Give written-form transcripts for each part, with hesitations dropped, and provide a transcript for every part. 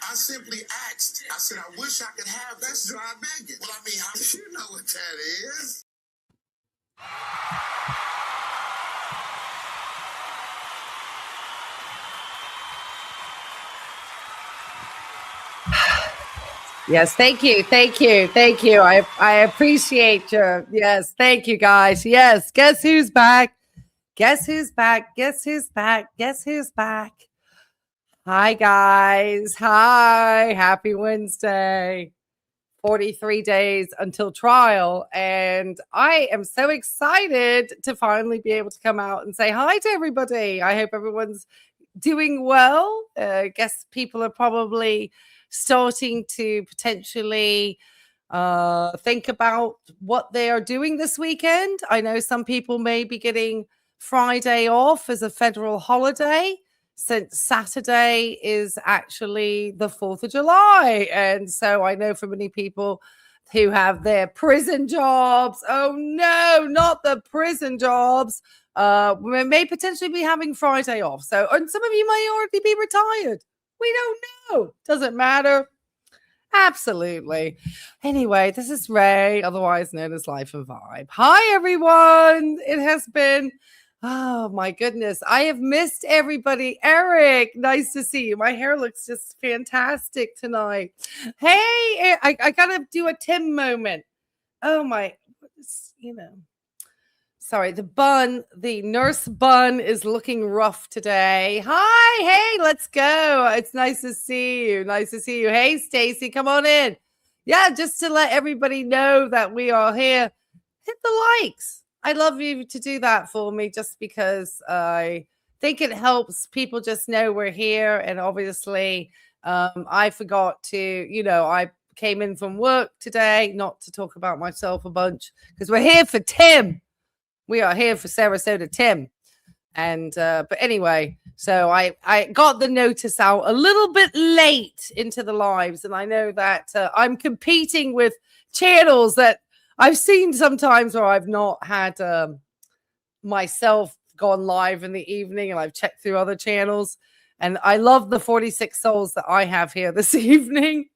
I simply asked, I said, I wish I could have that's dry bacon. Well, I mean, you know what that is. Yes, thank you, thank you, thank you. I appreciate your, yes, thank you guys. Yes, guess who's back? Guess who's back? Guess who's back? Guess who's back? Hi guys. Hi. Happy Wednesday. 43 days until trial. And I am so excited to finally be able to come out and say hi to everybody. I hope everyone's doing well. I guess people are probably starting to potentially think about what they are doing this weekend. I know some people may be getting Friday off as a federal holiday, since Saturday is actually the 4th of July. And so I know for many people who have their prison jobs, oh no, not the prison jobs, we may potentially be having Friday off. So, and some of you may already be retired. We don't know. Doesn't matter. Absolutely. Anyway, this is Ray, otherwise known as Life and Vibe. Hi, everyone. It has been, oh my goodness, I have missed everybody. Eric, nice to see you. My hair looks just fantastic tonight. Hey, I got to do a Tim moment. Oh my, you know. Sorry, the nurse bun is looking rough today. Hi, hey, let's go. It's nice to see you. Nice to see you. Hey, Stacy, come on in. Yeah, just to let everybody know that we are here. Hit the likes. I'd love you to do that for me just because I think it helps people just know we're here. And obviously, I forgot to, I came in from work today, not to talk about myself a bunch because we're here for Tim. We are here for Sarasota Tim. And but anyway, so I got the notice out a little bit late into the lives. And I know that I'm competing with channels that I've seen sometimes where I've not had myself gone live in the evening, and I've checked through other channels. And I love the 46 souls that I have here this evening.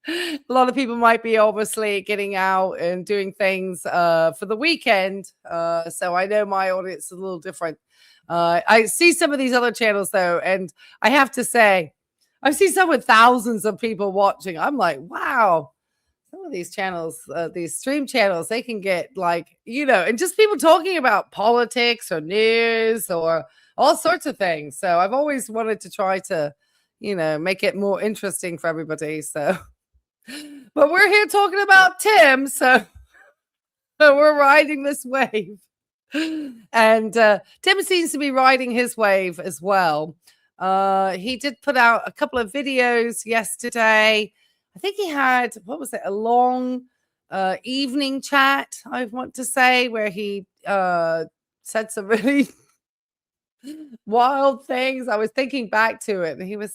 A lot of people might be obviously getting out and doing things for the weekend. So I know my audience is a little different. I see some of these other channels though, and I have to say, I see some with thousands of people watching. I'm like, wow, some of these channels, these stream channels, they can get like, and just people talking about politics or news or all sorts of things. So I've always wanted to try to, make it more interesting for everybody. So. But we're here talking about Tim, so we're riding this wave. And Tim seems to be riding his wave as well. He did put out a couple of videos yesterday. I think he had, a long evening chat, I want to say, where he said some really wild things. I was thinking back to it, and he was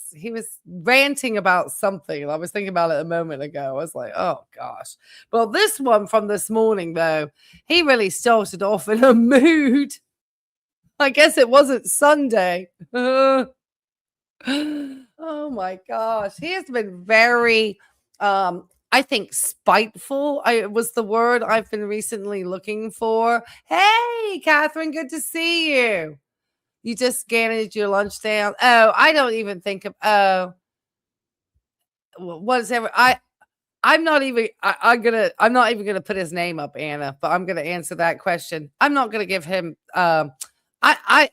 ranting about something. I was thinking about it a moment ago. I was like, oh gosh. Well, this one from this morning though, he really started off in a mood. I guess it wasn't Sunday. Oh my gosh. He has been very I think spiteful was the word I've been recently looking for. Hey, Catherine, good to see you. You just scanned your lunch down. Oh, I don't even think of whatever. I'm not even gonna put his name up, Anna, but I'm gonna answer that question. I'm not gonna give him I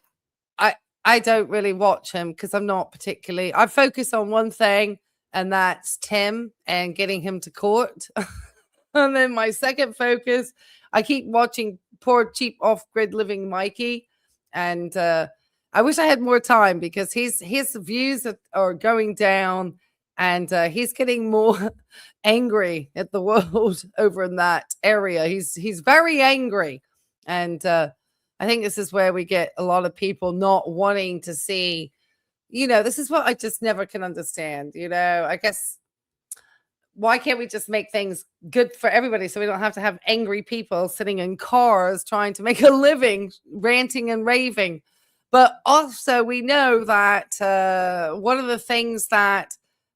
don't really watch him because I'm not particularly, I focus on one thing, and that's Tim and getting him to court. And then my second focus, I keep watching poor cheap off-grid living Mikey. And I wish I had more time because his views are going down, and he's getting more angry at the world over in that area. He's very angry, and I think this is where we get a lot of people not wanting to see. This is what I just never can understand. I guess, why can't we just make things good for everybody so we don't have to have angry people sitting in cars trying to make a living, ranting and raving? But also we know that one of the things that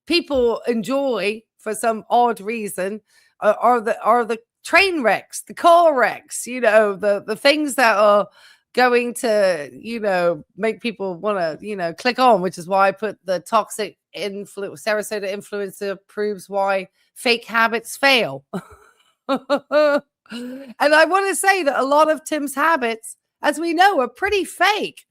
people enjoy for some odd reason are the train wrecks, the car wrecks, the things that are going to, make people want to, click on, which is why I put the toxic Sarasota influencer proves why fake habits fail. And I want to say that a lot of Tim's habits, as we know, are pretty fake.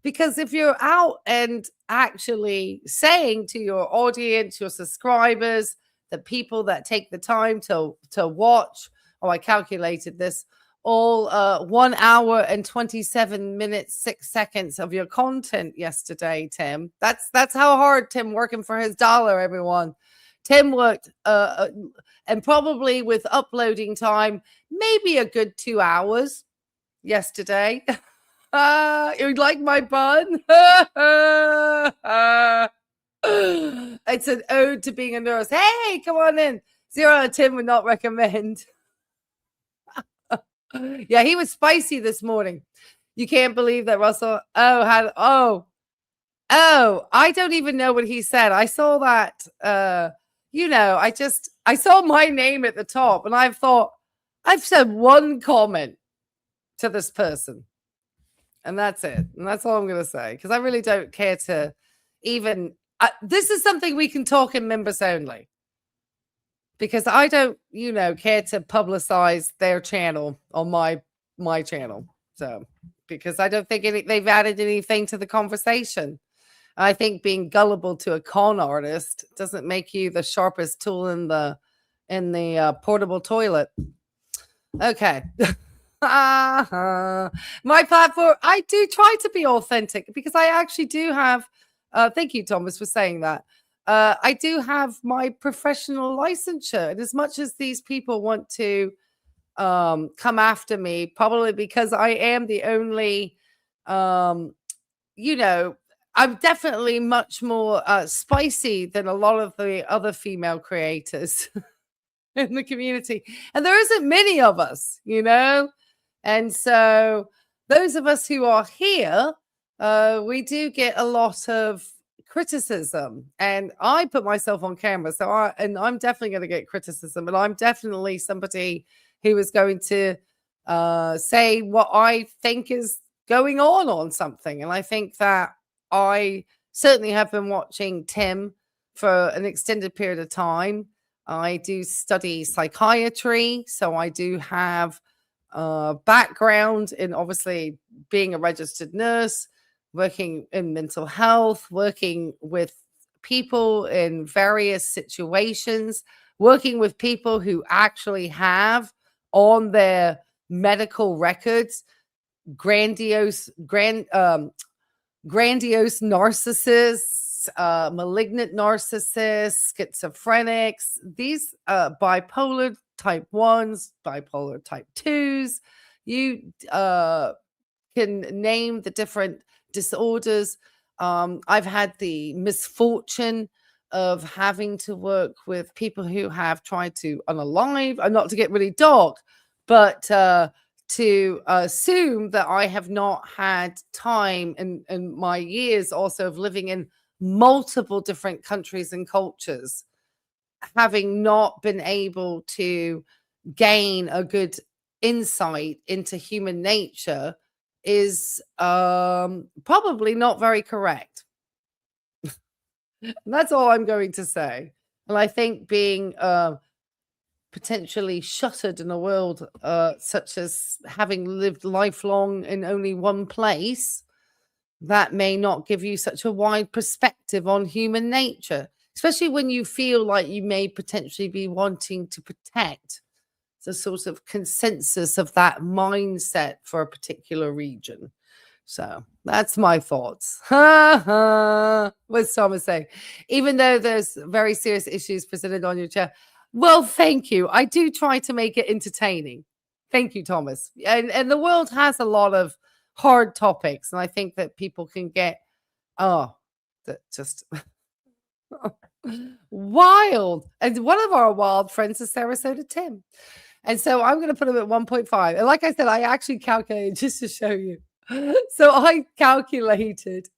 Because if you're out and actually saying to your audience, your subscribers, the people that take the time to watch, I calculated this, all 1 hour and 27 minutes, 6 seconds of your content yesterday, Tim. That's how hard Tim working for his dollar, everyone. Tim worked, and probably with uploading time, maybe a good 2 hours yesterday. You like my bun? It's an ode to being a nurse. Hey, come on in. 0 out of 10 would not recommend. Yeah, he was spicy this morning. You can't believe that, Russell. I don't even know what he said. I saw that, I saw my name at the top and I've thought, I've said one comment to this person. And that's it. And that's all I'm going to say. Because I really don't care to even... this is something we can talk in members only. Because I don't, care to publicize their channel on my channel. So, because I don't think they've added anything to the conversation. I think being gullible to a con artist doesn't make you the sharpest tool in the portable toilet. Okay. My platform, I do try to be authentic because I actually do have, thank you, Thomas, for saying that. I do have my professional licensure. And as much as these people want to come after me, probably because I am the only, I'm definitely much more spicy than a lot of the other female creators in the community. And there isn't many of us, And so those of us who are here, we do get a lot of criticism, and I put myself on camera. So I'm definitely going to get criticism, and I'm definitely somebody who is going to say what I think is going on something. And I think that I certainly have been watching Tim for an extended period of time. I do study psychiatry, so I do have background in obviously being a registered nurse, working in mental health, working with people in various situations, working with people who actually have on their medical records grandiose narcissists, malignant narcissists, schizophrenics, these bipolar type 1s, bipolar type 2s. You can name the different disorders. I've had the misfortune of having to work with people who have tried to unalive, and not to get really dark, but to assume that I have not had time in my years also of living in multiple different countries and cultures, having not been able to gain a good insight into human nature is probably not very correct. That's all I'm going to say. And I think being potentially shuttered in a world such as having lived lifelong in only one place, that may not give you such a wide perspective on human nature, especially when you feel like you may potentially be wanting to protect the sort of consensus of that mindset for a particular region. So that's my thoughts. What's Thomas saying? Even though there's very serious issues presented on your chair. Well, thank you. I do try to make it entertaining. Thank you, Thomas. And the world has a lot of hard topics, and I think that people can get just wild. And one of our wild friends is Sarasota Tim. And so I'm going to put him at 1.5. And like I said, I actually calculated just to show you. So I calculated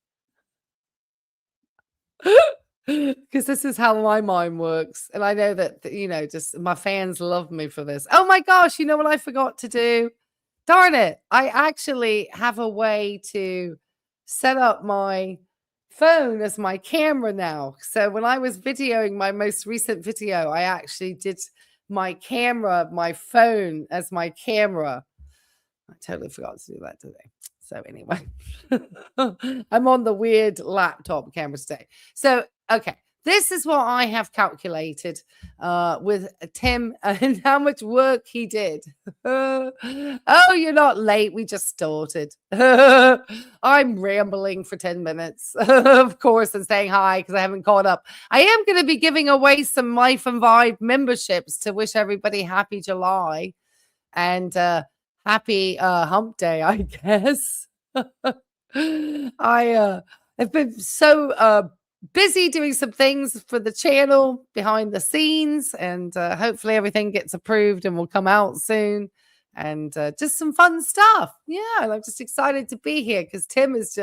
because this is how my mind works. And I know that, just my fans love me for this. Oh my gosh, you know what I forgot to do? Darn it. I actually have a way to set up my phone as my camera now. So when I was videoing my most recent video, I actually did my phone as my camera. I totally forgot to do that today. So anyway, I'm on the weird laptop camera today. So, okay. This is what I have calculated with Tim and how much work he did. Oh, you're not late. We just started. I'm rambling for 10 minutes, of course, and saying hi because I haven't caught up. I am going to be giving away some Life and Vibe memberships to wish everybody happy July and happy hump day, I guess. I have been so busy doing some things for the channel behind the scenes, and hopefully everything gets approved and will come out soon, and just some fun stuff. Yeah, and I'm just excited to be here because Tim is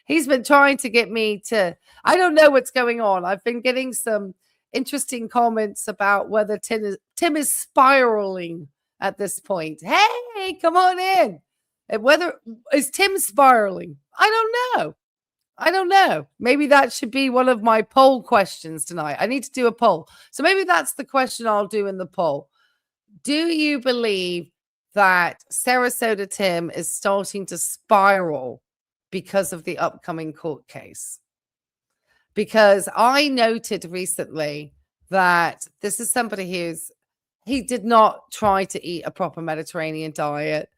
he's been trying to get me to, I don't know what's going on. I've been getting some interesting comments about whether Tim is spiraling at this point. Hey, come on in. And whether is Tim spiraling? I don't know. Maybe that should be one of my poll questions tonight. I need to do a poll. So maybe that's the question I'll do in the poll. Do you believe that Sarasota Tim is starting to spiral because of the upcoming court case? Because I noted recently that this is somebody he did not try to eat a proper Mediterranean diet.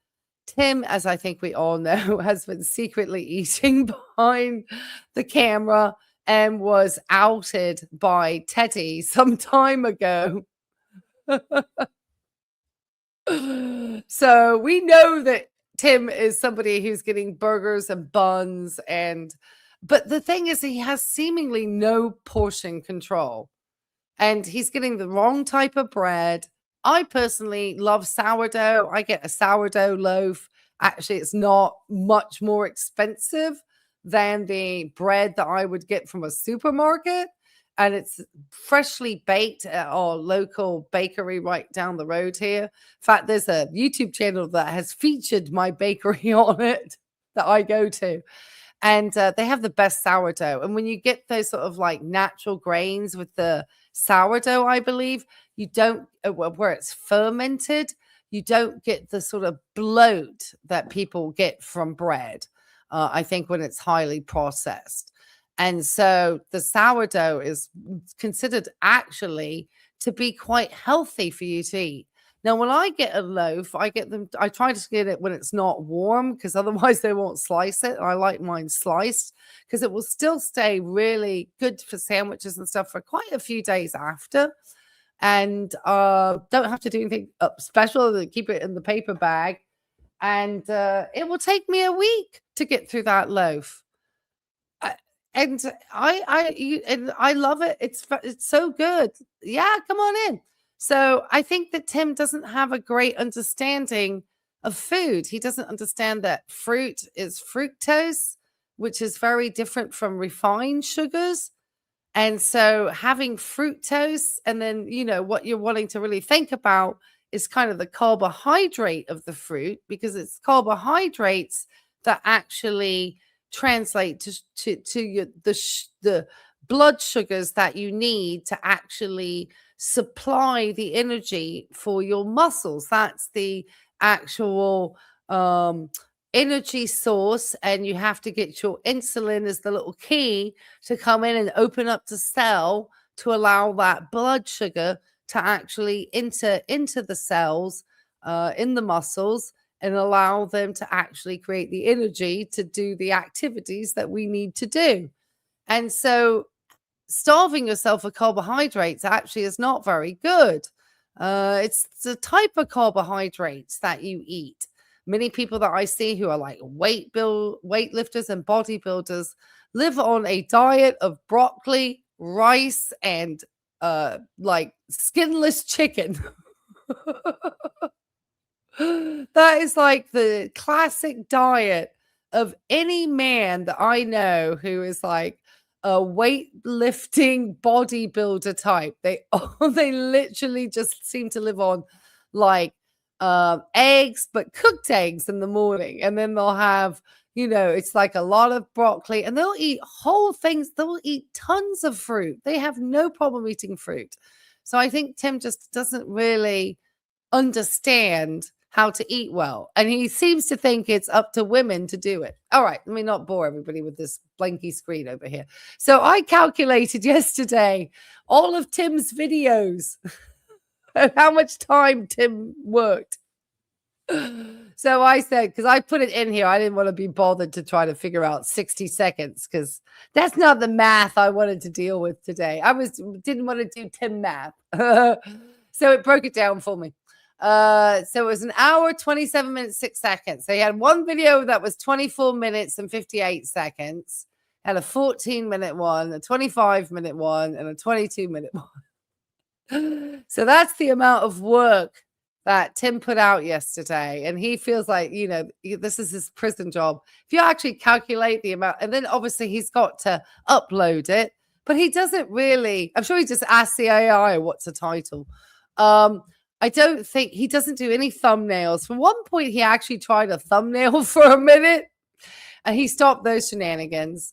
Tim, as I think we all know, has been secretly eating behind the camera and was outed by Teddy some time ago. So we know that Tim is somebody who's getting burgers and buns, but the thing is he has seemingly no portion control, and he's getting the wrong type of bread. I personally love sourdough. I get a sourdough loaf. Actually, it's not much more expensive than the bread that I would get from a supermarket. And it's freshly baked at our local bakery right down the road here. In fact, there's a YouTube channel that has featured my bakery on it that I go to. And they have the best sourdough. And when you get those sort of like natural grains with the sourdough, I believe, you don't, where it's fermented, you don't get the sort of bloat that people get from bread, I think, when it's highly processed. And so the sourdough is considered actually to be quite healthy for you to eat. Now, when I get a loaf, I try to get it when it's not warm because otherwise they won't slice it. I like mine sliced because it will still stay really good for sandwiches and stuff for quite a few days after. And don't have to do anything special to keep it in the paper bag. And it will take me a week to get through that loaf. And I love it. It's so good. Yeah, come on in. So I think that Tim doesn't have a great understanding of food. He doesn't understand that fruit is fructose, which is very different from refined sugars. And so having fructose, and then, what you're wanting to really think about is kind of the carbohydrate of the fruit, because it's carbohydrates that actually translate to the blood sugars that you need to actually supply the energy for your muscles. That's the actual energy source, and you have to get your insulin as the little key to come in and open up the cell to allow that blood sugar to actually enter into the cells in the muscles and allow them to actually create the energy to do the activities that we need to do. And so starving yourself of carbohydrates actually is not very good. It's the type of carbohydrates that you eat. Many people that I see who are like weightlifters and bodybuilders live on a diet of broccoli, rice, and like skinless chicken. That is like the classic diet of any man that I know who is like a weightlifting bodybuilder type. They literally just seem to live on like eggs, but cooked eggs in the morning, and then they'll have, it's like a lot of broccoli, and they'll eat whole things. They'll eat tons of fruit. They have no problem eating fruit. So I think Tim just doesn't really understand how to eat well, and he seems to think it's up to women to do it. All right, let me not bore everybody with this blanky screen over here. So I calculated yesterday all of Tim's videos and how much time Tim worked. So I said, because I put it in here, I didn't want to be bothered to try to figure out 60 seconds, because that's not the math I wanted to deal with today. Didn't want to do Tim math. So it broke it down for me. So it was an hour, 27 minutes, 6 seconds. So he had one video that was 24 minutes and 58 seconds, had a 14-minute one, a 25-minute one, and a 22-minute one. So that's the amount of work that Tim put out yesterday. And he feels like, this is his prison job. If you actually calculate the amount, and then obviously he's got to upload it, but he doesn't really, I'm sure he just asks the AI, what's the title? I don't think he doesn't do any thumbnails. For one point, he actually tried a thumbnail for a minute, and he stopped those shenanigans.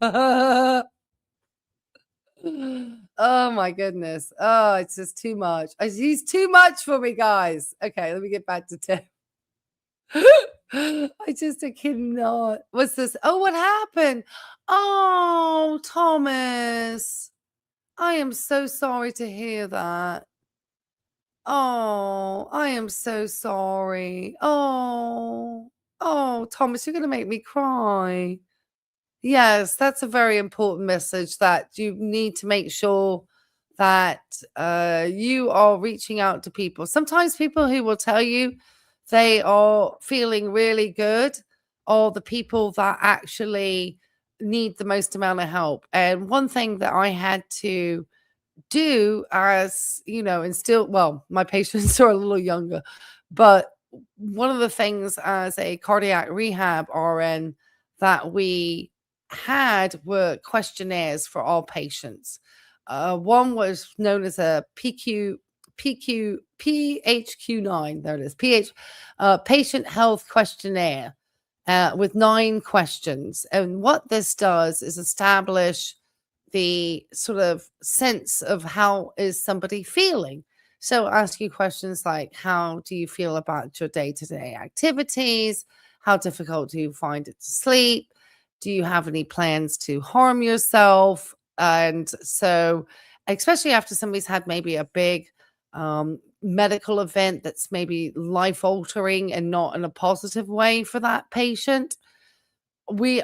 Oh my goodness. Oh, it's just too much. He's too much for me, guys. Okay, let me get back to Tim. I cannot. What's this? Oh, what happened? Oh, Thomas. I am so sorry to hear that. Oh, I am so sorry. Oh, Thomas, you're going to make me cry. Yes, that's a very important message, that you need to make sure that you are reaching out to people. Sometimes people who will tell you they are feeling really good are the people that actually need the most amount of help. And one thing that I had to do, as and still, well, my patients are a little younger, but one of the things as a cardiac rehab RN that we had were questionnaires for all patients. One was known as a PHQ-9. There it is. Patient Health Questionnaire with 9 questions. And what this does is establish the sort of sense of how is somebody feeling. So ask you questions like, how do you feel about your day-to-day activities? How difficult do you find it to sleep? Do you have any plans to harm yourself? And so, especially after somebody's had maybe a big medical event that's maybe life-altering and not in a positive way for that patient,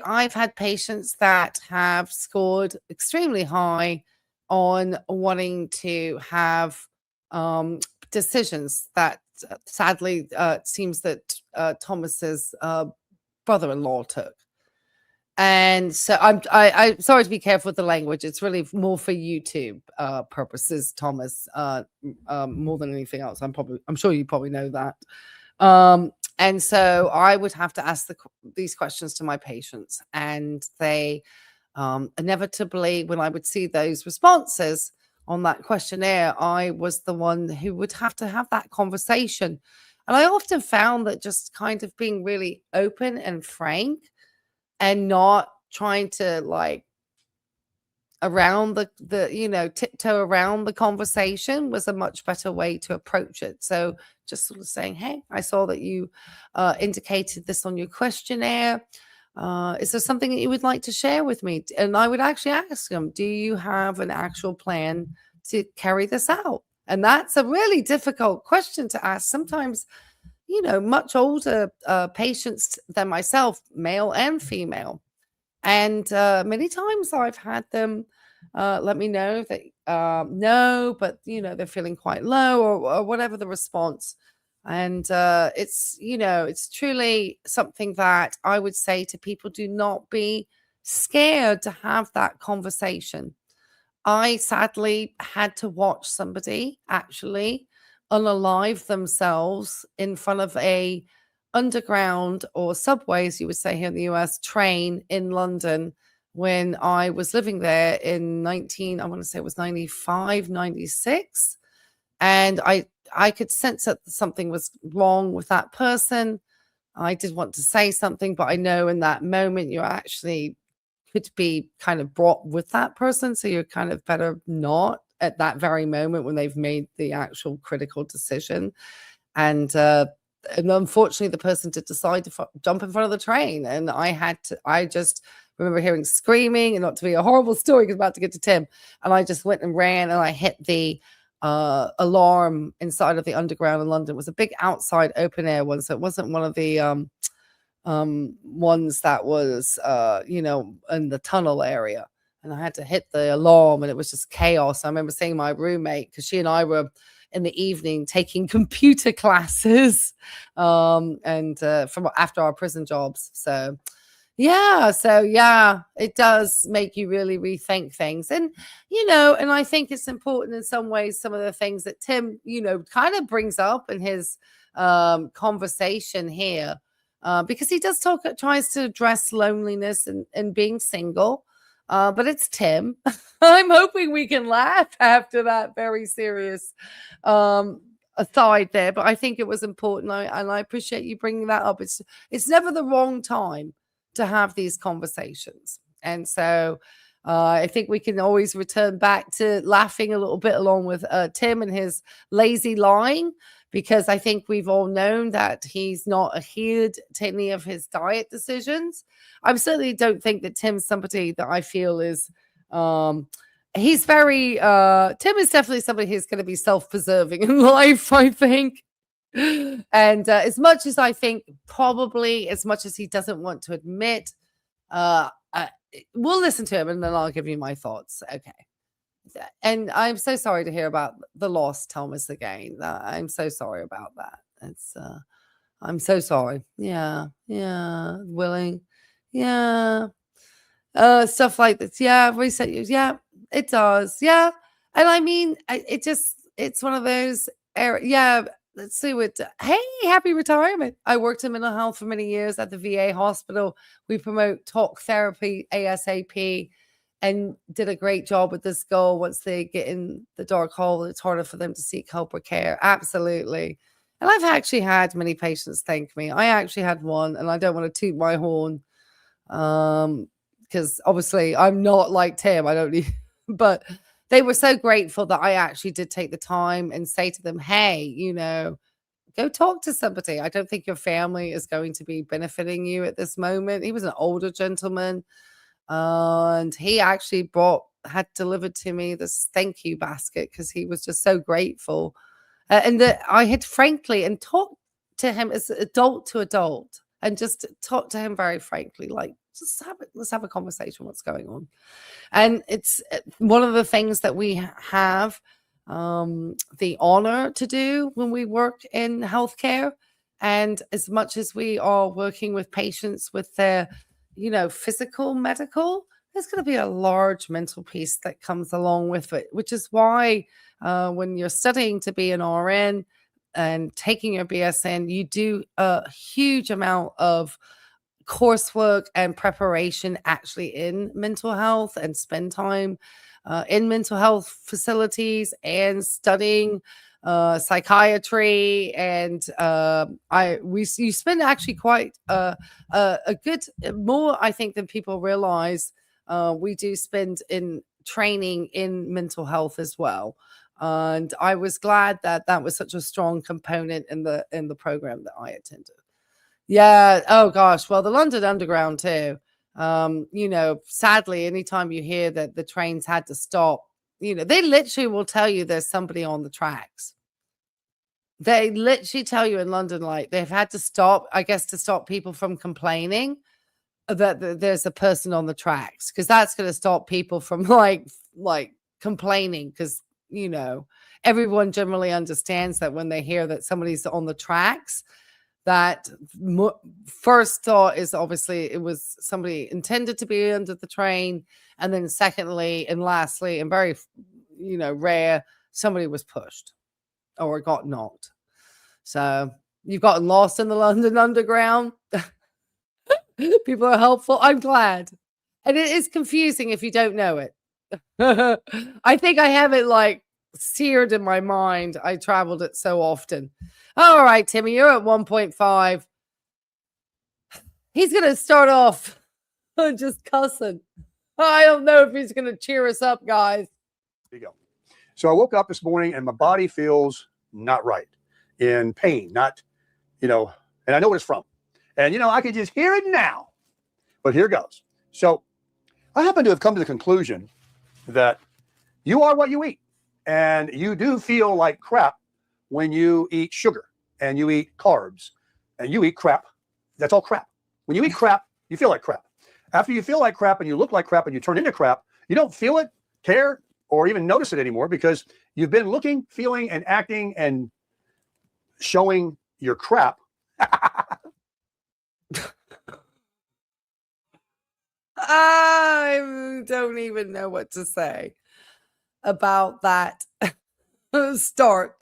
I've had patients that have scored extremely high on wanting to have decisions that sadly it seems that Thomas's brother-in-law took. And so I'm sorry to be careful with the language. It's really more for YouTube purposes, Thomas, more than anything else. I'm sure you probably know that. And so I would have to ask these questions to my patients, and they inevitably, when I would see those responses on that questionnaire, I was the one who would have to have that conversation. And I often found that just kind of being really open and frank and not trying to like around the tiptoe around the conversation was a much better way to approach it. So just sort of saying, hey, I saw that you indicated this on your questionnaire. Is there something that you would like to share with me? And I would actually ask them, do you have an actual plan to carry this out? And that's a really difficult question to ask. Sometimes, much older patients than myself, male and female. And many times I've had them let me know that no, but they're feeling quite low, or whatever the response. And it's truly something that I would say to people: do not be scared to have that conversation. I sadly had to watch somebody actually unalive themselves in front of a underground, or subway, as you would say here in the US, train in London when I was living there in I want to say it was 95, 96. And I could sense that something was wrong with that person. I did want to say something, but I know in that moment you actually could be kind of brought with that person. So you're kind of better not at that very moment when they've made the actual critical decision. And unfortunately, the person did decide to jump in front of the train. And I just remember hearing screaming, and not to be a horrible story because I'm about to get to Tim. And I just went and ran and I hit the alarm inside of the underground in London. It was a big outside open air one. So it wasn't one of the ones that was, in the tunnel area. And I had to hit the alarm and it was just chaos. I remember seeing my roommate because she and I were in the evening taking computer classes and from after our prison jobs. So yeah, it does make you really rethink things. And and I think it's important in some ways, some of the things that Tim kind of brings up in his conversation here, because he tries to address loneliness and being single, but it's Tim. I'm hoping we can laugh after that very serious aside there, but I think it was important, and I appreciate you bringing that up. It's never the wrong time to have these conversations, and so I think we can always return back to laughing a little bit along with Tim and his lazy lying, because I think we've all known that he's not adhered to any of his diet decisions. I certainly don't think that Tim's somebody that I feel is he's very Tim is definitely somebody who's going to be self-preserving in life, I think. And as much as I think, probably as much as he doesn't want to admit, we'll listen to him and then I'll give you my thoughts. Okay. And I'm so sorry to hear about the loss, Thomas, again. I'm so sorry about that. I'm so sorry. Yeah, willing. Yeah. Stuff like this. Yeah, reset you. Yeah, it does. Yeah. And I mean, it's one of those yeah. Let's see what. Hey, happy retirement. I worked in mental health for many years at the VA hospital. We promote talk therapy ASAP and did a great job with this goal. Once they get in the dark hole, it's harder for them to seek help or care. Absolutely. And I've actually had many patients thank me. I actually had one, and I don't want to toot my horn because obviously I'm not like Tim. I don't need, but they were so grateful that I actually did take the time and say to them, hey, go talk to somebody. I don't think your family is going to be benefiting you at this moment. He was an older gentleman, and he actually had delivered to me this thank you basket because he was just so grateful. And that I had frankly and talked to him as adult to adult and just talked to him very frankly, like, let's have a conversation. What's going on? And it's one of the things that we have the honor to do when we work in healthcare. And as much as we are working with patients with their, physical, medical, there's going to be a large mental piece that comes along with it, which is why when you're studying to be an RN and taking your BSN, you do a huge amount of coursework and preparation actually in mental health and spend time in mental health facilities and studying psychiatry. And you spend actually quite a good more, I think, than people realize. We do spend in training in mental health as well. And I was glad that that was such a strong component in the program that I attended. Yeah. Oh gosh. Well, the London Underground too. Sadly, anytime you hear that the trains had to stop, they literally will tell you there's somebody on the tracks. They literally tell you in London, like they've had to stop, I guess, to stop people from complaining that there's a person on the tracks, because that's going to stop people from like complaining, because everyone generally understands that when they hear that somebody's on the tracks, that first thought is obviously it was somebody intended to be under the train, and then secondly and lastly and very rare, somebody was pushed or got knocked. So you've gotten lost in the London Underground. People are helpful. I'm glad. And it is confusing if you don't know it. I think I have it like seared in my mind. I traveled it so often. All right, Timmy, you're at 1.5. He's going to start off just cussing. I don't know if he's going to cheer us up, guys. There you go. So I woke up this morning and my body feels not right, in pain, not, and I know what it's from. And, I can just hear it now. But here goes. So I happen to have come to the conclusion that you are what you eat. And you do feel like crap when you eat sugar and you eat carbs and you eat crap. That's all crap. When you eat crap, you feel like crap. After you feel like crap and you look like crap and you turn into crap, you don't feel it, care, or even notice it anymore because you've been looking, feeling, and acting and showing your crap. I don't even know what to say about that start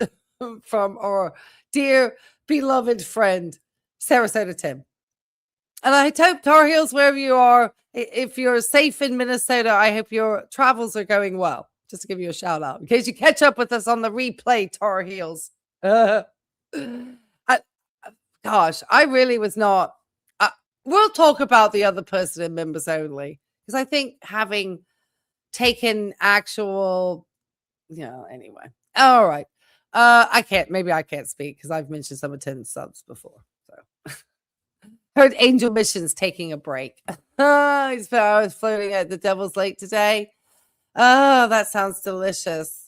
from our dear beloved friend, Sarasota Tim. And I hope, Tar Heels, wherever you are, if you're safe in Minnesota, I hope your travels are going well. Just to give you a shout out in case you catch up with us on the replay, Tar Heels. Gosh, I really was not. We'll talk about the other person in members only because I think having taken actual, anyway. All right. Maybe I can't speak because I've mentioned some of 10 subs before. So heard Angel Missions taking a break. I was floating at the Devil's Lake today. Oh, that sounds delicious.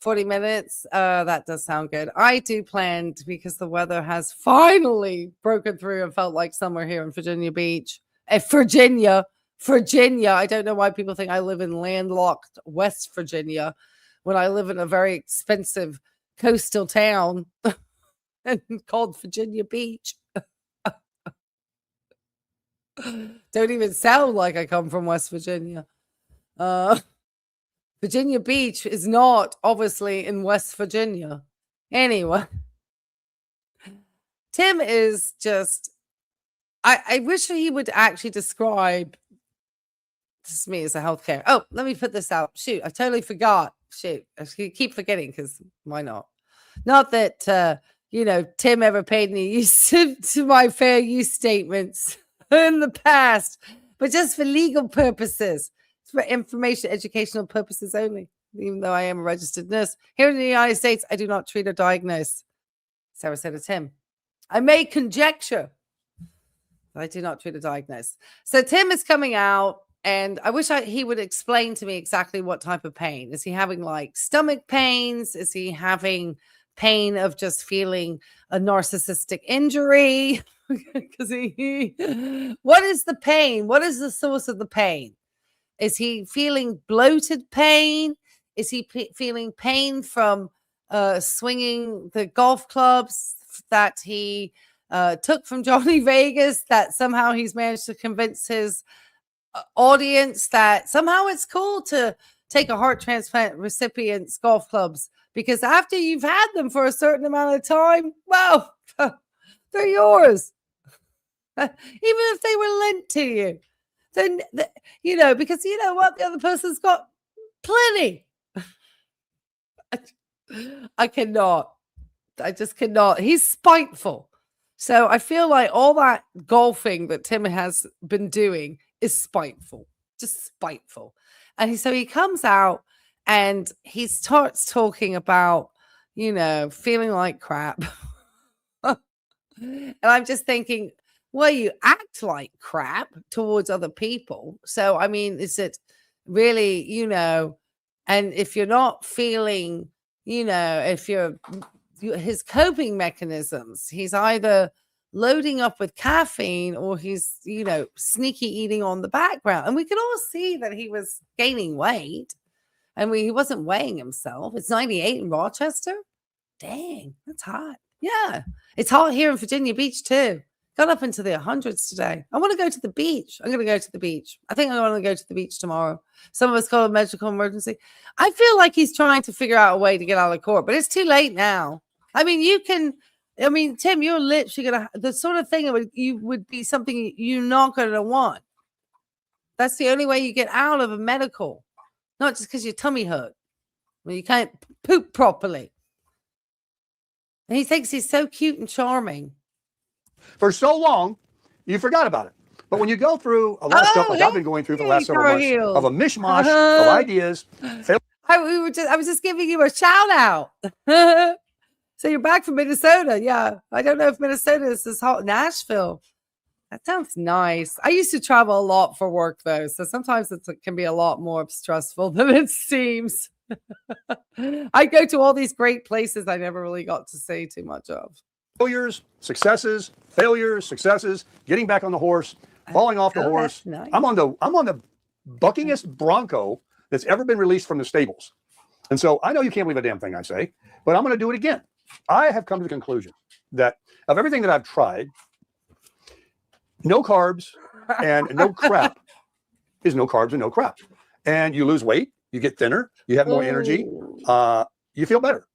40 minutes. That does sound good. I do plan to, because the weather has finally broken through and felt like summer here in Virginia Beach. Virginia. I don't know why people think I live in landlocked West Virginia when I live in a very expensive coastal town called Virginia Beach. Don't even sound like I come from West Virginia. Virginia Beach is not obviously in West Virginia. Anyway, Tim is just, I wish he would actually describe, this is me as a healthcare. Oh, let me put this out. Shoot, I totally forgot. Shoot, I keep forgetting because why not? Not that, Tim ever paid any use to my fair use statements in the past, but just for legal purposes. For information, educational purposes only, even though I am a registered nurse. Here in the United States, I do not treat or diagnose. Sarasota Tim. I may conjecture, but I do not treat or diagnose. So Tim is coming out, and I wish he would explain to me exactly what type of pain. Is he having like stomach pains? Is he having pain of just feeling a narcissistic injury? Because what is the pain? What is the source of the pain? Is he feeling bloated pain? Is he feeling pain from swinging the golf clubs that he took from Johnny Vegas, that somehow he's managed to convince his audience that somehow it's cool to take a heart transplant recipient's golf clubs because after you've had them for a certain amount of time, well, they're yours. Even if they were lent to you. Then, because you know what? The other person's got plenty. I cannot. I just cannot. He's spiteful. So I feel like all that golfing that Tim has been doing is spiteful. Just spiteful. And so he comes out and he starts talking about, feeling like crap. And I'm just thinking, well, you act like crap towards other people. So, I mean, is it really, and if you're not feeling, if his coping mechanisms, he's either loading up with caffeine or he's, sneaky eating on the background. And we could all see that he was gaining weight. And he wasn't weighing himself. It's 98 in Rochester. Dang, that's hot. Yeah, it's hot here in Virginia Beach too. Got up into the 100s today. I want to go to the beach. I'm going to go to the beach. I think I want to go to the beach tomorrow. Some of us call it a medical emergency. I feel like he's trying to figure out a way to get out of court, but it's too late now. I mean, Tim, you're literally going to, the sort of thing you would be something you're not going to want. That's the only way you get out of a medical, not just because your tummy hurt. Well, you can't poop properly. And he thinks he's so cute and charming. For so long, you forgot about it. But when you go through a lot of stuff like I've been going through for the last several months of a mishmash of ideas. I was just giving you a shout out. So you're back from Minnesota. Yeah. I don't know if Minnesota is as hot. Nashville. That sounds nice. I used to travel a lot for work, though. So sometimes it can be a lot more stressful than it seems. I go to all these great places I never really got to see too much of. Failures, successes, getting back on the horse, falling off the horse. Nice. I'm on the buckingest bronco that's ever been released from the stables. And so I know you can't believe a damn thing I say, but I'm going to do it again. I have come to the conclusion that of everything that I've tried, no carbs and no crap is no carbs and no crap. And you lose weight, you get thinner, you have more energy, you feel better.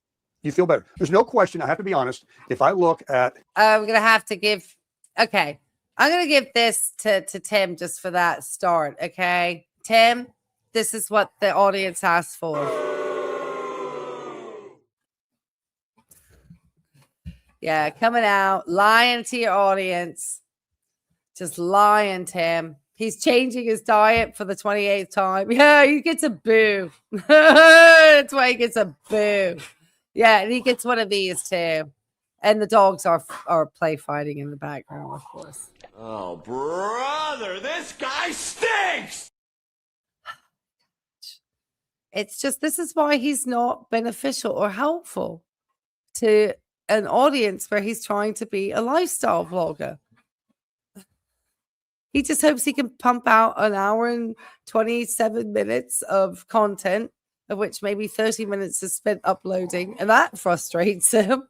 You feel better. There's no question. I have to be honest. If I look at, I'm going to have to give, okay. I'm going to give this to Tim just for that start. Okay. Tim, this is what the audience asked for. Yeah. Coming out, lying to your audience. Just lying, Tim. He's changing his diet for the 28th time. Yeah. He gets a boo. That's why he gets a boo. Yeah, and he gets one of these too. And the dogs are play fighting in the background, of course. Oh, brother, this guy stinks! It's just, this is why he's not beneficial or helpful to an audience where he's trying to be a lifestyle vlogger. He just hopes he can pump out an hour and 27 minutes of content, of which maybe 30 minutes is spent uploading, and that frustrates him,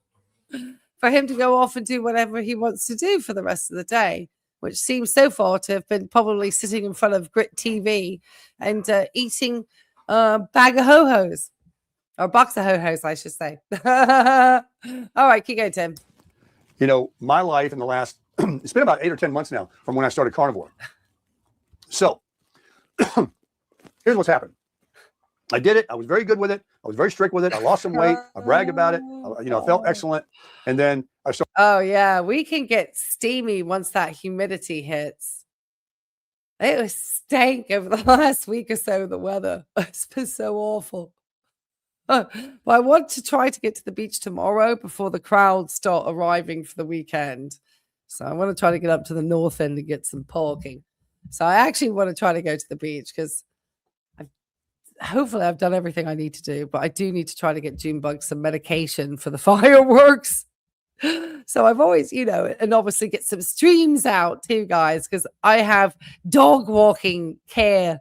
for him to go off and do whatever he wants to do for the rest of the day, which seems so far to have been probably sitting in front of Grit TV and eating a bag of ho-hos, or a box of ho-hos, I should say. All right, keep going, Tim. You know, my life in the last, it's been about 8 or 10 months now from when I started carnivore. So here's what's happened. I did it. I was very good with it. I was very strict with it. I lost some weight. I bragged about it. I felt excellent. And then I started. Oh, yeah. We can get steamy once that humidity hits. It was stank over the last week or so, the weather. It's been so awful. But I want to try to get to the beach tomorrow before the crowds start arriving for the weekend. So I want to try to get up to the north end and get some parking. So I actually want to try to go to the beach because hopefully I've done everything I need to do, but I do need to try to get Junebug some medication for the fireworks. So I've always, and obviously get some streams out too, guys, because I have dog walking care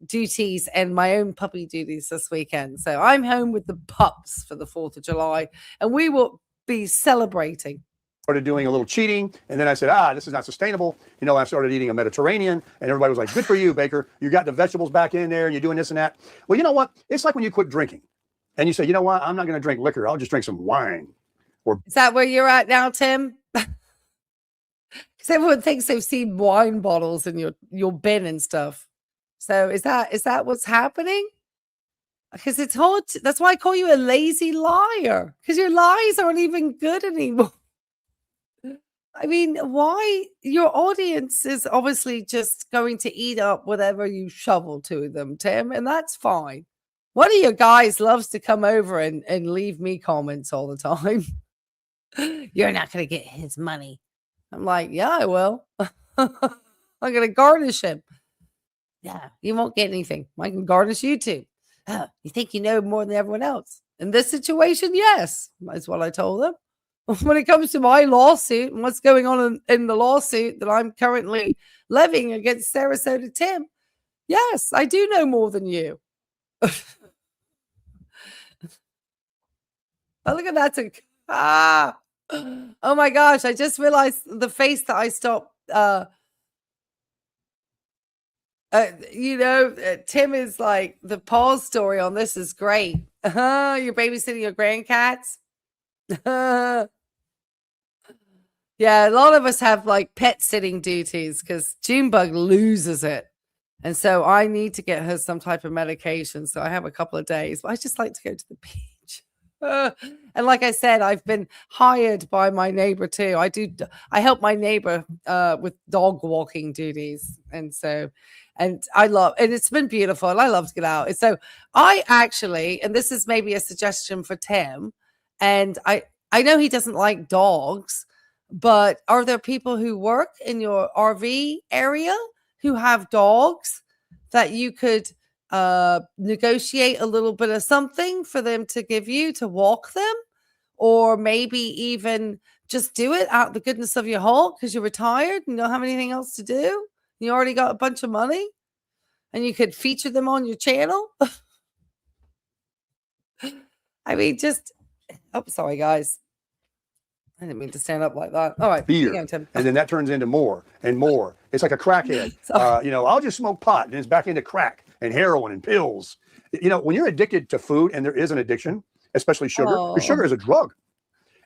duties and my own puppy duties this weekend. So I'm home with the pups for the 4th of July, and we will be celebrating. Started doing a little cheating, and then I said, this is not sustainable. I started eating a Mediterranean, and everybody was like, good for you, Baker. You got the vegetables back in there, and you're doing this and that. Well, you know what? It's like when you quit drinking, and you say, you know what? I'm not going to drink liquor. I'll just drink some wine. Is that where you're at now, Tim? Because everyone thinks they've seen wine bottles in your bin and stuff. So is that what's happening? Because it's hard. That's why I call you a lazy liar, because your lies aren't even good anymore. I mean, why? Your audience is obviously just going to eat up whatever you shovel to them, Tim, and that's fine. One of your guys loves to come over and leave me comments all the time. You're not going to get his money. I'm like, yeah, I will. I'm going to garnish him. Yeah, you won't get anything. I can garnish you too. You think you know more than everyone else? In this situation, yes, is what I told them. When it comes to my lawsuit and what's going on in the lawsuit that I'm currently levying against Sarasota Tim, yes, I do know more than you. Oh, look at that. Oh my gosh, I just realized the face that I stopped. Tim is like, the pause story on this is great. You're babysitting your grandcats. Yeah, a lot of us have like pet sitting duties because Junebug loses it. And so I need to get her some type of medication. So I have a couple of days, but I just like to go to the beach. And like I said, I've been hired by my neighbor too. I help my neighbor with dog walking duties. And it's been beautiful. And I love to get out. And so I actually, and this is maybe a suggestion for Tim, and I know he doesn't like dogs, but are there people who work in your RV area who have dogs that you could negotiate a little bit of something for them to give you to walk them, or maybe even just do it out the goodness of your heart because you're retired and you don't have anything else to do? You already got a bunch of money and you could feature them on your channel. I mean, sorry guys, I didn't mean to stand up like that. All right, Beer. going, Tim. And then that turns into more and more. It's like a crackhead. I'll just smoke pot, and it's back into crack and heroin and pills. When you're addicted to food, and there is an addiction, especially sugar, because sugar is a drug.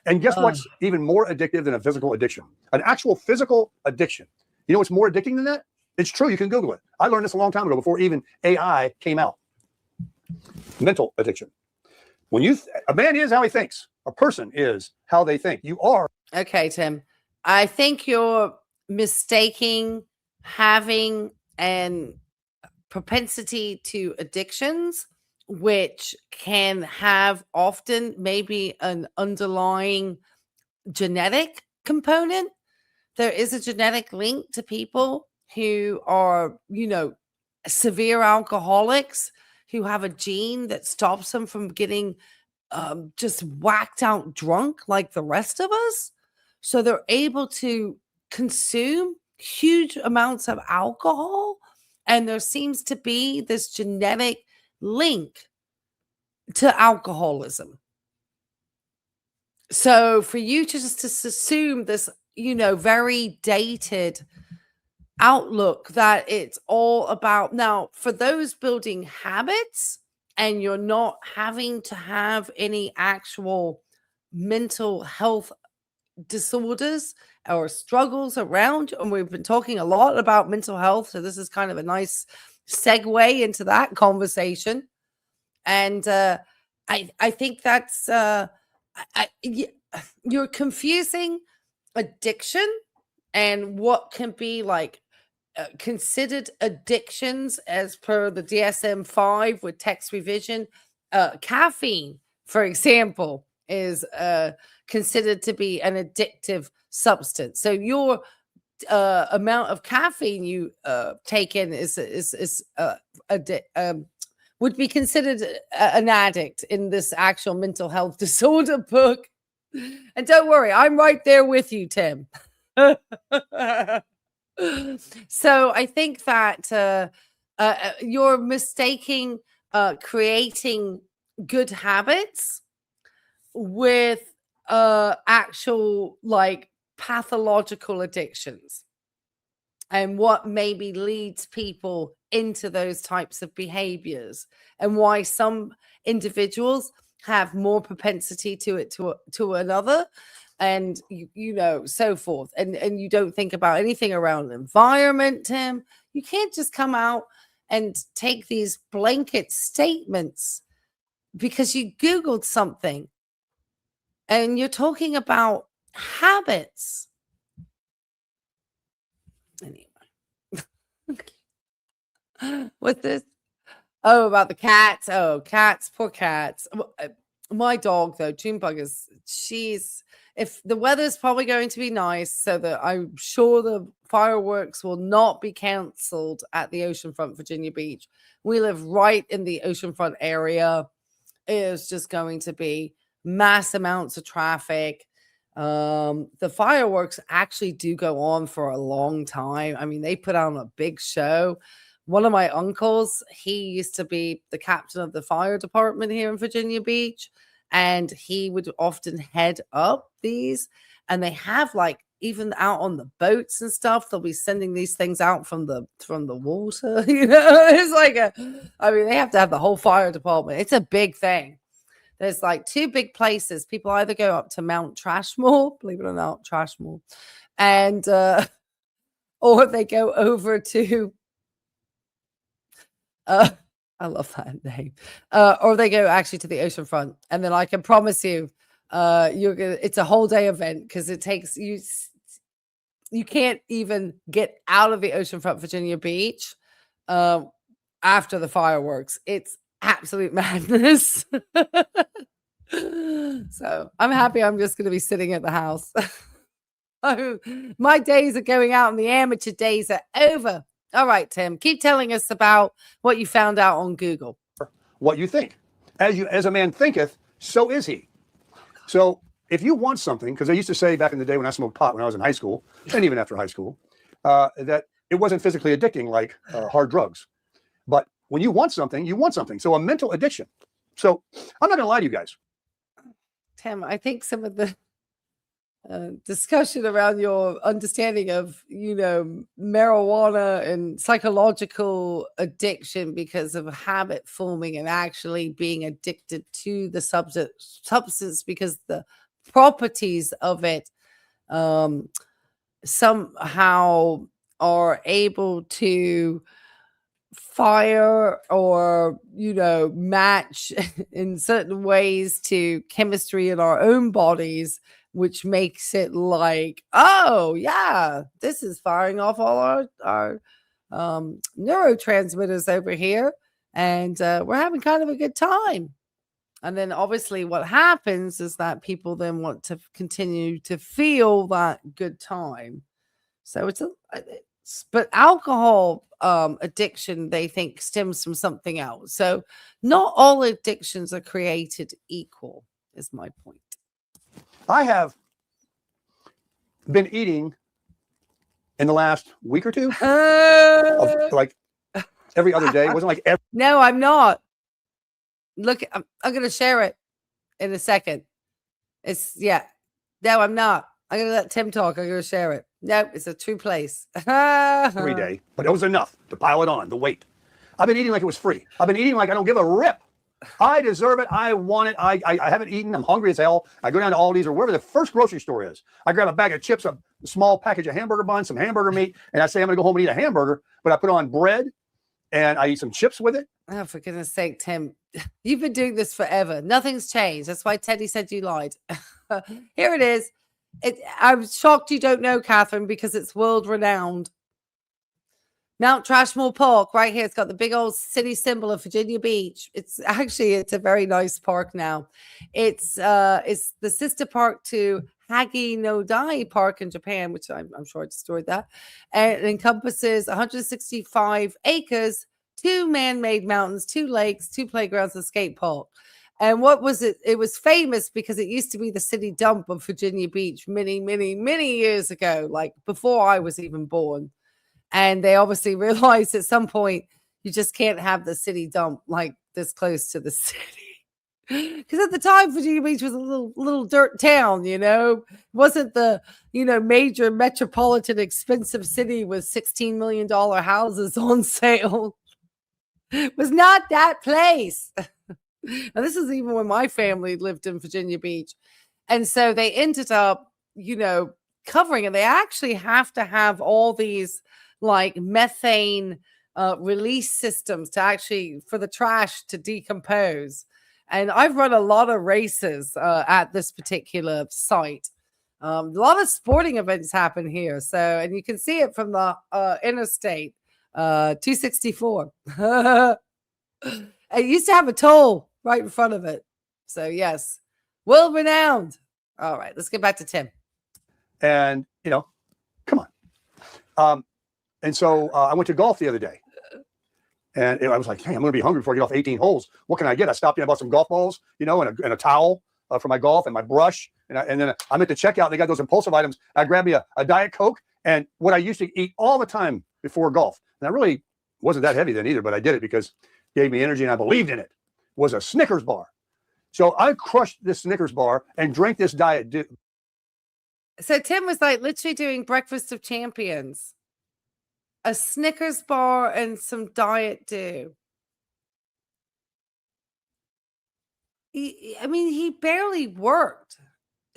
And guess what's even more addictive than a physical addiction? An actual physical addiction. You know what's more addicting than that? It's true. You can Google it. I learned this a long time ago, before even AI came out. Mental addiction. A man is how he thinks. A person is how they think. You are. Okay, Tim. I think you're mistaking having an propensity to addictions, which can have often maybe an underlying genetic component. There is a genetic link to people who are, severe alcoholics, who have a gene that stops them from getting just whacked out drunk like the rest of us. So they're able to consume huge amounts of alcohol. And there seems to be this genetic link to alcoholism. So for you to just assume this, very dated outlook that it's all about, now for those building habits, and you're not having to have any actual mental health disorders or struggles around. And we've been talking a lot about mental health. So this is kind of a nice segue into that conversation. And I think that's, you're confusing addiction and what can be like considered addictions as per the DSM-5 with text revision. Caffeine, for example, is considered to be an addictive substance. So your amount of caffeine you take in would be considered an addict in this actual mental health disorder book. And don't worry, I'm right there with you, Tim. So I think that you're mistaking creating good habits with actual like pathological addictions, and what maybe leads people into those types of behaviors, and why some individuals have more propensity to it to another, and so forth. And you don't think about anything around the environment, Tim. You can't just come out and take these blanket statements because you Googled something and you're talking about habits. Anyway. What's this? Oh, about the cats. Oh, cats, poor cats. My dog, though, Junebug, if the weather's probably going to be nice, so that I'm sure the fireworks will not be canceled at the oceanfront Virginia Beach. We live right in the oceanfront area. It is just going to be mass amounts of traffic. The fireworks actually do go on for a long time. I mean, they put on a big show. One of my uncles, he used to be the captain of the fire department here in Virginia Beach, and he would often head up these, and they have like, even out on the boats and stuff, they'll be sending these things out from the water. It's like they have to have the whole fire department. It's a big thing. There's like two big places. People either go up to Mount Trashmore, believe it or not, Trashmore, and or they go over to I love that name. Or they go actually to the ocean front, and then I can promise you, it's a whole day event because it takes you. You can't even get out of the oceanfront Virginia Beach after the fireworks. It's absolute madness. So I'm happy I'm just going to be sitting at the house. My days of going out and the amateur days are over. All right, Tim, keep telling us about what you found out on Google. What you think. As a man thinketh, so is he. So if you want something, because I used to say back in the day when I smoked pot when I was in high school, and even after high school, that it wasn't physically addicting like hard drugs. But when you want something, you want something. So a mental addiction. So I'm not going to lie to you guys. Tim, I think some of the discussion around your understanding of, marijuana and psychological addiction because of habit forming and actually being addicted to the substance because the properties of it somehow are able to fire or match in certain ways to chemistry in our own bodies, which makes it like, oh yeah, this is firing off all our neurotransmitters over here, and we're having kind of a good time. And then obviously what happens is that people then want to continue to feel that good time. So but alcohol addiction, they think, stems from something else. So not all addictions are created equal, is my point. I have been eating in the last week or two, like every other day. It wasn't like every. No, I'm not. Look, I'm going to share it in a second. No, I'm not. I'm going to let Tim talk. I'm going to share it. No, it's a true place. Every day, but it was enough to pile it on, the weight. I've been eating like it was free. I've been eating like I don't give a rip. I deserve it. I want it. I haven't eaten. I'm hungry as hell. I go down to Aldi's or wherever the first grocery store is. I grab a bag of chips, a small package of hamburger buns, some hamburger meat, and I say I'm going to go home and eat a hamburger, but I put on bread and I eat some chips with it. Oh, for goodness sake, Tim, you've been doing this forever. Nothing's changed. That's why Teddy said you lied. Here it is. I'm shocked you don't know, Catherine, because it's world renowned. Mount Trashmore Park, right here. It's got the big old city symbol of Virginia Beach. It's a very nice park now. It's the sister park to Hagi no Dai Park in Japan, which I'm sure I destroyed that. And it encompasses 165 acres, 2 man-made mountains, 2 lakes, 2 playgrounds, and a skate park. And what was it? It was famous because it used to be the city dump of Virginia Beach many, many, many years ago, like before I was even born. And they obviously realized at some point you just can't have the city dump like this close to the city. Because at the time, Virginia Beach was a little dirt town, It wasn't the, major metropolitan expensive city with $16 million houses on sale. It was not that place. And this is even when my family lived in Virginia Beach. And so they ended up, covering it. They actually have to have all these like methane release systems to actually for the trash to decompose. And I've run a lot of races at this particular site. A lot of sporting events happen here. So, and you can see it from the interstate 264. It used to have a toll right in front of it. So yes, world renowned. All right, let's get back to Tim. And, come on. And so I went to golf the other day. And I was like, hey, I'm going to be hungry before I get off 18 holes. What can I get? I stopped in, I bought some golf balls, and a towel for my golf and my brush. And then I'm at the checkout. And they got those impulsive items. I grabbed me a Diet Coke and what I used to eat all the time before golf. And I really wasn't that heavy then either, but I did it because it gave me energy and I believed in it, was a Snickers bar. So I crushed this Snickers bar and drank this Diet Dew. So Tim was like literally doing breakfast of champions. A Snickers bar and some Diet Dew. He barely worked.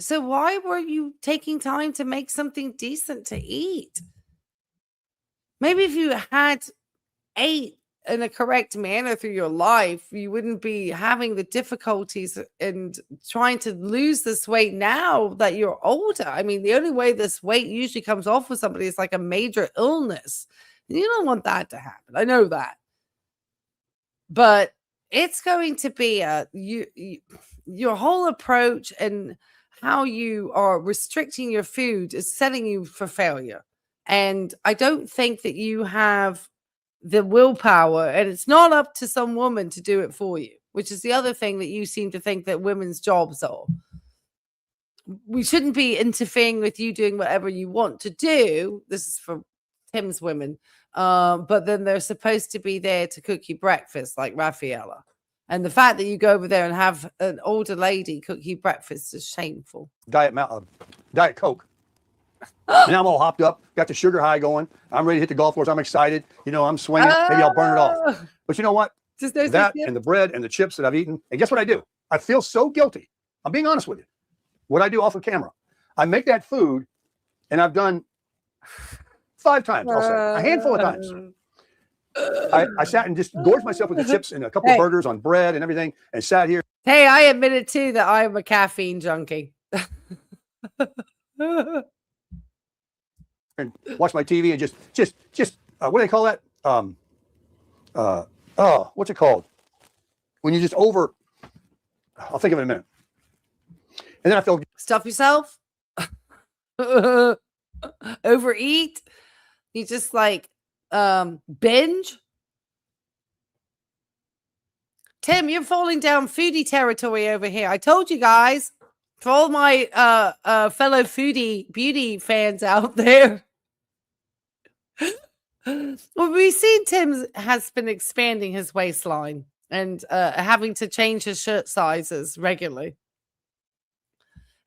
So why were you taking time to make something decent to eat? Maybe if you had ate in a correct manner through your life, you wouldn't be having the difficulties and trying to lose this weight now that you're older. I mean, the only way this weight usually comes off with somebody is like a major illness. You don't want that to happen. I know that. But it's going to be your whole approach and how you are restricting your food is setting you for failure. And I don't think that you have the willpower, and it's not up to some woman to do it for you, which is the other thing that you seem to think that women's jobs are. We shouldn't be interfering with you doing whatever you want to do. This is for Tim's women. But then they're supposed to be there to cook you breakfast like Raffaella. And the fact that you go over there and have an older lady cook you breakfast is shameful. Diet Coke. And I'm all hopped up, got the sugar high going. I'm ready to hit the golf course. I'm excited. You know, I'm swinging. Maybe I'll burn it off. But you know what? Just that and the bread and the chips that I've eaten. And guess what I do? I feel so guilty. I'm being honest with you. What I do off of camera, I make that food, and I've done 5 times, I'll say, a handful of times. I sat and just gorged myself with the chips and a couple of burgers on bread and everything, and sat here. Hey, I admitted too that I'm a caffeine junkie. And watch my TV and just what do they call that? What's it called? When you just I'll think of it in a minute. And then I feel stuff yourself, overeat. You just like binge. Tim, you're falling down foodie territory over here. I told you guys, for all my fellow foodie beauty fans out there. Well, we've seen Tim has been expanding his waistline and having to change his shirt sizes regularly.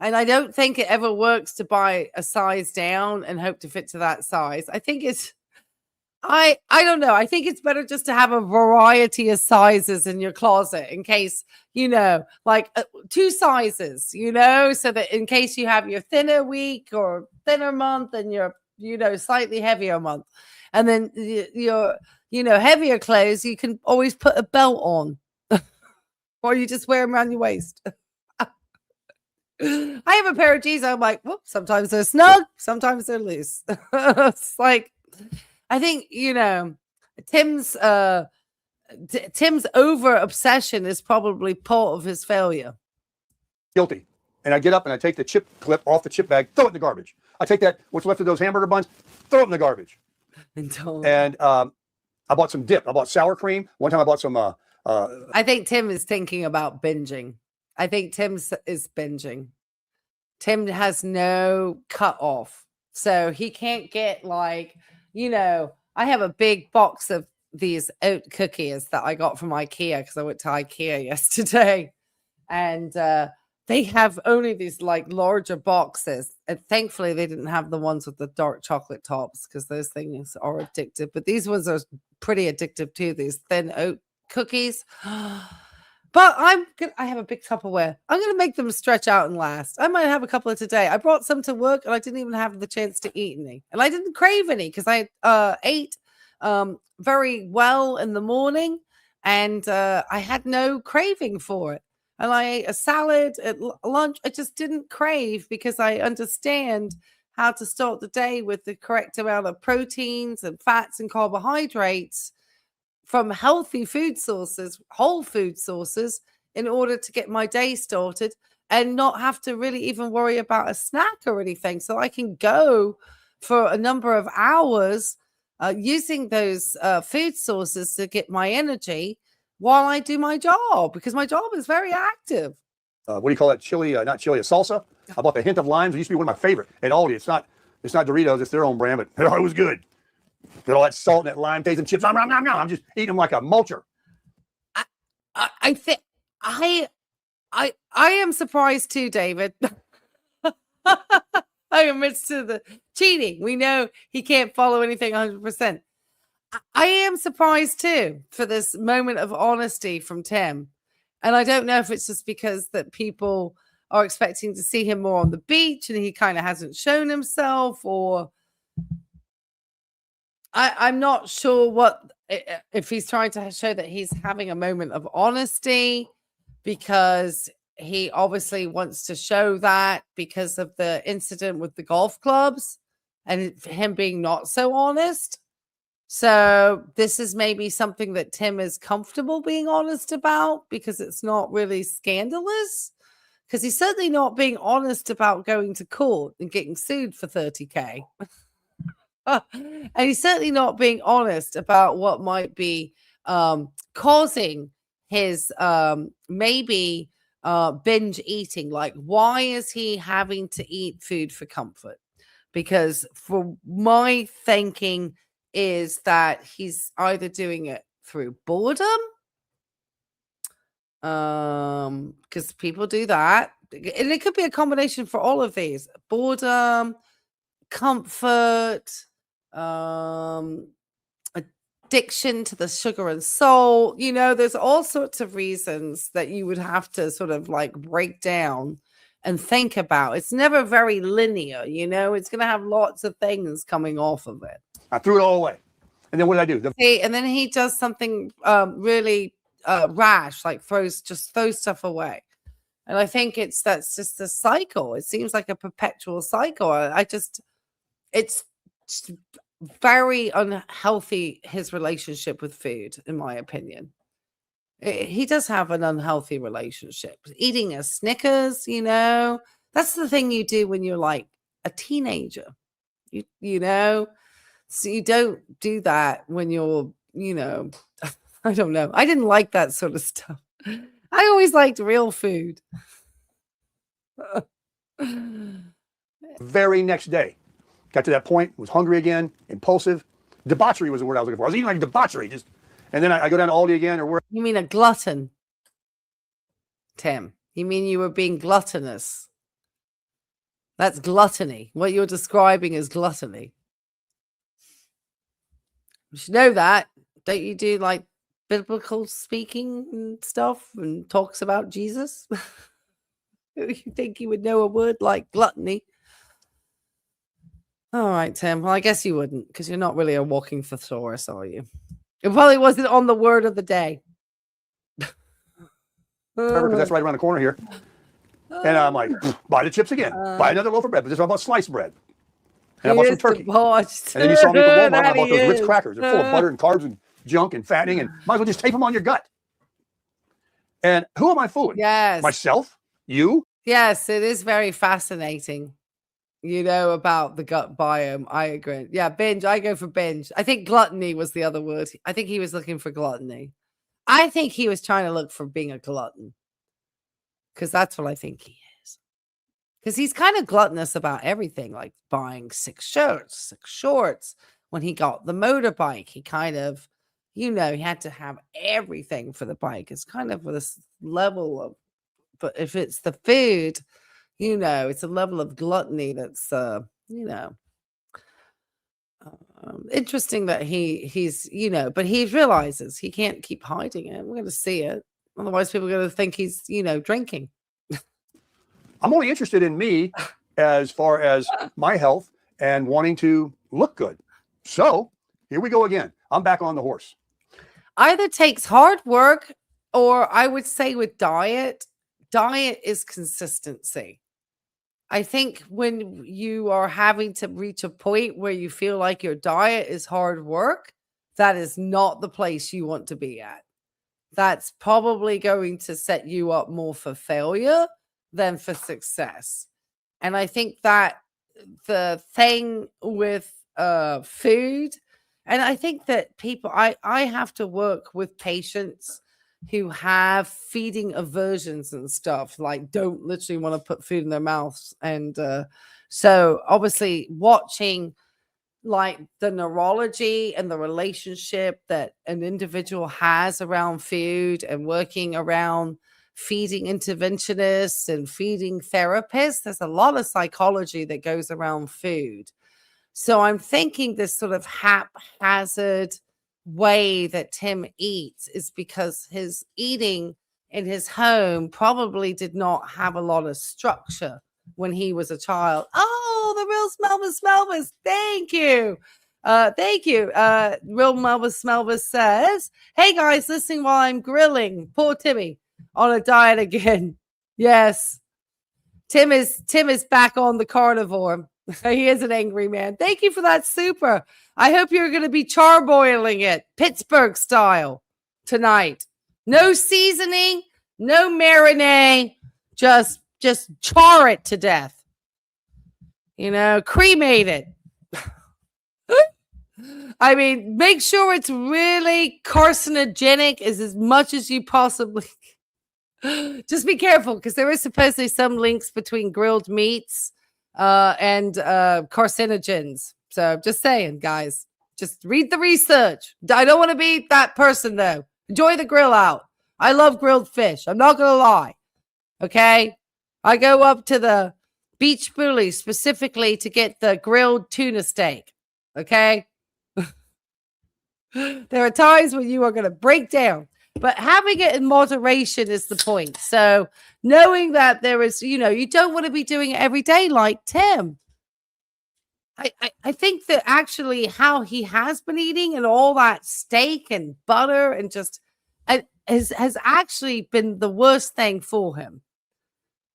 And I don't think it ever works to buy a size down and hope to fit to that size. I think it's, I don't know. I think it's better just to have a variety of sizes in your closet in case, you know, like 2 sizes, you know, so that in case you have your thinner week or thinner month and your, you know, slightly heavier month. And then your, you know, heavier clothes, you can always put a belt on or you just wear them around your waist. I have a pair of jeans. I'm like, whoop, sometimes they're snug, sometimes they're loose. It's like, I think, you know, Tim's over obsession is probably part of his failure. Guilty. And I get up and I take the chip clip off the chip bag, throw it in the garbage. I take that, what's left of those hamburger buns, throw it in the garbage. And I bought some dip. I bought sour cream. One time I bought some. I think Tim is thinking about binging. I think Tim is binging. Tim has no cut off. So he can't get like, you know, I have a big box of these oat cookies that I got from IKEA because I went to IKEA yesterday. And they have only these like larger boxes. And thankfully they didn't have the ones with the dark chocolate tops because those things are addictive. But these ones are pretty addictive too, these thin oat cookies. But I have a big Tupperware. I'm going to make them stretch out and last. I might have a couple of today. I brought some to work and I didn't even have the chance to eat any. And I didn't crave any because I ate very well in the morning and I had no craving for it. And I ate a salad at lunch. I just didn't crave because I understand how to start the day with the correct amount of proteins and fats and carbohydrates from healthy food sources, whole food sources, in order to get my day started and not have to really even worry about a snack or anything. So I can go for a number of hours using those food sources to get my energy while I do my job, because my job is very active. What do you call that? Chili, not chili, a salsa. I bought the hint of limes. It used to be one of my favorite at Aldi. It's not Doritos. It's their own brand, but it was good. Got all that salt and that lime taste and chips. I'm just eating them like a mulcher. I think I am surprised too, David. I admit to the cheating. We know he can't follow anything 100%. I am surprised too for this moment of honesty from Tim. And I don't know if it's just because that people are expecting to see him more on the beach and he kind of hasn't shown himself, or I'm not sure what if he's trying to show that he's having a moment of honesty, because he obviously wants to show that because of the incident with the golf clubs and him being not so honest. So this is maybe something that Tim is comfortable being honest about because it's not really scandalous. Because he's certainly not being honest about going to court and getting sued for 30K. And he's certainly not being honest about what might be causing his maybe binge eating. Like, why is he having to eat food for comfort? Because for my thinking is that he's either doing it through boredom, because people do that, and it could be a combination for all of these: boredom, comfort, addiction to the sugar and salt. You know, there's all sorts of reasons that you would have to sort of like break down and think about. It's never very linear, you know, it's going to have lots of things coming off of it. I threw it all away. And then what did I do? And then he does something really rash, like throws stuff away. And I think that's just a cycle. It seems like a perpetual cycle. It's very unhealthy, his relationship with food, in my opinion. He does have an unhealthy relationship. Eating a Snickers, you know, that's the thing you do when you're like a teenager. You know, so you don't do that when you're, you know, I don't know. I didn't like that sort of stuff. I always liked real food. Very next day, got to that point, was hungry again, impulsive. Debauchery was the word I was looking for. I was eating like debauchery. And then I go down to Aldi again, or where? You mean a glutton, Tim? You mean you were being gluttonous? That's gluttony. What you're describing is gluttony. You should know that. Don't you do like biblical speaking and stuff and talks about Jesus? You think you would know a word like gluttony? All right, Tim. Well, I guess you wouldn't, because you're not really a walking thesaurus, are you? It probably wasn't on the word of the day. Because that's right around the corner here. And I'm like, buy the chips again. Buy another loaf of bread. But this is about sliced bread. And I bought some turkey. And then you saw me at the Walmart. And I bought those Ritz crackers. They're full of butter and carbs and junk and fattening. And might as well just tape them on your gut. And who am I fooling? Yes. Myself? You? Yes, it is very fascinating. You know, about the gut biome. I agree. Yeah, binge. I go for binge. I think gluttony was the other word. I think he was looking for gluttony. I think he was trying to look for being a glutton. Because that's what I think he is. Because he's kind of gluttonous about everything, like buying 6 shirts, 6 shorts. When he got the motorbike, he kind of, you know, he had to have everything for the bike. It's kind of this level of, but if it's the food, you know, it's a level of gluttony that's, you know, interesting that he's, you know, but he realizes he can't keep hiding it. We're going to see it. Otherwise, people are going to think he's, you know, drinking. I'm only interested in me as far as my health and wanting to look good. So here we go again. I'm back on the horse. Either takes hard work, or I would say with diet is consistency. I think when you are having to reach a point where you feel like your diet is hard work, that is not the place you want to be at. That's probably going to set you up more for failure than for success. And I think that the thing with food, and I think that people, I have to work with patients who have feeding aversions and stuff, like don't literally want to put food in their mouths. And so obviously watching like the neurology and the relationship that an individual has around food and working around feeding interventionists and feeding therapists, there's a lot of psychology that goes around food. So I'm thinking this sort of haphazard way that Tim eats is because his eating in his home probably did not have a lot of structure when he was a child. Oh, the real Smelvis. Thank you. Thank you. Real Melvis says, hey guys, listening while I'm grilling. Poor Timmy on a diet again. Yes. Tim is back on the carnivore. He is an angry man. Thank you for that super. I hope you're going to be charboiling it, Pittsburgh style, tonight. No seasoning, no marinade, just char it to death. You know, cremate it. I mean, make sure it's really carcinogenic as much as you possibly. Just be careful, because there is supposedly some links between grilled meats and carcinogens. So just saying, guys, just read the research. I don't want to be that person, though. Enjoy the grill out. I love grilled fish. I'm not going to lie. Okay? I go up to the Beach Bully specifically to get the grilled tuna steak. Okay? There are times when you are going to break down. But having it in moderation is the point. So knowing that there is, you know, you don't want to be doing it every day like Tim. I think that actually how he has been eating and all that steak and butter and just has actually been the worst thing for him.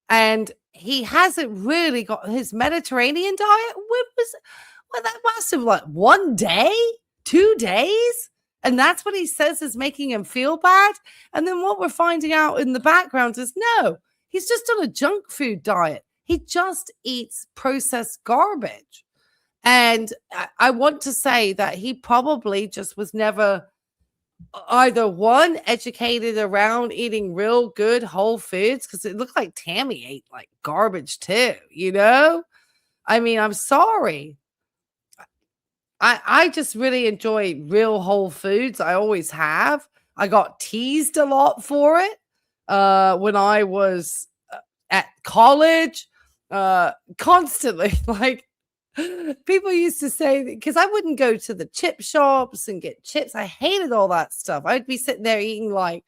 And he hasn't really got his Mediterranean diet. That lasted like 1 day, 2 days. And that's what he says is making him feel bad. And then what we're finding out in the background is no, he's just on a junk food diet. He just eats processed garbage. And I want to say that he probably just was never either one, educated around eating real good whole foods, because it looked like Tammy ate like garbage too, you know? I mean, I'm sorry. I just really enjoy real whole foods. I always have. I got teased a lot for it when I was at college, constantly. Like, people used to say, because I wouldn't go to the chip shops and get chips. I hated all that stuff. I'd be sitting there eating like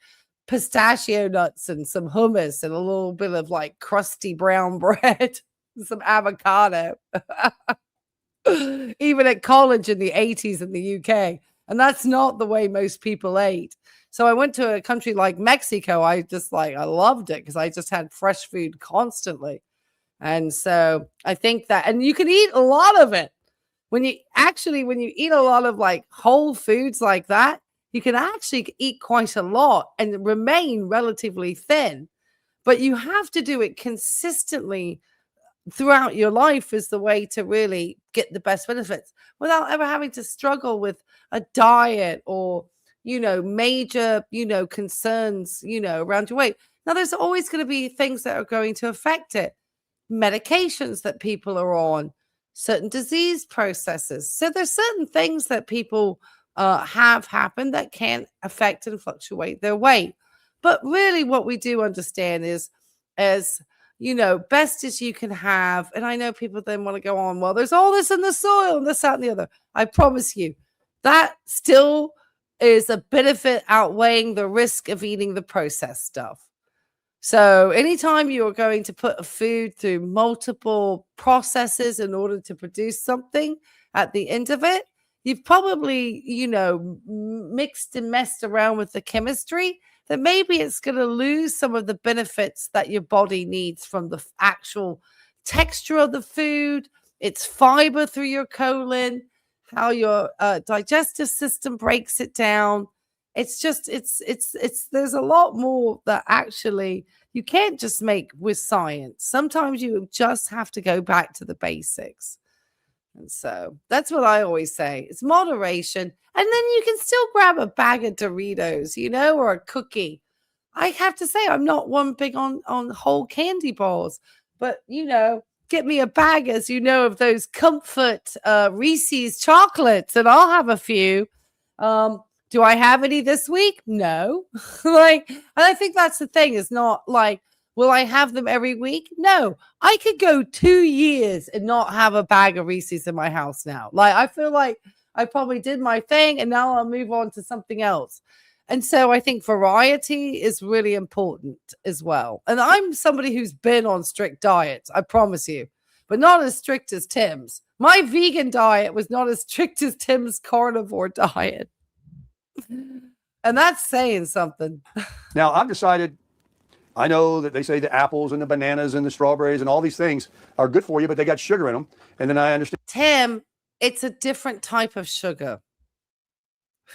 pistachio nuts and some hummus and a little bit of like crusty brown bread, some avocado. Even at college in the 80s in the UK. And that's not the way most people ate. So I went to a country like Mexico. I loved it because I just had fresh food constantly. And so I think that, and you can eat a lot of it. When you eat a lot of like whole foods like that, you can actually eat quite a lot and remain relatively thin. But you have to do it consistently throughout your life is the way to really get the best benefits without ever having to struggle with a diet or, you know, major, you know, concerns, you know, around your weight. Now, there's always going to be things that are going to affect it. Medications that people are on, certain disease processes. So there's certain things that people have happened that can affect and fluctuate their weight. But really what we do understand is, as you know, best as you can have. And I know people then want to go on, well, there's all this in the soil and this, that, and the other. I promise you that still is a benefit outweighing the risk of eating the processed stuff. So anytime you are going to put a food through multiple processes in order to produce something at the end of it, you've probably, you know, mixed and messed around with the chemistry that maybe it's going to lose some of the benefits that your body needs from the actual texture of the food, its fiber through your colon, how your digestive system breaks it down. It's just, there's a lot more that actually you can't just make with science. Sometimes you just have to go back to the basics. And so that's what I always say. It's moderation. And then you can still grab a bag of Doritos, you know, or a cookie. I have to say, I'm not one big on whole candy bars, but, you know, get me a bag, as you know, of those comfort Reese's chocolates, and I'll have a few. Do I have any this week? No. And I think that's the thing, is not like, will I have them every week? No. I could go 2 years and not have a bag of Reese's in my house now. Like, I feel like I probably did my thing and now I'll move on to something else. And so I think variety is really important as well. And I'm somebody who's been on strict diets, I promise you, but not as strict as Tim's. My vegan diet was not as strict as Tim's carnivore diet. And that's saying something. Now, I've decided, I know that they say the apples and the bananas and the strawberries and all these things are good for you, but they got sugar in them. And then I understand. Tim, it's a different type of sugar.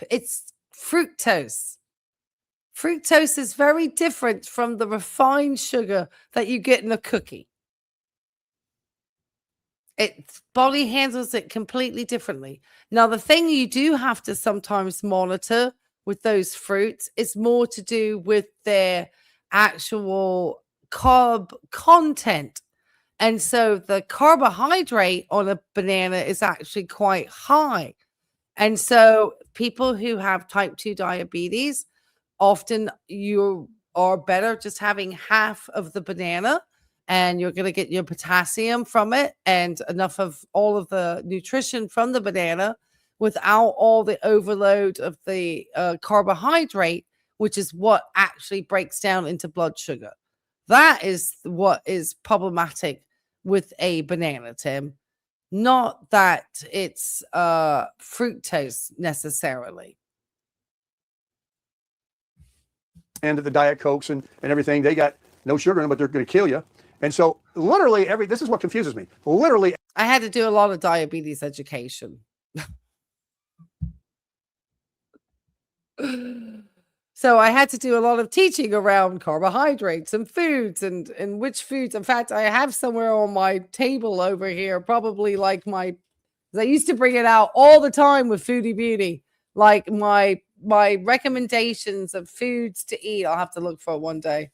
It's fructose. Fructose is very different from the refined sugar that you get in a cookie. Its body handles it completely differently. Now, the thing you do have to sometimes monitor with those fruits is more to do with their actual carb content. And so the carbohydrate on a banana is actually quite high. And so people who have type 2 diabetes, often you are better just having half of the banana, and you're going to get your potassium from it and enough of all of the nutrition from the banana without all the overload of the carbohydrate, which is what actually breaks down into blood sugar. That is what is problematic with a banana, Tim. Not that it's fructose necessarily. And the Diet Cokes and everything, they got no sugar in them, but they're going to kill you. And so literally this is what confuses me. Literally. I had to do a lot of diabetes education. So I had to do a lot of teaching around carbohydrates and foods and which foods. In fact, I have somewhere on my table over here, probably like I used to bring it out all the time with Foodie Beauty, like my recommendations of foods to eat. I'll have to look for it one day.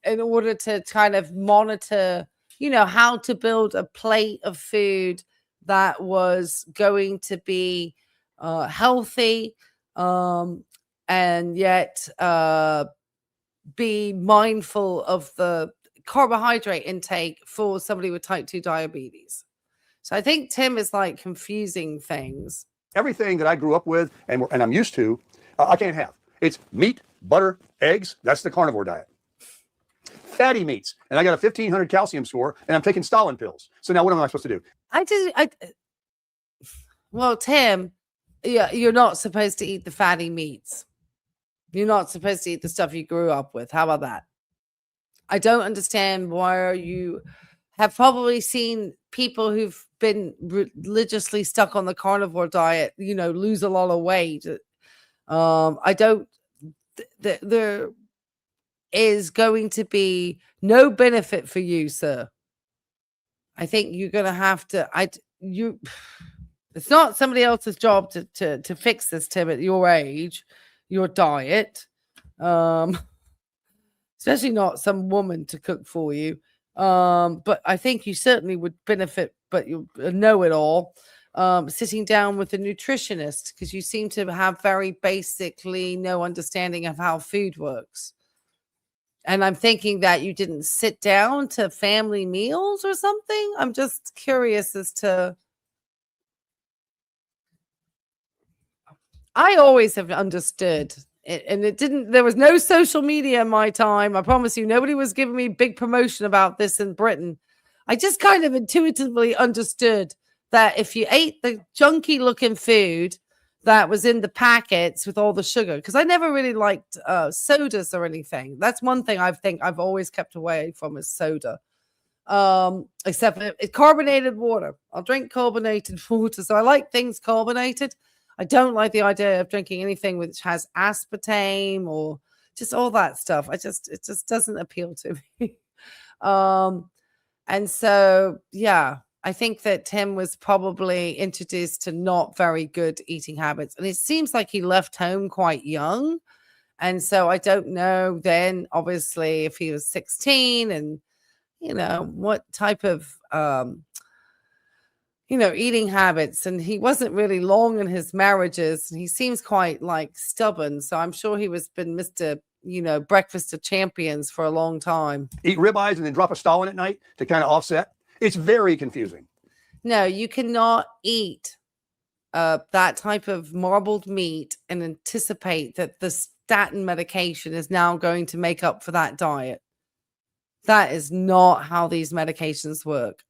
In order to kind of monitor, how to build a plate of food that was going to be healthy, and yet be mindful of the carbohydrate intake for somebody with type 2 diabetes. So I think Tim is like confusing things. Everything that I grew up with and I'm used to, I can't have. It's meat, butter, eggs. That's the carnivore diet. Fatty meats. And I got a 1,500 calcium score, and I'm taking Stalin pills. So now what am I supposed to do? Well, Tim, yeah, you're not supposed to eat the fatty meats. You're not supposed to eat the stuff you grew up with. How about that? I don't understand why you have probably seen people who've been religiously stuck on the carnivore diet, lose a lot of weight. There is going to be no benefit for you, sir. I think you're going to have to, it's not somebody else's job to fix this, Tim, at your age, your diet, especially not some woman to cook for you. But I think you certainly would benefit, but you know it all, sitting down with a nutritionist, because you seem to have very basically no understanding of how food works. And I'm thinking that you didn't sit down to family meals or something. I'm just curious as to. I always have understood it, and there was no social media in my time. I promise you, nobody was giving me big promotion about this in Britain. I just kind of intuitively understood that if you ate the junky looking food that was in the packets with all the sugar, because I never really liked sodas or anything. That's one thing I think I've always kept away from is soda. Except for carbonated water. I'll drink carbonated water. So I like things carbonated. I don't like the idea of drinking anything which has aspartame or just all that stuff. It just doesn't appeal to me. And so, yeah, I think that Tim was probably introduced to not very good eating habits. And it seems like he left home quite young. And so I don't know then, obviously, if he was 16 and, what type of, eating habits. And he wasn't really long in his marriages. And he seems quite stubborn. So I'm sure he was been Mr. Breakfast of Champions for a long time. Eat ribeyes and then drop a Stalin at night to kind of offset. It's very confusing. No, you cannot eat that type of marbled meat and anticipate that the statin medication is now going to make up for that diet. That is not how these medications work.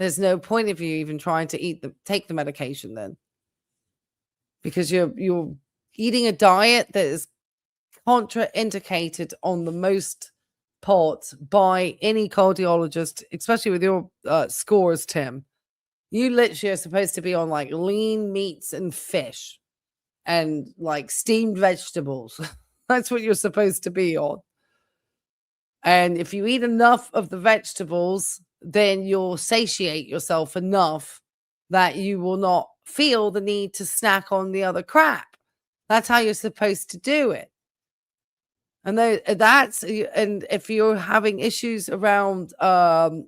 there's no point of you even trying to take the medication then, because you're eating a diet that is contraindicated on the most part by any cardiologist, especially with your scores, Tim. You literally are supposed to be on like lean meats and fish and like steamed vegetables. That's what you're supposed to be on. And if you eat enough of the vegetables, then you'll satiate yourself enough that you will not feel the need to snack on the other crap. That's how you're supposed to do it. And and if you're having issues around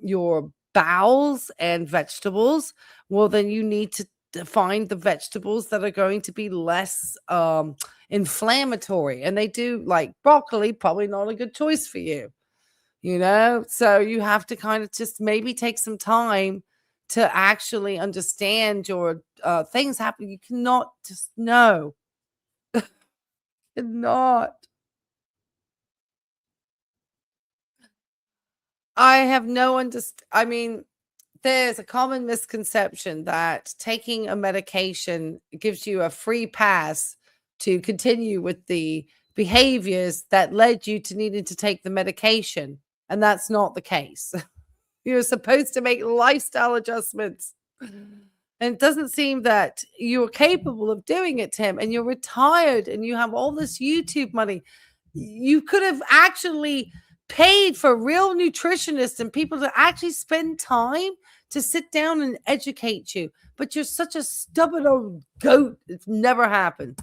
your bowels and vegetables, well, then you need to find the vegetables that are going to be less inflammatory. And they do, like broccoli, probably not a good choice for you. So you have to kind of just maybe take some time to actually understand your things happen. You cannot just know. Cannot. I have no I mean, there's a common misconception that taking a medication gives you a free pass to continue with the behaviors that led you to needing to take the medication. And that's not the case. You're supposed to make lifestyle adjustments. And it doesn't seem that you're capable of doing it, Tim. And you're retired and you have all this YouTube money. You could have actually paid for real nutritionists and people to actually spend time to sit down and educate you. But you're such a stubborn old goat. It's never happened.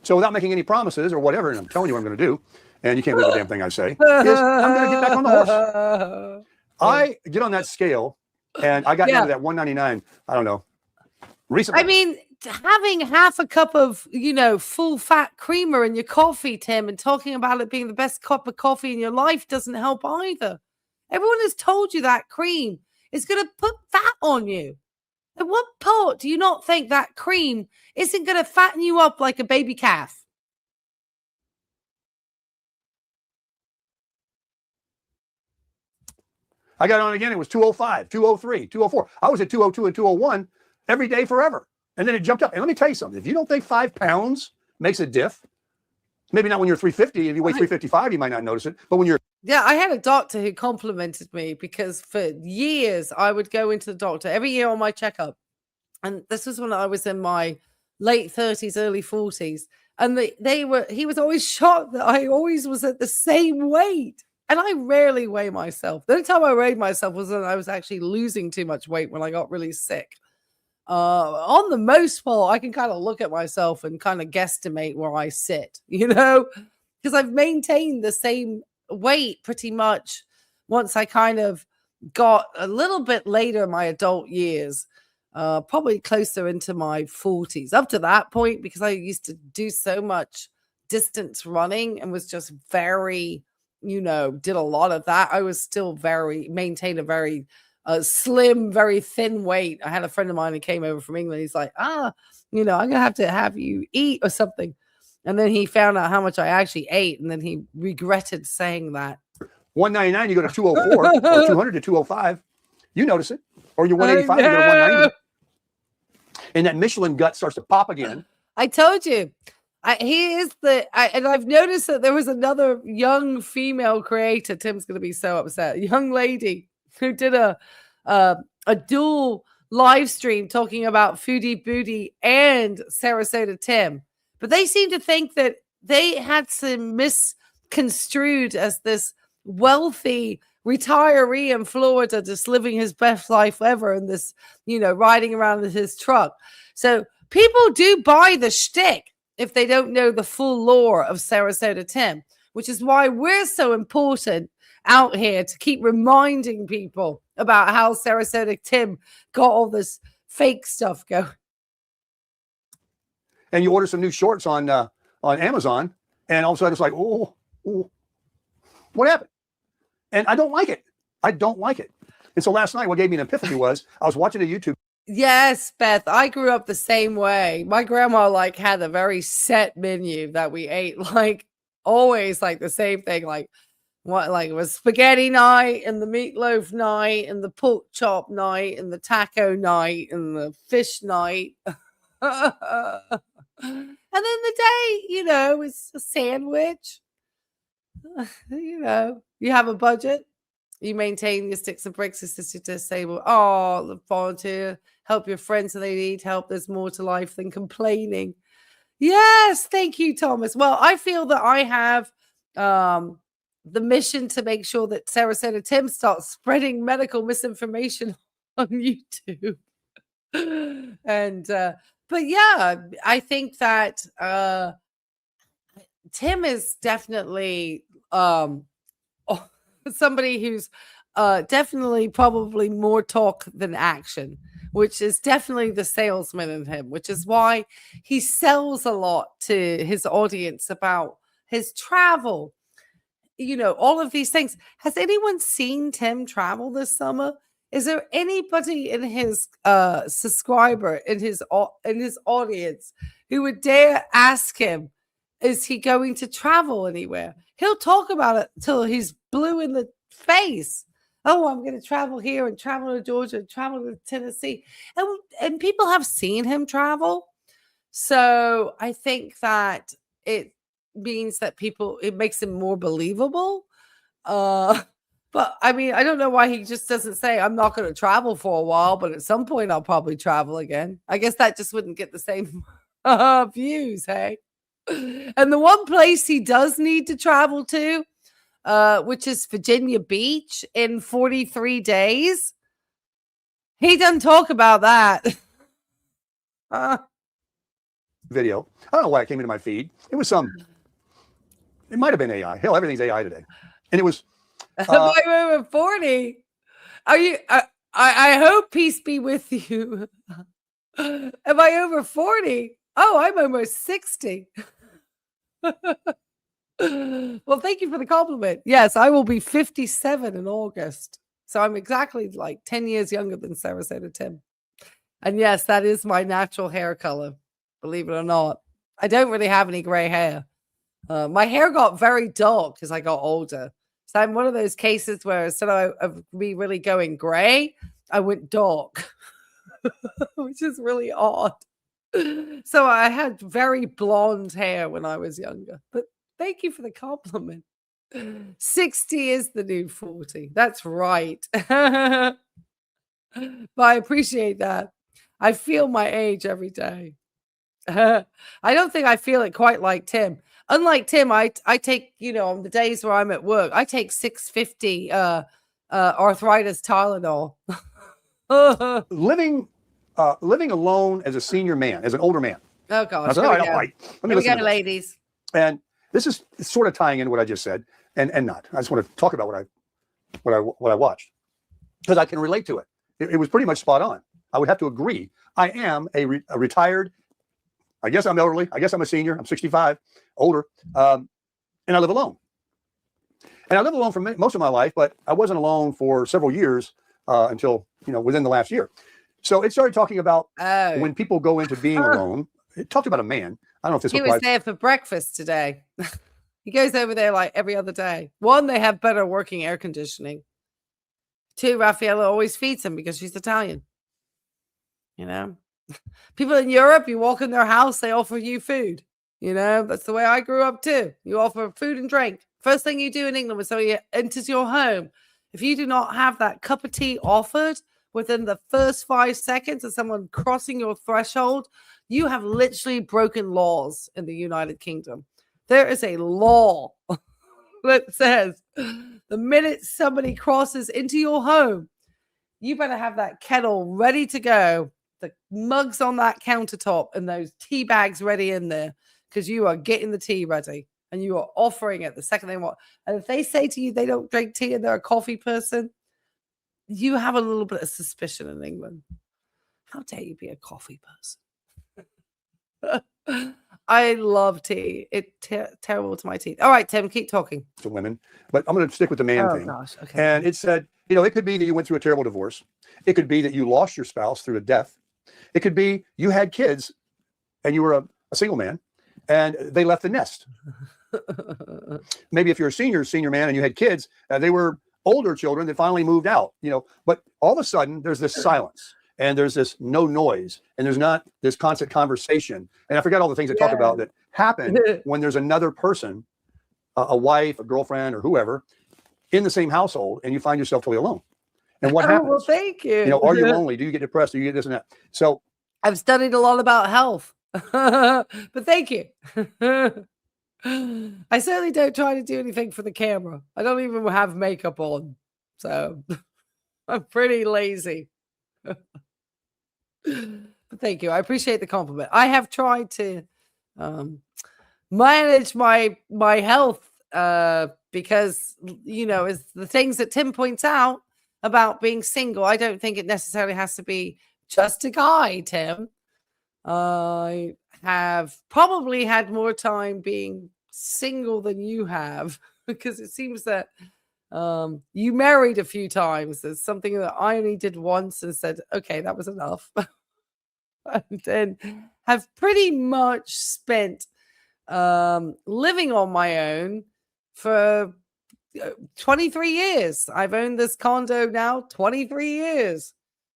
So without making any promises or whatever, and I'm telling you what I'm going to do, and you can't believe the damn thing I say, is I'm going to get back on the horse. I get on that scale, and I got down to that 199, I don't know, recently. I mean, having half a cup of, full fat creamer in your coffee, Tim, and talking about it being the best cup of coffee in your life doesn't help either. Everyone has told you that cream is going to put fat on you. At what part do you not think that cream isn't going to fatten you up like a baby calf? I got on again. It was 205, 203, 204. I was at 202 and 201 every day forever. And then it jumped up. And let me tell you something. If you don't think 5 pounds makes a diff, maybe not when you're 350. If you weigh 355, you might not notice it. But when you're... Yeah, I had a doctor who complimented me because for years I would go into the doctor every year on my checkup. And this was when I was in my late 30s, early 40s. And he was always shocked that I always was at the same weight. And I rarely weigh myself. The only time I weighed myself was when I was actually losing too much weight when I got really sick. On the most part, I can kind of look at myself and kind of guesstimate where I sit, because I've maintained the same weight pretty much once I kind of got a little bit later in my adult years, probably closer into my 40s. Up to that point, because I used to do so much distance running and was just very, did a lot of that. I was still maintained a very slim, very thin weight. I had a friend of mine who came over from England. He's like, I'm going to have you eat or something. And then he found out how much I actually ate. And then he regretted saying that. 199, you go to 204 or 200 to 205. You notice it. Or you're 185, you go to 190. And that Michelin gut starts to pop again. I told you. And I've noticed that there was another young female creator. Tim's going to be so upset. A young lady who did a dual live stream talking about Foodie Booty and Sarasota Tim. But they seem to think that they had some misconstrued as this wealthy retiree in Florida just living his best life ever and this, riding around in his truck. So people do buy the shtick if they don't know the full lore of Sarasota Tim, which is why we're so important out here to keep reminding people about how Sarasota Tim got all this fake stuff going. And you order some new shorts on Amazon, and all of a sudden it's like, oh, what happened? And I don't like it. And so last night, what gave me an epiphany was I was watching a YouTube. Yes, Beth, I grew up the same way. My grandma had a very set menu that we ate, always the same thing, What, like it was spaghetti night and the meatloaf night and the pork chop night and the taco night and the fish night. And then the day, is a sandwich. You have a budget. You maintain your sticks and bricks, assist your disabled. Oh, the volunteer, help your friends when they need help. There's more to life than complaining. Yes, thank you, Thomas. Well, I feel that I have the mission to make sure that Sarasota Tim starts spreading medical misinformation on YouTube. And but yeah, I think that Tim is definitely somebody who's definitely probably more talk than action, which is definitely the salesman in him, which is why he sells a lot to his audience about his travel, all of these things. Has anyone seen Tim travel this summer? Is there anybody in his subscriber, in his audience, who would dare ask him, is he going to travel anywhere? He'll talk about it till he's blue in the face. Oh, I'm going to travel here and travel to Georgia and travel to Tennessee. And people have seen him travel. So I think that it means that it makes him more believable. But I mean, I don't know why he just doesn't say, I'm not going to travel for a while, but at some point I'll probably travel again. I guess that just wouldn't get the same views, hey? And the one place he does need to travel to, which is Virginia Beach in 43 days. He doesn't talk about that. Video. I don't know why it came into my feed. It was it might have been AI. Hell, everything's AI today. And it was. Am I over 40? Are you? I hope peace be with you. Am I over 40? Oh, I'm almost 60. Well, thank you for the compliment. Yes, I will be 57 in August. So I'm exactly like 10 years younger than Sarasota Tim. And yes, that is my natural hair color, believe it or not. I don't really have any gray hair. My hair got very dark as I got older. So I'm one of those cases where instead of me really going gray, I went dark, which is really odd. So I had very blonde hair when I was younger. But thank you for the compliment. 60 is the new 40. That's right. But I appreciate that. I feel my age every day. I don't think I feel it quite like Tim. Unlike Tim, I take, on the days where I'm at work, I take 650 arthritis Tylenol. Living alone as a senior man, as an older man. Oh gosh. I said, I don't like. Let me listen to this. Ladies. And this is sort of tying into what I just said, and not. I just want to talk about what I watched, because I can relate to it. It was pretty much spot on. I would have to agree. I am a retired. I guess I'm elderly. I guess I'm a senior. I'm 65, older, and I live alone. And I live alone for most of my life, but I wasn't alone for several years until within the last year. So it started talking about when people go into being alone. It talked about a man. I don't know if this he was there for breakfast today. He goes over there like every other day. One, they have better working air conditioning. Two, Raffaella always feeds him because she's Italian. People in Europe, you walk in their house, they offer you food. That's the way I grew up too. You offer food and drink. First thing you do in England when somebody enters your home, if you do not have that cup of tea offered within the first 5 seconds of someone crossing your threshold, you have literally broken laws in the United Kingdom. There is a law that says the minute somebody crosses into your home, you better have that kettle ready to go, the mugs on that countertop, and those tea bags ready in there, because you are getting the tea ready and you are offering it the second they want. And if they say to you they don't drink tea and they're a coffee person, you have a little bit of suspicion in England. How dare you be a coffee person? I love tea. It's terrible to my teeth. All right, Tim, keep talking. To women, but I'm going to stick with the man thing. Gosh, okay. And it said, it could be that you went through a terrible divorce. It could be that you lost your spouse through a death. It could be you had kids and you were a single man and they left the nest. Maybe if you're a senior man, and you had kids, they were older children that finally moved out, but all of a sudden there's this silence and there's this no noise and there's not this constant conversation. And I forgot all the things I talked about that happen when there's another person, a wife, a girlfriend, or whoever in the same household, and you find yourself totally alone. And what happens? Well, thank you. Are you lonely? Do you get depressed? Do you get this and that? So I've studied a lot about health, but thank you. I certainly don't try to do anything for the camera. I don't even have makeup on, so I'm pretty lazy. But thank you. I appreciate the compliment. I have tried to manage my health because, it's the things that Tim points out about being single. I don't think it necessarily has to be just a guy, Tim. I have probably had more time being single than you have, because it seems that you married a few times. There's something that I only did once and said, okay, that was enough. And then have pretty much spent living on my own for 23 years. I've owned this condo now 23 years.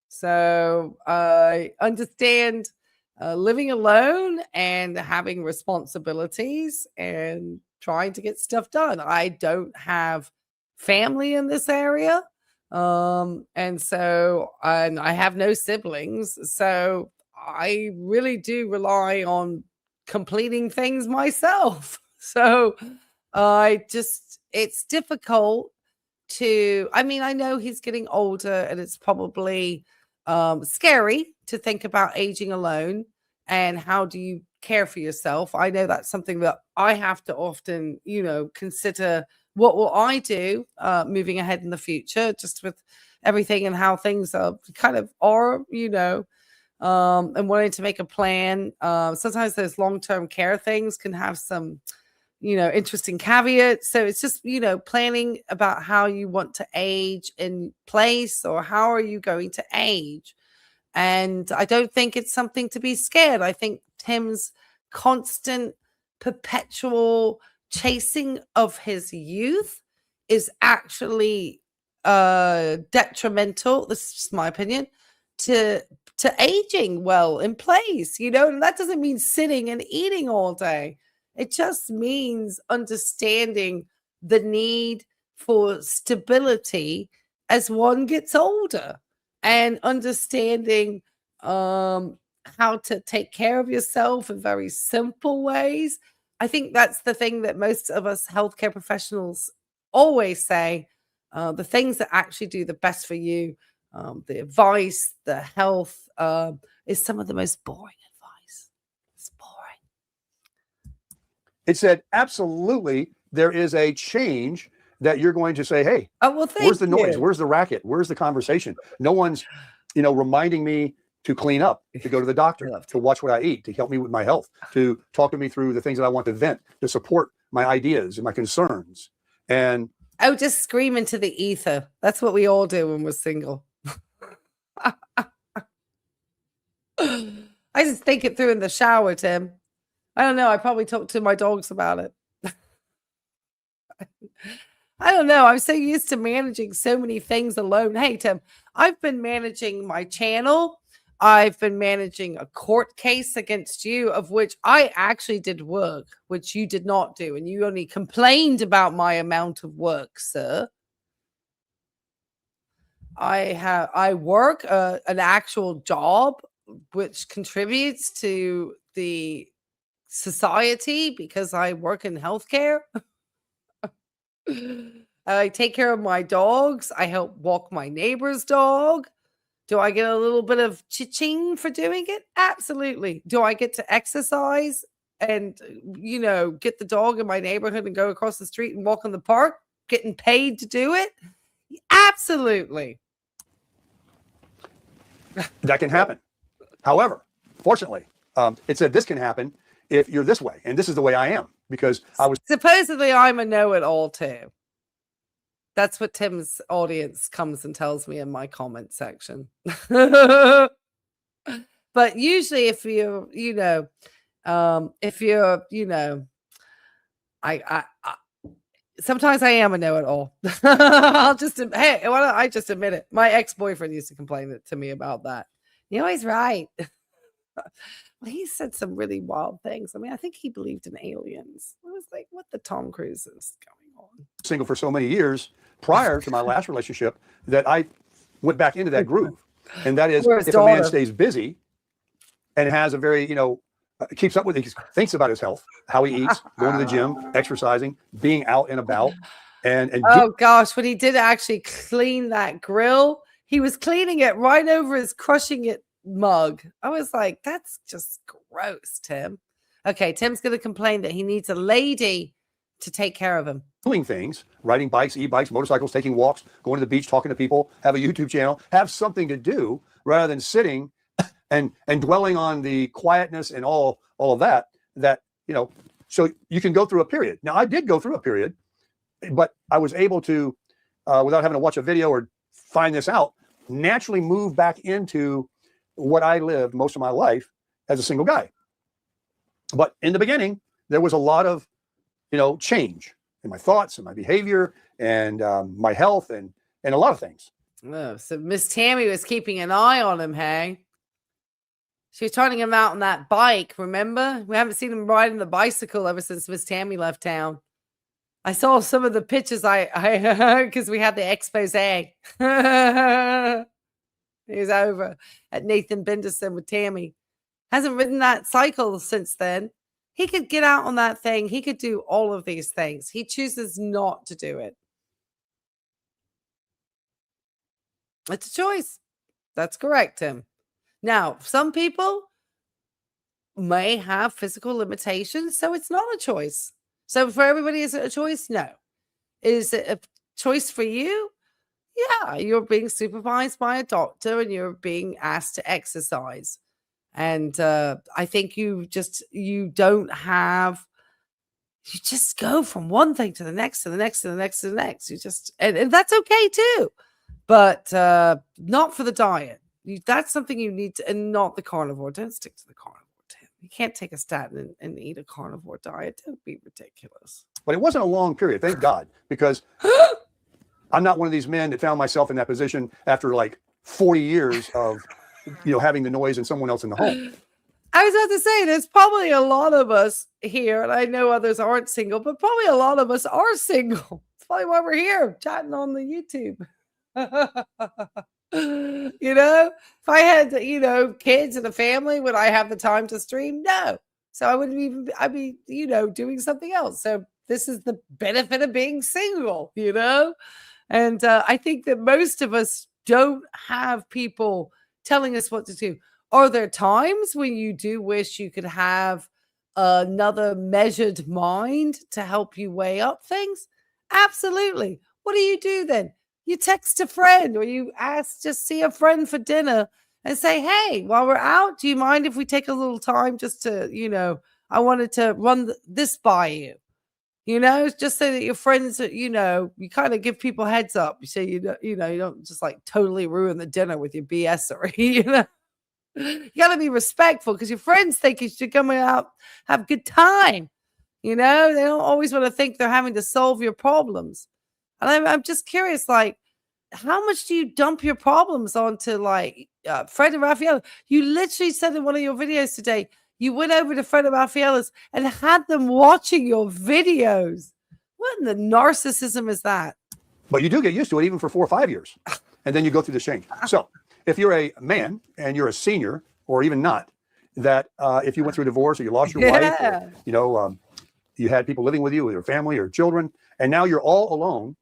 So I understand living alone and having responsibilities and trying to get stuff done. I don't have family in this area. And I have no siblings. So I really do rely on completing things myself. So it's difficult I know he's getting older, and it's probably scary to think about aging alone and how do you care for yourself. I know that's something that I have to often, consider. What will I do moving ahead in the future, just with everything and how things are and wanting to make a plan. Sometimes those long-term care things can have some interesting caveats. So it's just, planning about how you want to age in place, or how are you going to age. And I don't think it's something to be scared. I think Tim's constant, perpetual chasing of his youth is actually detrimental, this is just my opinion, to aging well in place, and that doesn't mean sitting and eating all day. It just means understanding the need for stability as one gets older, and understanding how to take care of yourself in very simple ways. I think that's the thing that most of us healthcare professionals always say, the things that actually do the best for you, the advice, the health, is some of the most boring advice. It's boring. It said, absolutely, there is a change that you're going to say, hey, where's the noise? Where's the racket? Where's the conversation? No one's, reminding me to clean up, to go to the doctor, to watch what I eat, to help me with my health, to talk to me through the things that I want to vent, to support my ideas and my concerns. And just scream into the ether. That's what we all do when we're single. I just think it through in the shower, Tim. I don't know. I probably talk to my dogs about it. I don't know. I'm so used to managing so many things alone. Hey, Tim, I've been managing my channel. I've been managing a court case against you, of which I actually did work, which you did not do. And you only complained about my amount of work, sir. I work an actual job, which contributes to the society because I work in healthcare. I take care of my dogs. I help walk my neighbor's dog. Do I get a little bit of cha-ching for doing it? Absolutely. Do I get to exercise and, get the dog in my neighborhood and go across the street and walk in the park, getting paid to do it? Absolutely. That can happen. However, fortunately, it said this can happen if you're this way. And this is the way I am, because I was supposedly I'm a know-it-all too. That's what Tim's audience comes and tells me in my comment section. But usually if you're I sometimes I am a know-it-all. I'll just hey, why don't I just admit it? My ex-boyfriend used to complain to me about that. You know, he's right. Well, he said some really wild things. I mean, I think he believed in aliens. I was like, what the Tom Cruise is going on? Single for so many years prior to my last relationship that I went back into that groove. And that is, if a man stays busy and has a very, keeps up with it, he thinks about his health, how he eats, going to the gym, exercising, being out and about. And oh gosh, when he did actually clean that grill, he was cleaning it right over his crushing it mug. I was like, that's just gross, Tim. Okay, Tim's going to complain that he needs a lady to take care of him. Doing things, riding bikes, e-bikes, motorcycles, taking walks, going to the beach, talking to people, have a YouTube channel, have something to do rather than sitting and dwelling on the quietness and all of that, so you can go through a period. Now, I did go through a period, but I was able to, without having to watch a video or find this out, naturally move back into what I lived most of my life as a single guy. But in the beginning, there was a lot of, change in my thoughts and my behavior and my health and a lot of things. Oh, so Miss Tammy was keeping an eye on him, hey? She was turning him out on that bike, remember? We haven't seen him riding the bicycle ever since Miss Tammy left town. I saw some of the pictures because we had the expose. He was over at Nathan Benderson with Tammy. Hasn't ridden that cycle since then. He could get out on that thing. He could do all of these things. He chooses not to do it. It's a choice. That's correct, Tim. Now, some people may have physical limitations, so it's not a choice. So for everybody, is it a choice? No. Is it a choice for you? Yeah, you're being supervised by a doctor and you're being asked to exercise. And I think you just go from one thing to the next, to the next, to the next, to the next. And that's okay too, but not for the diet. That's something you need to, and not the carnivore. Don't stick to the carnivore, Tim. You can't take a statin and eat a carnivore diet. Don't be ridiculous. But it wasn't a long period, thank God, because I'm not one of these men that found myself in that position after like 40 years of, having the noise and someone else in the home. I was about to say, there's probably a lot of us here, and I know others aren't single, but probably a lot of us are single. That's probably why we're here chatting on the YouTube. If I had, kids and a family, would I have the time to stream? No. So I'd be, doing something else. So this is the benefit of being single, And I think that most of us don't have people telling us what to do. Are there times when you do wish you could have another measured mind to help you weigh up things? Absolutely. What do you do then? You text a friend or you just see a friend for dinner and say, hey, while we're out, do you mind if we take a little time just to, I wanted to run this by you. Just so that your friends, you kind of give people heads up. You say, you don't just like totally ruin the dinner with your BS or, you got to be respectful because your friends think you should come out, have a good time. They don't always want to think they're having to solve your problems. And I'm just curious, like, how much do you dump your problems onto like Fred and Raphael? You literally said in one of your videos today, you went over to Fred and Raphael's and had them watching your videos. What in the narcissism is that? But you do get used to it even for 4 or 5 years. And then you go through this change. So if you're a man and you're a senior or even not, that if you went through a divorce or you lost your wife, or, you had people living with you, with your family or children, and now you're all alone.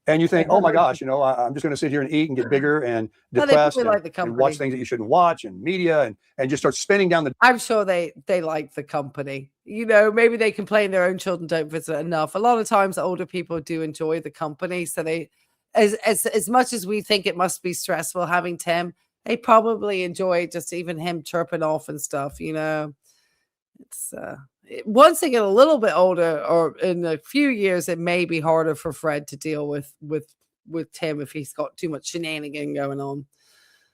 And you think, oh my gosh, I'm just going to sit here and eat and get bigger and depressed and watch things that you shouldn't watch and media and just start spinning down the. I'm sure they like the company. Maybe they complain their own children don't visit enough. A lot of times older people do enjoy the company. So they, as much as we think it must be stressful having Tim, they probably enjoy just even him chirping off and stuff. It's once they get a little bit older, or in a few years, it may be harder for Fred to deal with Tim if he's got too much shenanigan going on.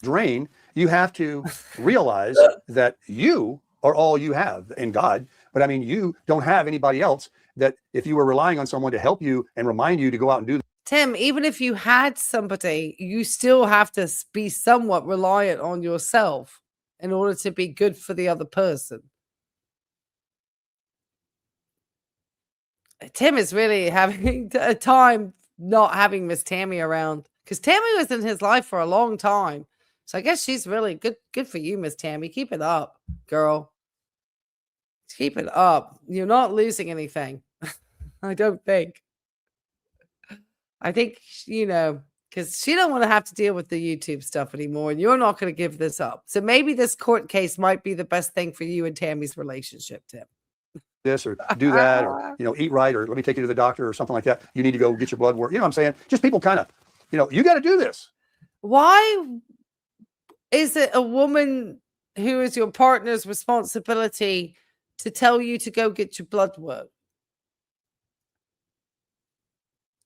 Drain, you have to realize that you are all you have in God, But I mean, you don't have anybody else that if you were relying on someone to help you and remind you to go out and do. Tim, even if you had somebody, you still have to be somewhat reliant on yourself in order to be good for the other person. Tim is really having a time not having Miss Tammy around, because Tammy was in his life for a long time. So I guess she's really good. Good for you, Miss Tammy. Keep it up, girl. Keep it up. You're not losing anything. I don't think. I think, because she don't want to have to deal with the YouTube stuff anymore, and you're not going to give this up. So maybe this court case might be the best thing for you and Tammy's relationship, Tim. This or do that, or eat right, or let me take you to the doctor or something like that. You need to go get your blood work. You know what I'm saying? Just people kind of, you got to do this. Why is it a woman who is your partner's responsibility to tell you to go get your blood work?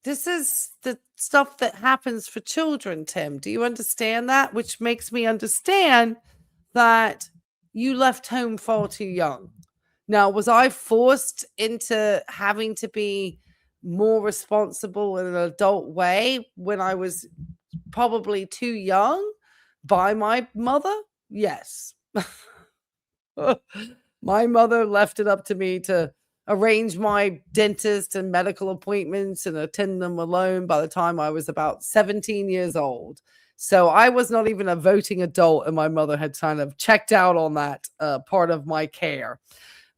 This is the stuff that happens for children, Tim. Do you understand that? Which makes me understand that you left home far too young. Now, was I forced into having to be more responsible in an adult way when I was probably too young by my mother? Yes. My mother left it up to me to arrange my dentist and medical appointments and attend them alone by the time I was about 17 years old. So I was not even a voting adult, and my mother had kind of checked out on that part of my care.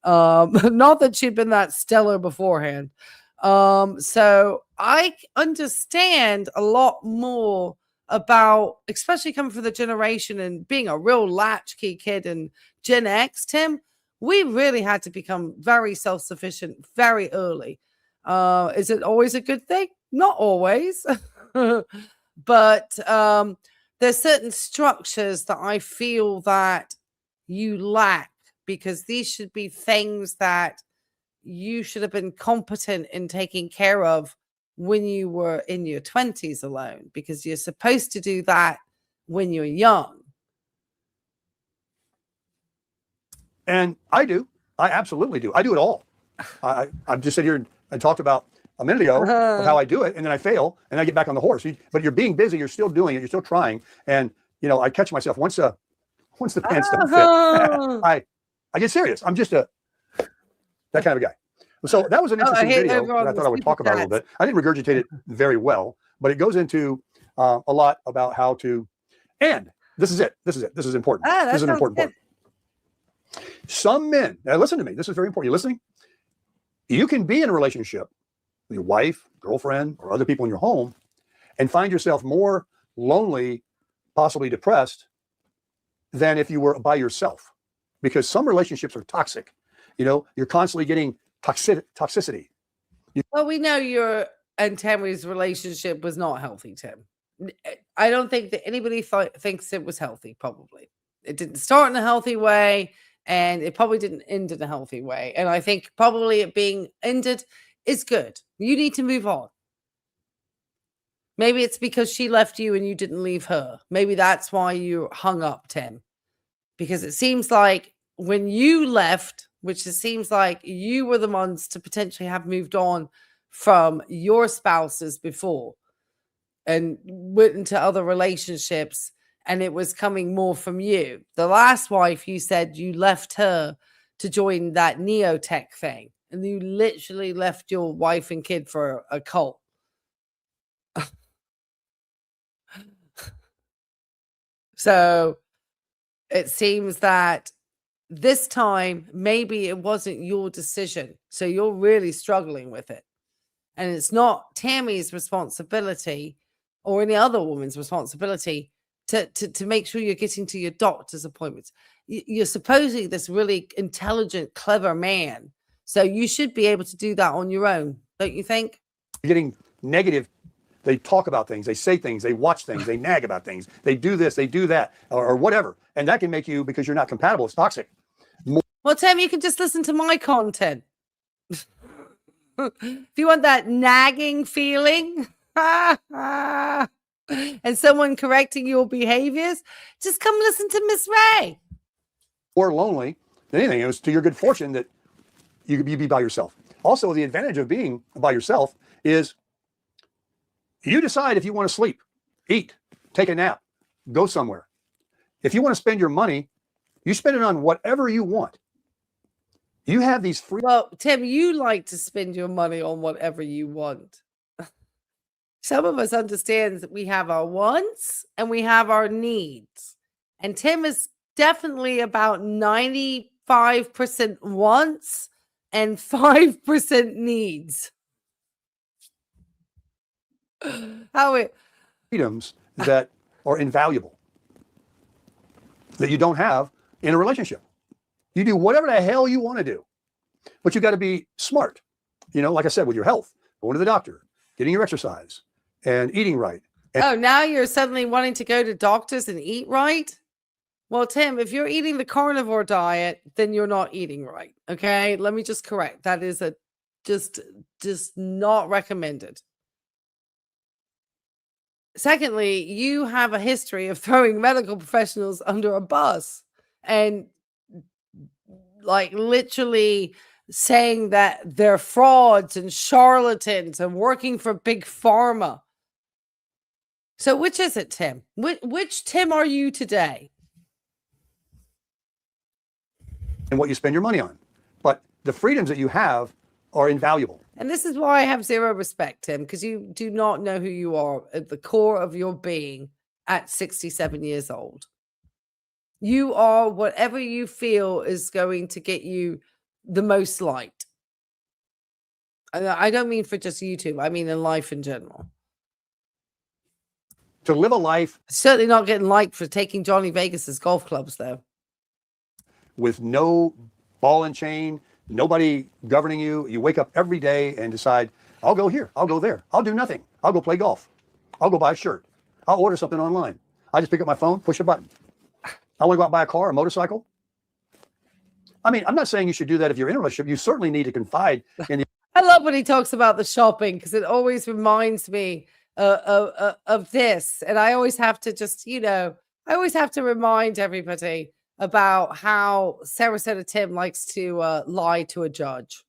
Not that she'd been that stellar beforehand. So I understand a lot more about, especially coming from the generation and being a real latchkey kid in Gen X, Tim. We really had to become very self-sufficient very early. Is it always a good thing? Not always. But there's certain structures that I feel that you lack, because these should be things that you should have been competent in taking care of when you were in your 20s alone, because you're supposed to do that when you're young. And I do. I absolutely do. I do it all. I've just sat here and talked about a minute ago of how I do it, and then I fail, and I get back on the horse. But you're being busy. You're still doing it. You're still trying. And, I catch myself once the pants don't fit. I get serious. I'm just that kind of a guy. So that was an interesting video that I thought I would talk about a little bit. I didn't regurgitate it very well, but it goes into a lot about how to, and this is it. This is important. This is an important part. Some men, now listen to me. This is very important. You listening? You can be in a relationship with your wife, girlfriend, or other people in your home and find yourself more lonely, possibly depressed, than if you were by yourself. Because some relationships are toxic. You're constantly getting toxicity. Well, we know your and Tammy's relationship was not healthy, Tim. I don't think that anybody thinks it was healthy, probably. It didn't start in a healthy way, and it probably didn't end in a healthy way. And I think probably it being ended is good. You need to move on. Maybe it's because she left you and you didn't leave her. Maybe that's why you hung up, Tim. Because it seems like when you left, which it seems like you were the ones to potentially have moved on from your spouses before and went into other relationships, and it was coming more from you. The last wife, you said you left her to join that neotech thing, and you literally left your wife and kid for a cult. So it seems that this time, maybe it wasn't your decision. So you're really struggling with it. And it's not Tammy's responsibility or any other woman's responsibility to make sure you're getting to your doctor's appointments. You're supposedly this really intelligent, clever man. So you should be able to do that on your own, don't you think? You're getting negative. They talk about things, they say things, they watch things, they nag about things, they do this, they do that, or whatever. And that can make you, because you're not compatible, it's toxic. Well, Tim, you can just listen to my content. If you want that nagging feeling and someone correcting your behaviors, just come listen to Miss Ray. More lonely than anything. It was to your good fortune that you could be by yourself. Also, the advantage of being by yourself is you decide if you want to sleep, eat, take a nap, go somewhere. If you want to spend your money, you spend it on whatever you want. You have these free. Well, Tim, you like to spend your money on whatever you want. Some of us understand that we have our wants and we have our needs. And Tim is definitely about 95% wants and 5% needs. How it freedoms that are invaluable that you don't have in a relationship. You do whatever the hell you want to do, but you got to be smart. You know, like I said, with your health, going to the doctor, getting your exercise, and eating right. Oh, now you're suddenly wanting to go to doctors and eat right? Well, Tim, if you're eating the carnivore diet, then you're not eating right. Okay, let me just correct. That is a just not recommended. Secondly, you have a history of throwing medical professionals under a bus and like literally saying that they're frauds and charlatans and working for big pharma. So which is it, Tim? Which Tim are you today? And what you spend your money on. But the freedoms that you have are invaluable. And this is why I have zero respect, Tim, because you do not know who you are at the core of your being at 67 years old. You are whatever you feel is going to get you the most light. I don't mean for just YouTube. I mean in life in general. To live a life. Certainly not getting liked for taking Johnny Vegas's golf clubs, though. With no ball and chain, nobody governing you. You wake up every day and decide, I'll go here, I'll go there, I'll do nothing. I'll go play golf. I'll go buy a shirt. I'll order something online. I just pick up my phone, push a button. I want to go out and buy a car, a motorcycle. I mean, I'm not saying you should do that if you're in a relationship. You certainly need to confide in the. I love when he talks about the shopping because it always reminds me of this. And I always have to just, I always have to remind everybody about how Sarasota Tim likes to lie to a judge.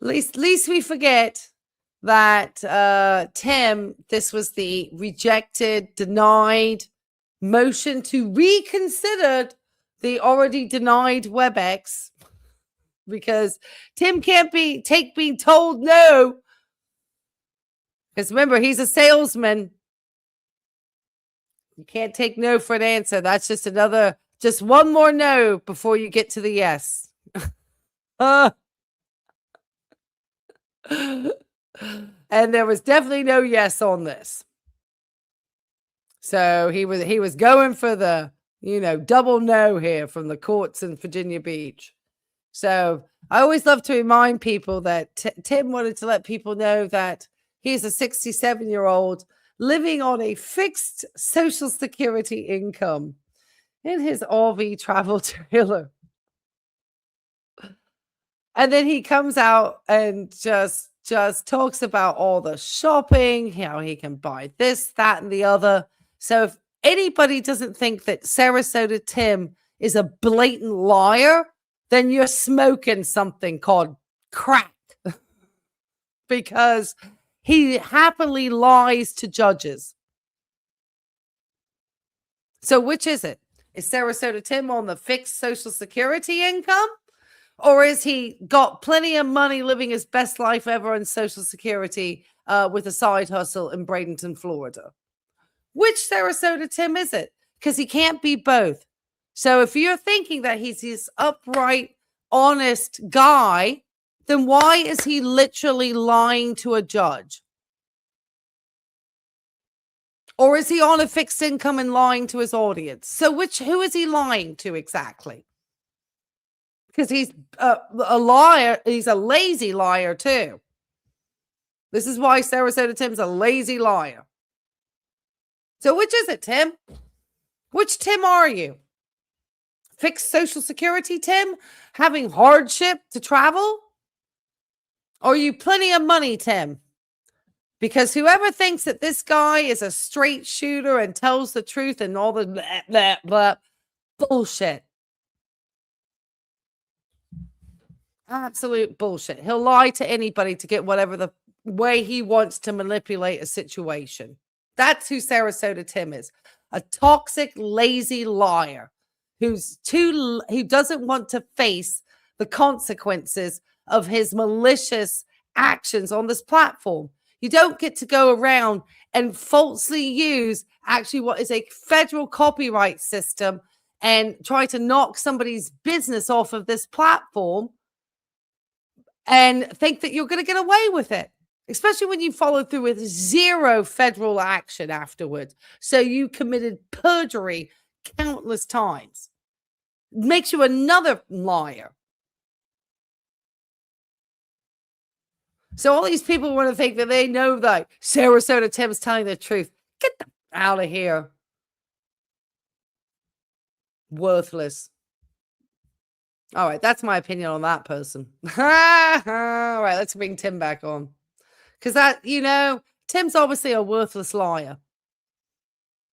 least we forget that Tim, this was the rejected, denied motion to reconsider the already denied WebEx, because Tim can't take being told no. Because remember, he's a salesman. You can't take no for an answer. That's just one more no before you get to the yes. And there was definitely no yes on this. So he was going for the, double no here from the courts in Virginia Beach. So I always love to remind people that Tim wanted to let people know that he's a 67-year-old living on a fixed Social Security income in his RV travel trailer. And then he comes out and just talks about all the shopping, how he can buy this, that, and the other. So if anybody doesn't think that Sarasota Tim is a blatant liar, then you're smoking something called crack. Because he happily lies to judges. So which is it? Is Sarasota Tim on the fixed Social Security income? Or is he got plenty of money living his best life ever on Social Security with a side hustle in Bradenton, Florida? Which Sarasota Tim is it? Because he can't be both. So if you're thinking that he's this upright, honest guy, then why is he literally lying to a judge? Or is he on a fixed income and lying to his audience? So who is he lying to exactly? Because he's a liar. He's a lazy liar too. This is why Sarasota Tim's a lazy liar. So which is it, Tim? Which Tim are you? Fixed Social Security Tim? Having hardship to travel? Or are you plenty of money, Tim? Because whoever thinks that this guy is a straight shooter and tells the truth and all the blah, blah, blah, bullshit. Absolute bullshit. He'll lie to anybody to get whatever the way he wants to manipulate a situation. That's who Sarasota Tim is. A toxic, lazy liar who doesn't want to face the consequences of his malicious actions on this platform. You don't get to go around and falsely use actually what is a federal copyright system and try to knock somebody's business off of this platform and think that you're going to get away with it, especially when you follow through with zero federal action afterwards. So you committed perjury countless times. Makes you another liar. So all these people want to think that they know that Sarasota Tim's telling the truth. Get them out of here. Worthless. All right, that's my opinion on that person. All right, let's bring Tim back on. Because Tim's obviously a worthless liar.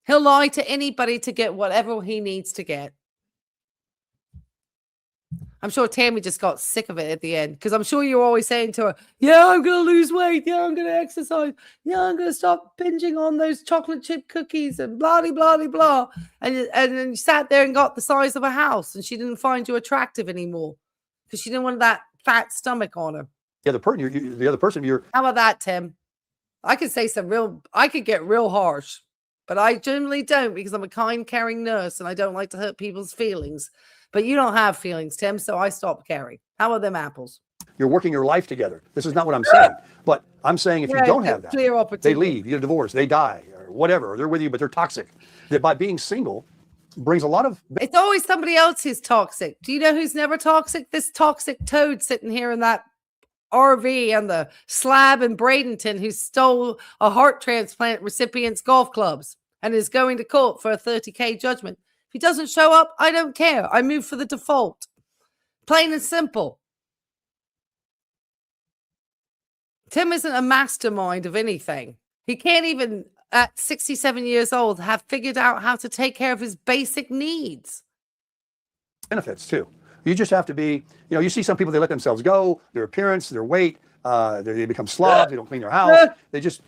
He'll lie to anybody to get whatever he needs to get. I'm sure Tammy just got sick of it at the end, because I'm sure you're always saying to her, yeah, I'm going to lose weight. Yeah, I'm going to exercise. Yeah, I'm going to stop binging on those chocolate chip cookies and blah, blah, blah, blah. And then you sat there and got the size of a house, and she didn't find you attractive anymore because she didn't want that fat stomach on her. The other person, you're. How about that, Tim? I could say I could get real harsh, but I generally don't, because I'm a kind, caring nurse and I don't like to hurt people's feelings. But you don't have feelings, Tim, so I stopped caring. How are them apples? You're working your life together. This is not what I'm saying. But I'm saying if you don't have that, they leave, you get a divorce, they die, or whatever, or they're with you, but they're toxic. That by being single brings a lot of... It's always somebody else who's toxic. Do you know who's never toxic? This toxic toad sitting here in that RV on the slab in Bradenton who stole a heart transplant recipient's golf clubs and is going to court for a $30,000 judgment. If he doesn't show up, I don't care. I move for the default. Plain and simple. Tim isn't a mastermind of anything. He can't even, at 67 years old, have figured out how to take care of his basic needs. Benefits, too. You just have to be, you see some people, they let themselves go, their appearance, their weight, they become slobs, they don't clean their house. They just,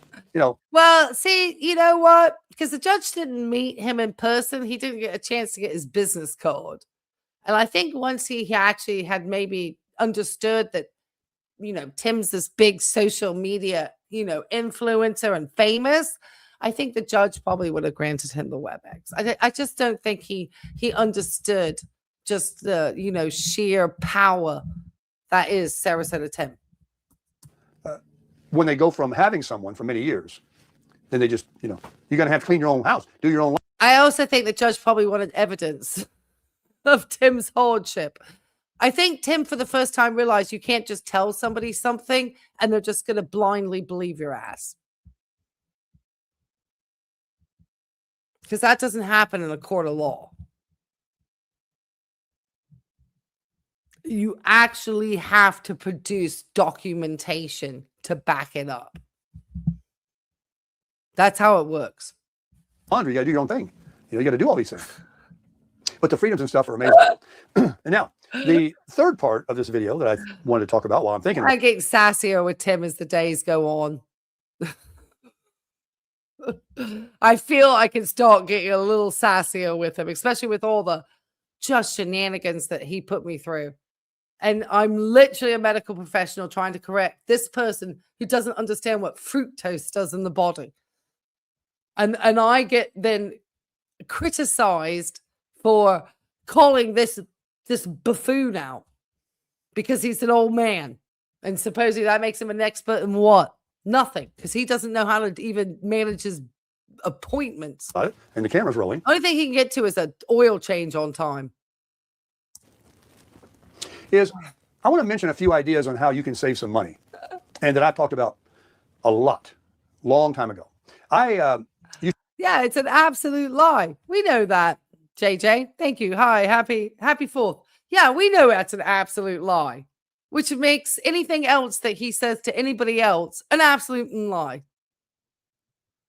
Well, see, you know what? Because the judge didn't meet him in person. He didn't get a chance to get his business card. And I think once he actually had maybe understood that, Tim's this big social media, influencer and famous, I think the judge probably would have granted him the WebEx. I just don't think he understood just the, sheer power that is Sarasota Tim. When they go from having someone for many years, then they just, you're going to have to clean your own house, do your own life. I also think the judge probably wanted evidence of Tim's hardship. I think Tim, for the first time, realized you can't just tell somebody something and they're just going to blindly believe your ass. Because that doesn't happen in a court of law. You actually have to produce documentation to back it up. That's how it works. Laundry, you got to do your own thing. You got to do all these things. But the freedoms and stuff are amazing. And now, the third part of this video that I wanted to talk about while I'm thinking. I get sassier with Tim as the days go on. I feel I can start getting a little sassier with him, especially with all the just shenanigans that he put me through. And I'm literally a medical professional trying to correct this person who doesn't understand what fructose does in the body. And I get then criticized for calling this buffoon out because he's an old man. And supposedly that makes him an expert in what? Nothing. Because he doesn't know how to even manage his appointments. And the camera's rolling. Only thing he can get to is an oil change on time. I want to mention a few ideas on how you can save some money, and that I talked about a lot, long time ago. Yeah, it's an absolute lie. We know that, JJ. Thank you. Hi, happy 4th. Yeah, we know that's an absolute lie, which makes anything else that he says to anybody else an absolute lie.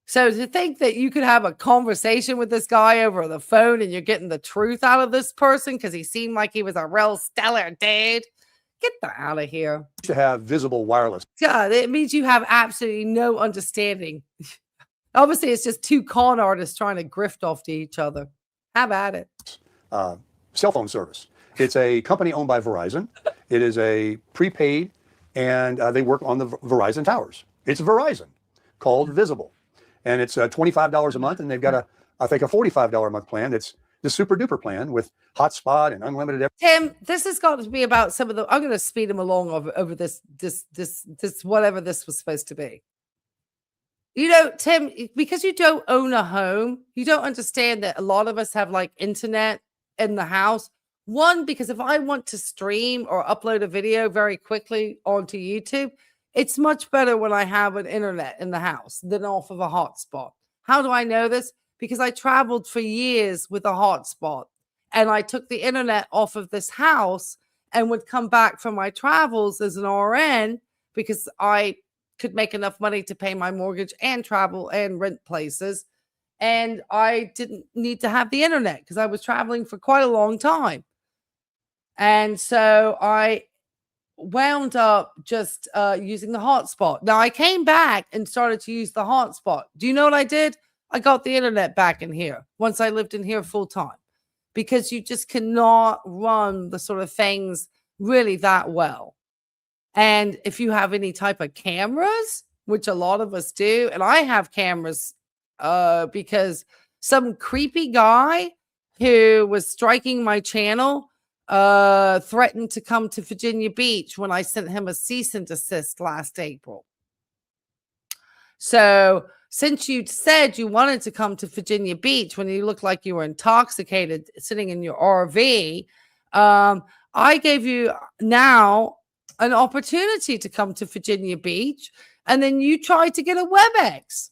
So to think that you could have a conversation with this guy over the phone and you're getting the truth out of this person because he seemed like he was a real stellar dude. Get that out of here. To have visible wireless. Yeah, it means you have absolutely no understanding. Obviously, it's just two con artists trying to grift off to each other. Have at it. Cell phone service. It's a company owned by Verizon. It is a prepaid, and they work on the Verizon towers. It's Verizon, called Visible, and it's $25 a month, and they've got I think a $45 a month plan. It's the super duper plan with hotspot and unlimited. Tim, this has got to be about some of the. I'm going to speed him along over this whatever this was supposed to be. You know, Tim, because you don't own a home, you don't understand that a lot of us have like internet in the house. One, because if I want to stream or upload a video very quickly onto YouTube, it's much better when I have an internet in the house than off of a hotspot. How do I know this? Because I traveled for years with a hotspot and I took the internet off of this house and would come back from my travels as an RN because I could make enough money to pay my mortgage and travel and rent places. And I didn't need to have the internet because I was traveling for quite a long time. And so I wound up just using the hotspot. Now I came back and started to use the hotspot. Do you know what I did? I got the internet back in here once I lived in here full time, because you just cannot run the sort of things really that well. And if you have any type of cameras, which a lot of us do, and I have cameras because some creepy guy who was striking my channel threatened to come to Virginia Beach when I sent him a cease and desist last April. So since you said you wanted to come to Virginia Beach when you looked like you were intoxicated sitting in your RV, I gave you now an opportunity to come to Virginia Beach, and then you tried to get a WebEx.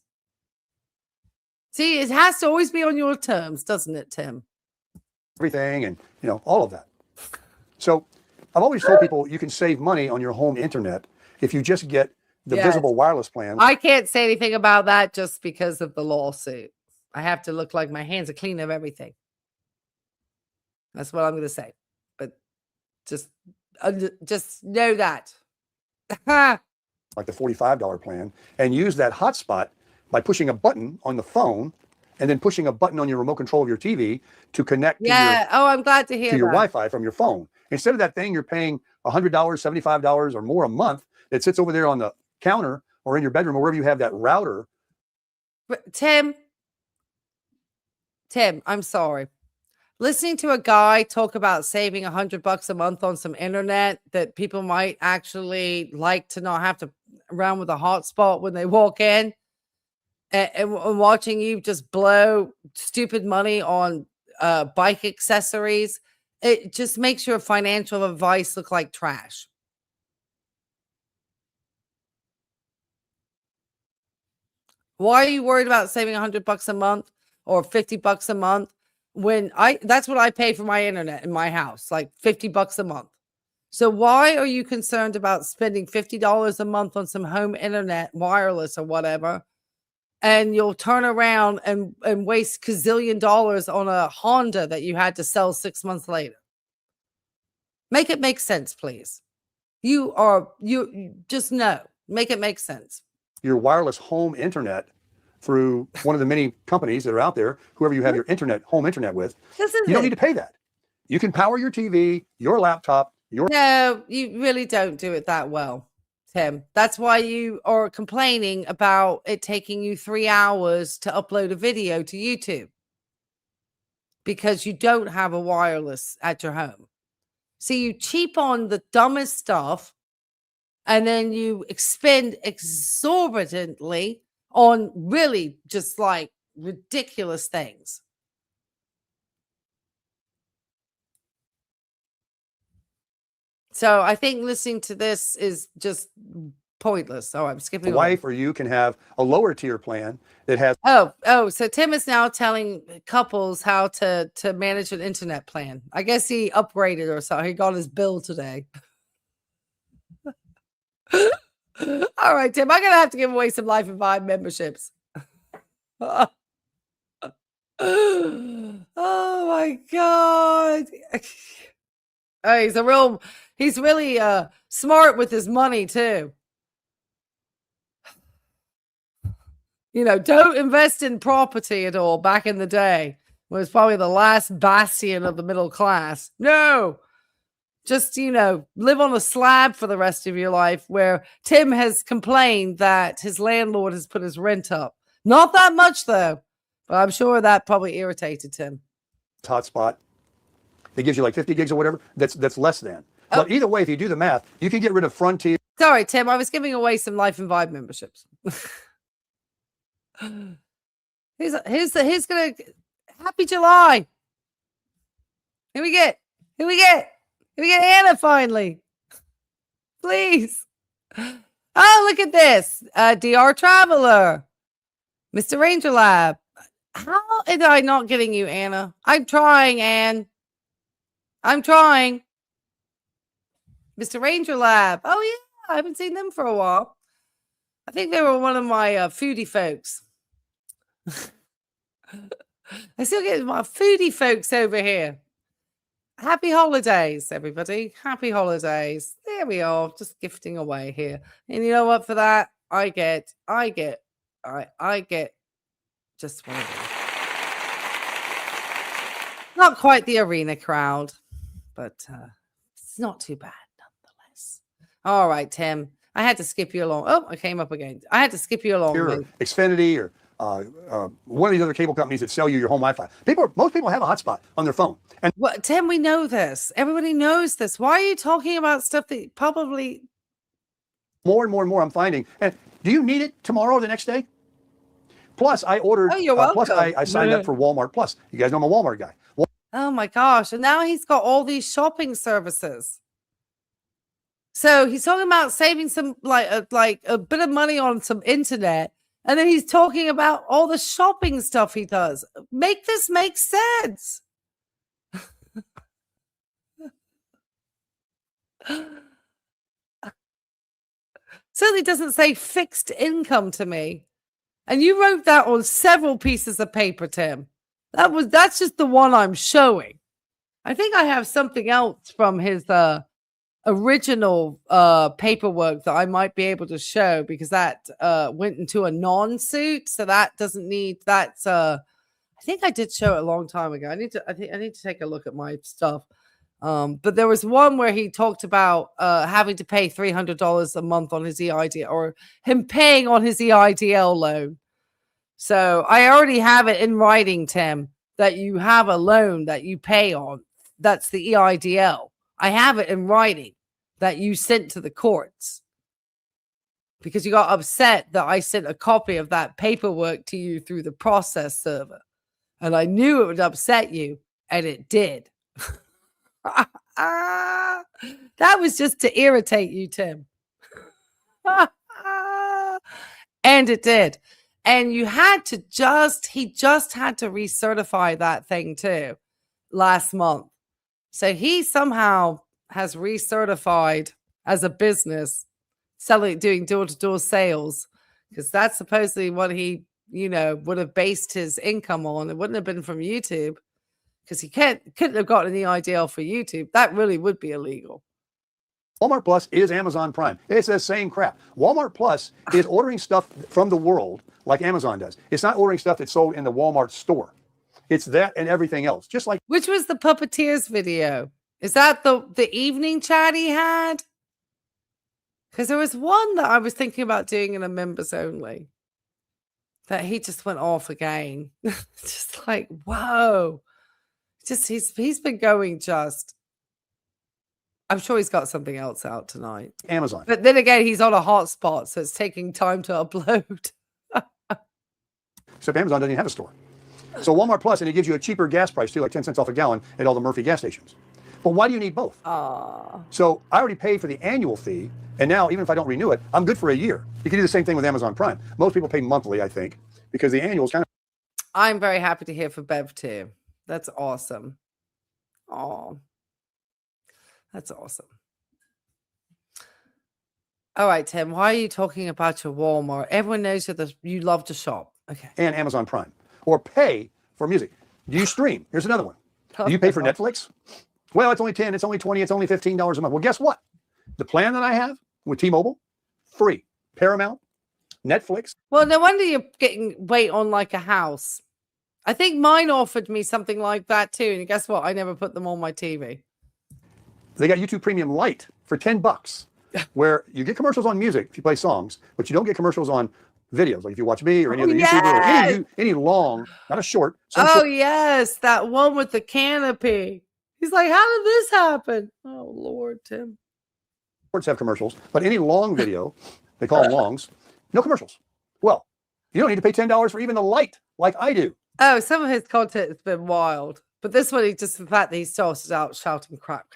See, it has to always be on your terms, doesn't it, Tim? Everything and, all of that. So I've always told people you can save money on your home internet if you just get the visible wireless plan. I can't say anything about that just because of the lawsuit. I have to look like my hands are clean of everything. That's what I'm going to say. But just know that. Like the $45 plan, and use that hotspot by pushing a button on the phone and then pushing a button on your remote control of your TV to connect I'm glad to hear to your that. Wi-Fi from your phone. Instead of that thing you're paying $100, $75 or more a month that sits over there on the counter or in your bedroom or wherever you have that router. But Tim, I'm sorry. Listening to a guy talk about saving $100 a month on some internet that people might actually like to not have to run with a hotspot when they walk in, and watching you just blow stupid money on bike accessories, it just makes your financial advice look like trash. Why are you worried about saving $100 a month or $50 a month when that's what I pay for my internet in my house, like $50 a month. So why are you concerned about spending $50 a month on some home internet, wireless or whatever, and you'll turn around and waste $gazillion on a Honda that you had to sell 6 months later? Make it make sense, please. You just know. Make it make sense. Your wireless home internet through one of the many companies that are out there, whoever you have your home internet with, you don't need to pay that. You can power your TV, your laptop, No, you really don't do it that well, Tim. That's why you are complaining about it taking you 3 hours to upload a video to YouTube, because you don't have a wireless at your home. See, you cheap on the dumbest stuff, and then you expend exorbitantly on really just like ridiculous things. So I think listening to this is just pointless. Oh, I'm skipping. The wife or you can have a lower tier plan that has. So Tim is now telling couples how to manage an internet plan. I guess he upgraded or so. He got his bill today. All right, Tim, I'm going to have to give away some Life and Vibe memberships. Oh my God. Oh, he's really smart with his money too. You know, don't invest in property at all. Back in the day, it was probably the last bastion of the middle class. No, just, you know, live on a slab for the rest of your life, where Tim has complained that his landlord has put his rent up. Not that much though, but I'm sure that probably irritated Tim. Hotspot. It gives you like 50 gigs or whatever. That's less than. But either way, if you do the math, you can get rid of Frontier. Sorry, Tim, I was giving away some Life and Vibe memberships. Here's gonna Happy July. Here we get Anna finally. Please. Oh, look at this. DR Traveler. Mr. Ranger Lab. How am I not getting you, Anna? I'm trying, Anne. I'm trying. Mr. Ranger Lab. Oh, yeah. I haven't seen them for a while. I think they were one of my foodie folks. I still get my foodie folks over here. Happy holidays, everybody. Happy holidays. There we are. Just gifting away here. And you know what? For that, I get just one of these. Not quite the arena crowd, but it's not too bad nonetheless. All right, Tim. I had to skip you along. Oh, I came up again. I had to skip you along. Or Xfinity or one of these other cable companies that sell you your home Wi-Fi. Most people have a hotspot on their phone. And well, Tim, we know this. Everybody knows this. Why are you talking about stuff that probably more and more I'm finding? And do you need it tomorrow or the next day? Plus, I ordered. Oh, you're welcome. Plus, I signed up for Walmart Plus. You guys know I'm a Walmart guy. Oh my gosh! And now he's got all these shopping services. So he's talking about saving some like a bit of money on some internet. And then he's talking about all the shopping stuff he does. Make this make sense. Certainly doesn't say fixed income to me. And you wrote that on several pieces of paper, Tim. That's just the one I'm showing. I think I have something else from his original paperwork that I might be able to show, because that went into a non-suit, so that doesn't need that's I think I did show it a long time ago. I need to take a look at my stuff. But there was one where he talked about having to pay $300 a month on his EIDL, or him paying on his EIDL loan. So I already have it in writing, Tim, that you have a loan that you pay on. That's the EIDL. I have it in writing that you sent to the courts because you got upset that I sent a copy of that paperwork to you through the process server. And I knew it would upset you, and it did. That was just to irritate you, Tim. And it did. And he just had to recertify that thing too last month. So he somehow has recertified as a business, doing door-to-door sales, because that's supposedly what he, would have based his income on. It wouldn't have been from YouTube, because he couldn't have gotten the EIDL for YouTube. That really would be illegal. Walmart Plus is Amazon Prime. It's the same crap. Walmart Plus is ordering stuff from the world like Amazon does. It's not ordering stuff that's sold in the Walmart store. It's that and everything else. Just like, which was the Puppeteers video? Is that the evening chat he had? Because there was one that I was thinking about doing in a members only that he just went off again. Just like, whoa. Just he's been going just. I'm sure he's got something else out tonight. Amazon. But then again, he's on a hotspot, so it's taking time to upload. Except Amazon doesn't even have a store. So Walmart Plus, and it gives you a cheaper gas price too, like 10 cents off a gallon at all the Murphy gas stations. But why do you need both? So I already paid for the annual fee, and now even if I don't renew it, I'm good for a year. You can do the same thing with Amazon Prime. Most people pay monthly, I think, because the annual is kind of. I'm very happy to hear for Bev too. That's awesome. Oh, that's awesome. All right, Tim, why are you talking about your Walmart? Everyone knows you love to shop. Okay. And Amazon Prime. Or pay for music. Do you stream? Here's another one. Do you pay for Netflix? Well, it's only 10, it's only 20, it's only $15 a month. Well, guess what? The plan that I have with T-Mobile, free. Paramount, Netflix. Well, no wonder you're getting weight on like a house. I think mine offered me something like that too. And guess what? I never put them on my TV. They got YouTube Premium Lite for $10, where you get commercials on music if you play songs, but you don't get commercials on videos. Like if you watch me or any other YouTuber or any long, not a short. Oh, yes. That one with the canopy. He's like, how did this happen? Oh, Lord, Tim. Shorts have commercials, but any long video, they call them longs, no commercials. Well, you don't need to pay $10 for even the Lite like I do. Oh, some of his content has been wild. But this one, the fact that he started out shouting crap.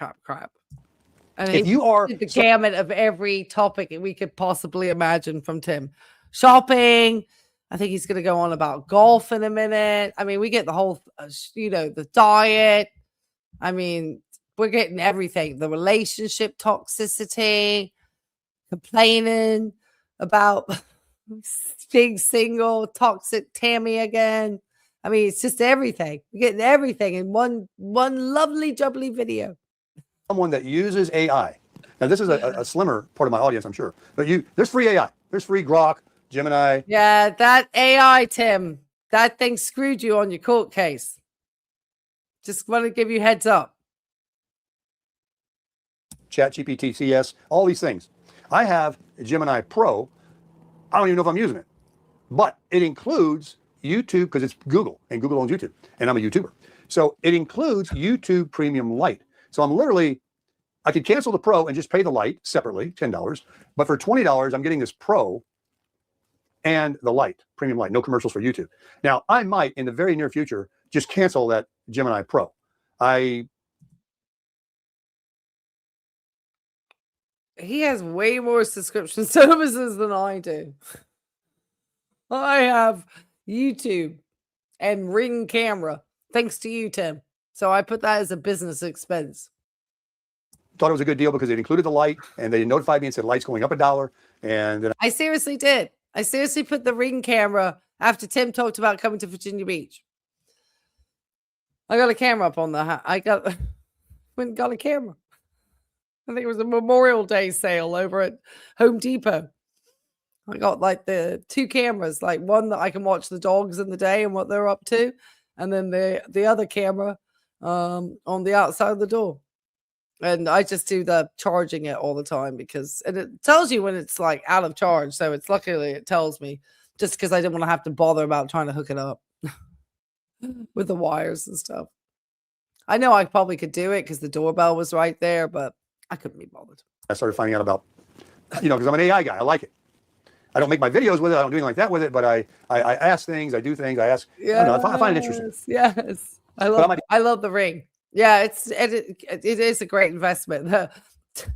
And if you are the gamut of every topic we could possibly imagine from Tim. Shopping. I think he's going to go on about golf in a minute. I mean, we get the whole, the diet. I mean, we're getting everything. The relationship toxicity, complaining about being single, toxic Tammy again. I mean, it's just everything. We're getting everything in one lovely, jubbly video. Someone that uses AI. Now, this is a slimmer part of my audience, I'm sure. But there's free AI. There's free Grok, Gemini. Yeah, that AI, Tim, that thing screwed you on your court case. Just want to give you heads up. ChatGPT, CS, all these things. I have a Gemini Pro. I don't even know if I'm using it. But it includes YouTube, because it's Google, and Google owns YouTube, and I'm a YouTuber. So it includes YouTube Premium Lite. So I could cancel the Pro and just pay the Lite separately, $10. But for $20, I'm getting this Pro and the Lite, Premium Lite, no commercials for YouTube. Now, I might, in the very near future, just cancel that Gemini Pro. He has way more subscription services than I do. I have YouTube and Ring camera, thanks to you, Tim. So I put that as a business expense. Thought it was a good deal because it included the Lite, and they notified me and said Lite's going up $1. And then I seriously did. I seriously put the Ring camera after Tim talked about coming to Virginia Beach. I got a camera up on the house. Went and got a camera. I think it was a Memorial Day sale over at Home Depot. I got like the 2 cameras, like one that I can watch the dogs in the day and what they're up to, and then the other camera on the outside of the door. And I just do the charging it all the time and it tells you when it's like out of charge. So it's luckily it tells me, just because I didn't want to have to bother about trying to hook it up with the wires and stuff. I know I probably could do it because the doorbell was right there, but I couldn't be bothered. I started finding out about, because I'm an AI guy. I like it. I don't make my videos with it. I don't do anything like that with it, but I ask things. I do things. I ask. Yeah, I find it interesting. Yes. I love the Ring. Yeah, it is a great investment.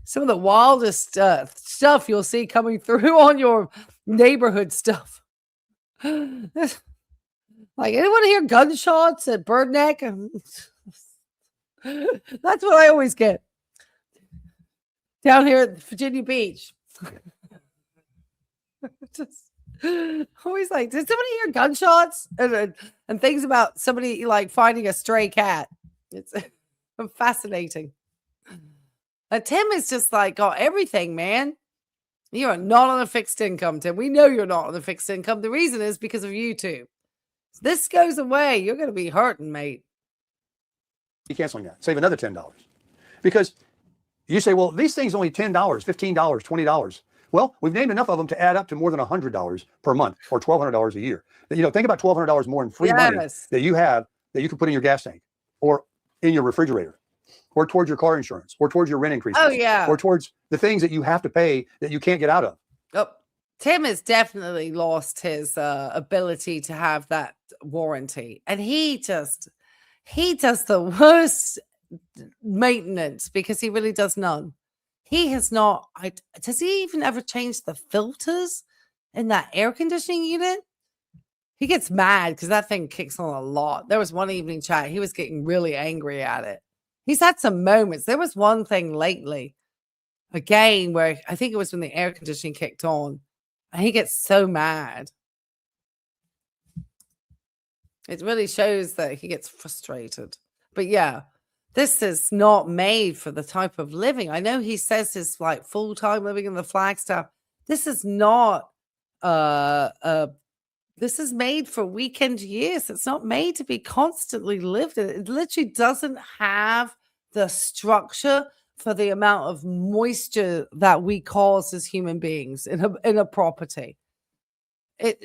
Some of the wildest stuff you'll see coming through on your neighborhood stuff. Like, anyone hear gunshots at Bird Neck? That's what I always get down here at Virginia Beach. Just always like, did somebody hear gunshots and things about somebody like finding a stray cat? It's fascinating. Tim is just like got everything, man. You are not on a fixed income, Tim. We know you're not on a fixed income. The reason is because of YouTube. So this goes away. You're going to be hurting, mate. Canceling that. Save another $10. Because you say, well, these things only $10, $15, $20. Well, we've named enough of them to add up to more than $100 per month or $1,200 a year. Think about $1,200 more in free money that you have that you can put in your gas tank or in your refrigerator or towards your car insurance or towards your rent increases. Oh, yeah. Or towards the things that you have to pay that you can't get out of. Oh, Tim has definitely lost his ability to have that warranty. And he does the worst maintenance because he really does none. He has not. Does he even ever change the filters in that air conditioning unit? He gets mad because that thing kicks on a lot. There was one evening chat. He was getting really angry at it. He's had some moments. There was one thing lately, again, where I think it was when the air conditioning kicked on. And he gets so mad. It really shows that he gets frustrated. But yeah, this is not made for the type of living. I know he says it's like full-time living in the Flagstaff. This is not this is made for weekend use. It's not made to be constantly lived in. It literally doesn't have the structure for the amount of moisture that we cause as human beings in a property. At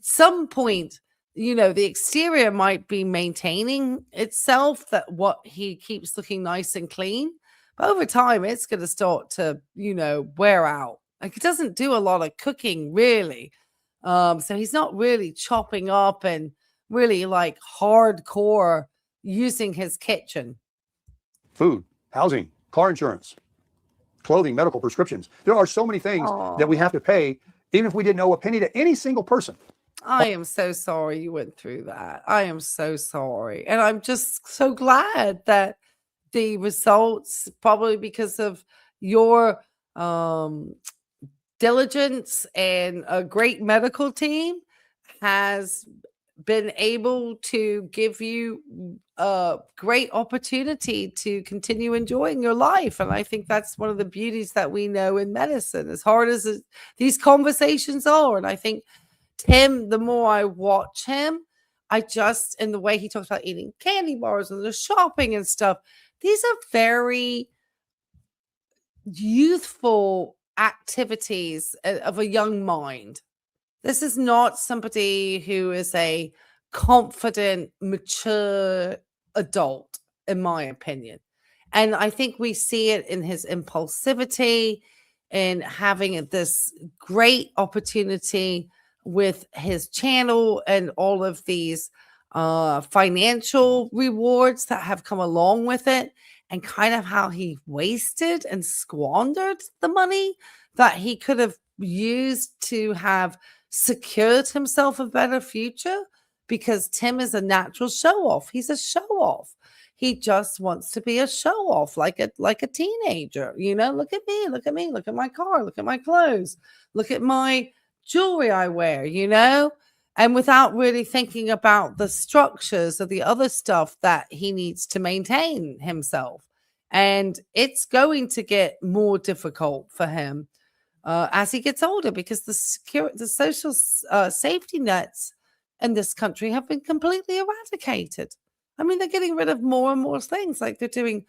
some point, the exterior might be maintaining itself, that what he keeps looking nice and clean, but over time it's going to start to, wear out. Like, it doesn't do a lot of cooking really. So he's not really chopping up and really like hardcore using his kitchen. Food, housing, car insurance, clothing, medical prescriptions. There are so many things that we have to pay, even if we didn't owe a penny to any single person. I am so sorry you went through that. I am so sorry. And I'm just so glad that the results, probably because of your diligence and a great medical team, has been able to give you a great opportunity to continue enjoying your life. And I think that's one of the beauties that we know in medicine, as hard as these conversations are. And I think Tim, the more I watch him, and the way he talks about eating candy bars and the shopping and stuff, these are very youthful activities of a young mind. This is not somebody who is a confident, mature adult, in my opinion. And I think we see it in his impulsivity, in having this great opportunity with his channel and all of these financial rewards that have come along with it, and kind of how he wasted and squandered the money that he could have used to have secured himself a better future, because Tim is a natural show off. He's a show off. He just wants to be a show off, like a teenager. Look at me, look at me, look at my car, look at my clothes, look at my jewelry I wear, and without really thinking about the structures of the other stuff that he needs to maintain himself. And it's going to get more difficult for him as he gets older, because the social safety nets in this country have been completely eradicated. I mean, they're getting rid of more and more things. Like, they're doing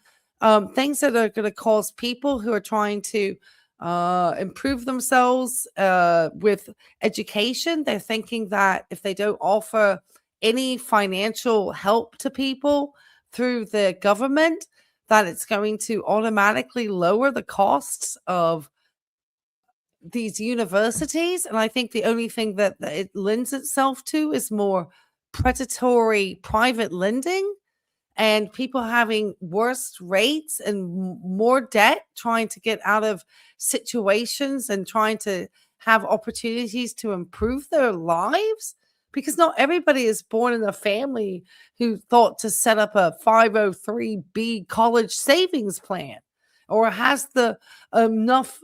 things that are going to cause people who are trying to improve themselves with education. They're thinking that if they don't offer any financial help to people through the government, that it's going to automatically lower the costs of these universities. And I think the only thing that it lends itself to is more predatory private lending, and people having worse rates and more debt, trying to get out of situations and trying to have opportunities to improve their lives. Because not everybody is born in a family who thought to set up a 503B college savings plan, or has the enough,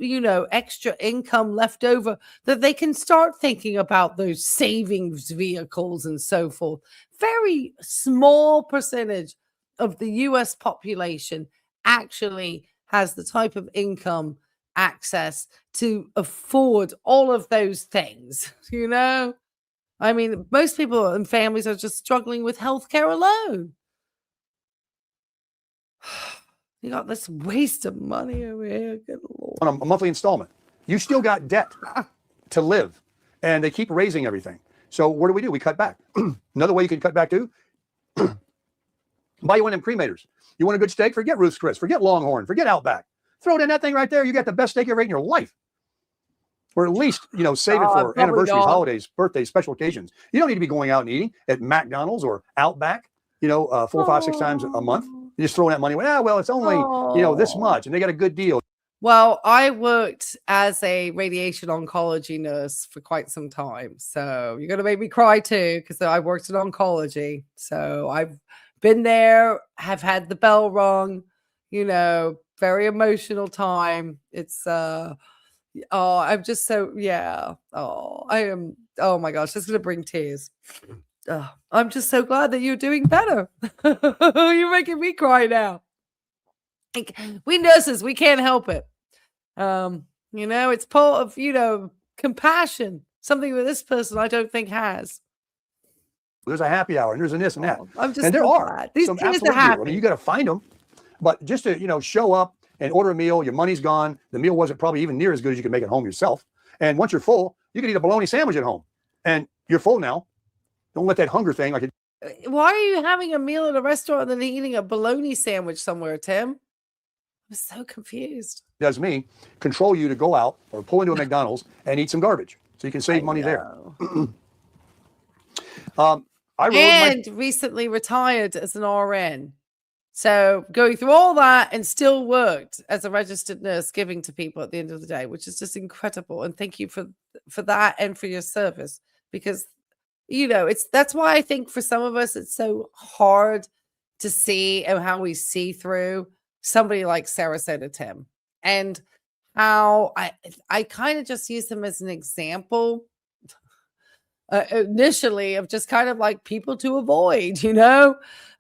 extra income left over that they can start thinking about those savings vehicles and so forth. Very small percentage of the US population actually has the type of income access to afford all of those things, I mean, most people and families are just struggling with healthcare alone. You got this waste of money over here. Good Lord. On a monthly installment. You still got debt to live, and they keep raising everything. So what do? We cut back. Another way you can cut back too, buy you one of them cremators. You want a good steak? Forget Ruth's Chris. Forget Longhorn. Forget Outback. Throw it in that thing right there. You got the best steak you ever ate in your life. Or at least, save it for anniversaries, holidays, birthdays, special occasions. You don't need to be going out and eating at McDonald's or Outback, 4, 5, 6 times a month. You're just throwing that money away. Well, it's only, this much, and they got a good deal. Well, I worked as a radiation oncology nurse for quite some time. So you're going to make me cry too, because I worked in oncology. So I've been there, have had the bell rung, very emotional time. It's, I'm just so, yeah. I am, oh my gosh, it's going to bring tears. I'm just so glad that you're doing better. You're making me cry now. We nurses, we can't help it. It's part of, compassion, something that this person I don't think has. There's a happy hour and there's a this and that. I'm just and there so are glad. These some kids are absolute happy. people. I mean, you got to find them, but just to, show up and order a meal, your money's gone. The meal wasn't probably even near as good as you can make it home yourself. And once you're full, you can eat a bologna sandwich at home and you're full now. Don't let that hunger thing Why are you having a meal at a restaurant and then eating a bologna sandwich somewhere, Tim? I'm so confused. does me control you to go out or pull into a McDonald's and eat some garbage so you can save money there. I recently retired as an RN. So going through all that and still worked as a registered nurse, giving to people at the end of the day, which is just incredible. And thank you for that and for your service, because that's why I think for some of us it's so hard to see how we see through somebody like Sarasota Tim, and how I kind of just use them as an example initially of just kind of like people to avoid,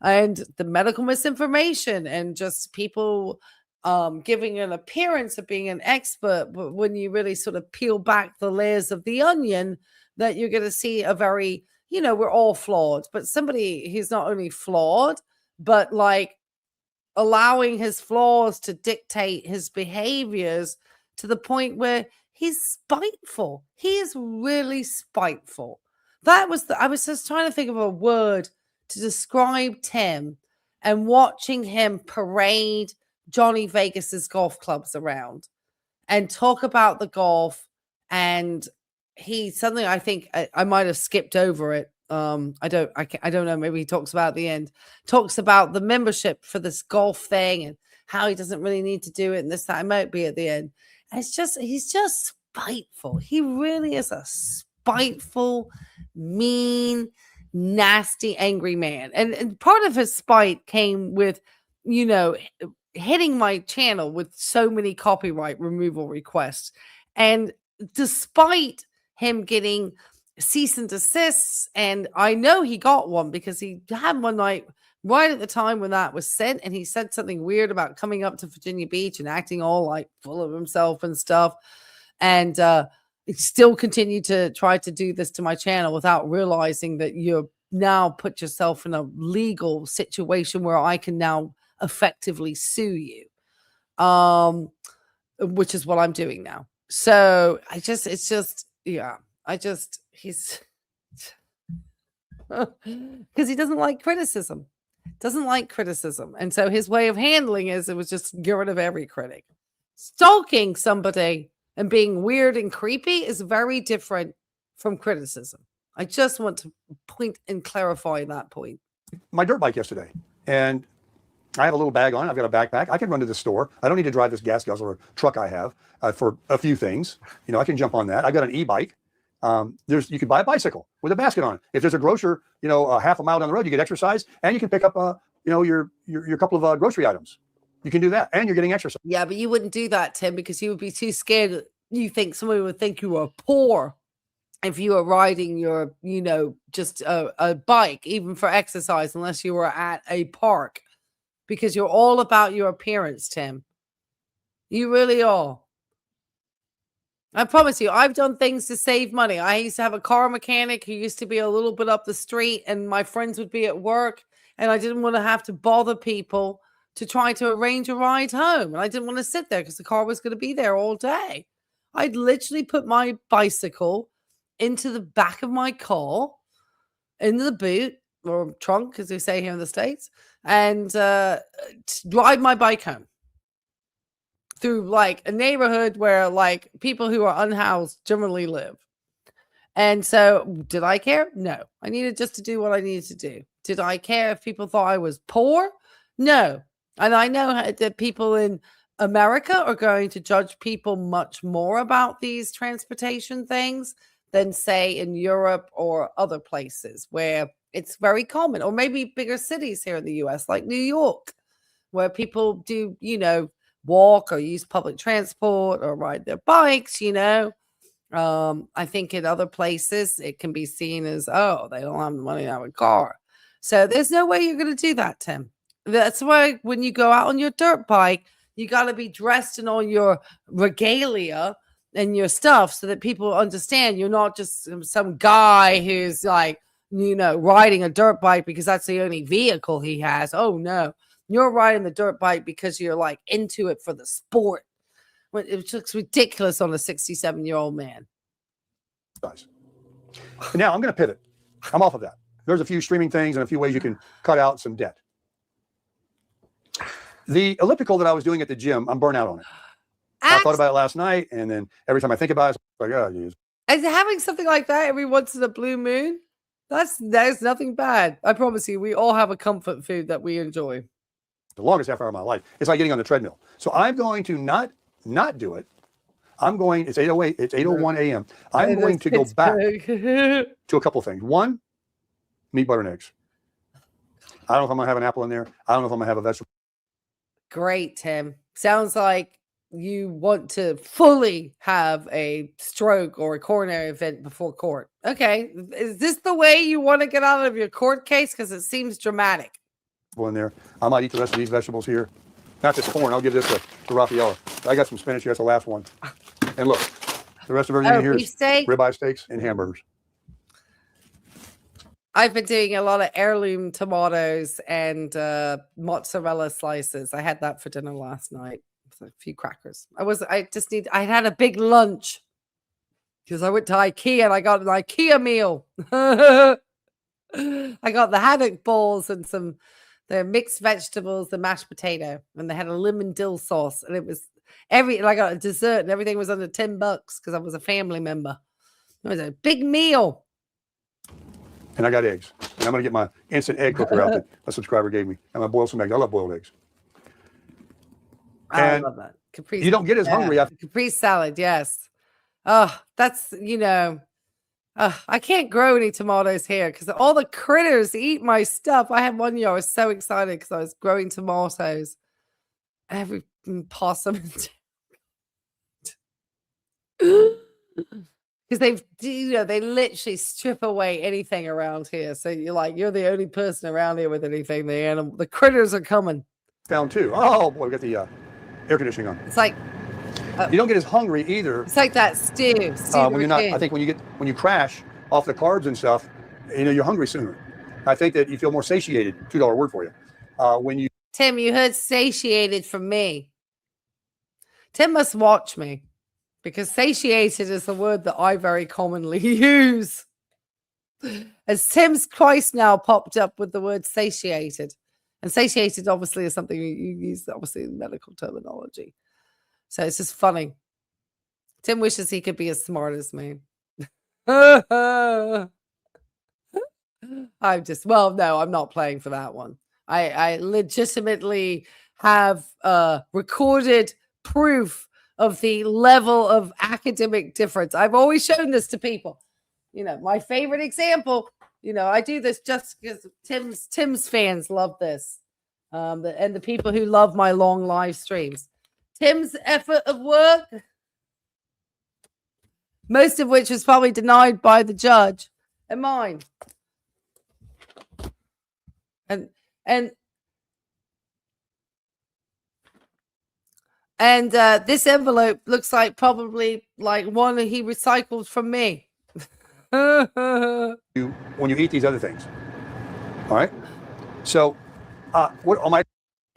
and the medical misinformation and just people giving an appearance of being an expert, but when you really sort of peel back the layers of the onion, that you're going to see a very, we're all flawed, but somebody who's not only flawed, but like allowing his flaws to dictate his behaviors to the point where he's spiteful. He is really spiteful. I was just trying to think of a word to describe Tim, and watching him parade Johnny Vegas's golf clubs around and talk about the golf. And I think I might have skipped over it. I don't know. Maybe he talks about at the end, talks about the membership for this golf thing and how he doesn't really need to do it. And this, that, it might be at the end. And he's just spiteful. He really is a spiteful, mean, nasty, angry man. And part of his spite came with, hitting my channel with so many copyright removal requests. And despite him getting cease and desists, and I know he got one because he had one night right at the time when that was sent, and he said something weird about coming up to Virginia Beach and acting all like full of himself and stuff, and he still continued to try to do this to my channel without realizing that you're now put yourself in a legal situation where I can now effectively sue you, which is what I'm doing now. So he's because he doesn't like criticism. And so his way of handling it was just get rid of every critic. Stalking somebody and being weird and creepy is very different from criticism. I just want to point and clarify that point. My dirt bike yesterday, and I have a little bag on it. I've got a backpack. I can run to the store. I don't need to drive this gas guzzler truck I have for a few things. I can jump on that. I got an e-bike. You can buy a bicycle with a basket on it. If there's a grocer, a half a mile down the road, you get exercise, and you can pick up, your couple of grocery items. You can do that, and you're getting exercise. Yeah, but you wouldn't do that, Tim, because you would be too scared. You think somebody would think you were poor if you were riding your, just a bike, even for exercise, unless you were at a park, because you're all about your appearance, Tim. You really are. I promise you, I've done things to save money. I used to have a car mechanic who used to be a little bit up the street, and my friends would be at work, and I didn't want to have to bother people to try to arrange a ride home. And I didn't want to sit there because the car was going to be there all day. I'd literally put my bicycle into the back of my car, into the boot or trunk, as they say here in the States, and ride my bike home through like a neighborhood where like people who are unhoused generally live. And so did I care? No, I needed just to do what I needed to do. Did I care if people thought I was poor? No. And I know that people in America are going to judge people much more about these transportation things than say in Europe or other places where it's very common, or maybe bigger cities here in the US, like New York, where people do, walk or use public transport or ride their bikes, I think in other places it can be seen as, oh, they don't have the money to have a car. So there's no way you're going to do that, Tim. That's why when you go out on your dirt bike, you got to be dressed in all your regalia and your stuff so that people understand you're not just some guy who's like, riding a dirt bike because that's the only vehicle he has. Oh, no. You're riding the dirt bike because you're like into it for the sport. It looks ridiculous on a 67-year-old man. Nice. Now I'm going to pivot. I'm off of that. There's a few streaming things and a few ways you can cut out some debt. The elliptical that I was doing at the gym, I'm burnt out on it. I thought about it last night, and then every time I think about it, it's like, oh, geez. And having something like that every once in a blue moon, there's nothing bad. I promise you, we all have a comfort food that we enjoy. The longest half hour of my life. It's like getting on the treadmill. So I'm going to not do it. It's 8:08, it's 8:01 a.m. I'm going to go back to a couple of things. One, meat, butter, and eggs. I don't know if I'm going to have an apple in there. I don't know if I'm going to have a vegetable. Great, Tim. Sounds like you want to fully have a stroke or a coronary event before court. Okay. Is this the way you want to get out of your court case? Because it seems dramatic. In there. I might eat the rest of these vegetables here. Not this corn. I'll give this to Rafaela. I got some spinach here. That's the last one. And look, the rest of everything here is ribeye steaks and hamburgers. I've been doing a lot of heirloom tomatoes and mozzarella slices. I had that for dinner last night. A few crackers. I had a big lunch because I went to IKEA and I got an IKEA meal. I got the haddock balls and the mixed vegetables, the mashed potato, and they had a lemon dill sauce. And it was I got a dessert and everything was under $10 because I was a family member. It was a big meal. And I got eggs. And I'm going to get my instant egg cooker out that a subscriber gave me. I'm going to boil some eggs. I love boiled eggs. I love that. You don't get as hungry after. Capri salad, yes. Oh, that's, I can't grow any tomatoes here because all the critters eat my stuff. I had one year I was so excited because I was growing tomatoes. Every possum. Because they literally strip away anything around here. So you're the only person around here with anything. The critters are coming. Found two. Oh boy, we got the air conditioning on. It's like you don't get as hungry either. It's like that stew. When you're not. I think when you crash off the carbs and stuff, you're hungry sooner. I think that you feel more satiated. $2 word for you. Tim, you heard satiated from me. Tim must watch me because satiated is the word that I very commonly use. As Tim's Christ now popped up with the word satiated. And satiated obviously is something you use obviously in medical terminology. So it's just funny. Tim wishes he could be as smart as me. I'm not playing for that one. I legitimately have recorded proof of the level of academic difference. I've always shown this to people. My favorite example, I do this just because Tim's fans love this. And the people who love my long live streams. Tim's effort of work, most of which was probably denied by the judge, and mine. And this envelope looks like probably like one that he recycled from me. When you eat these other things. All right. So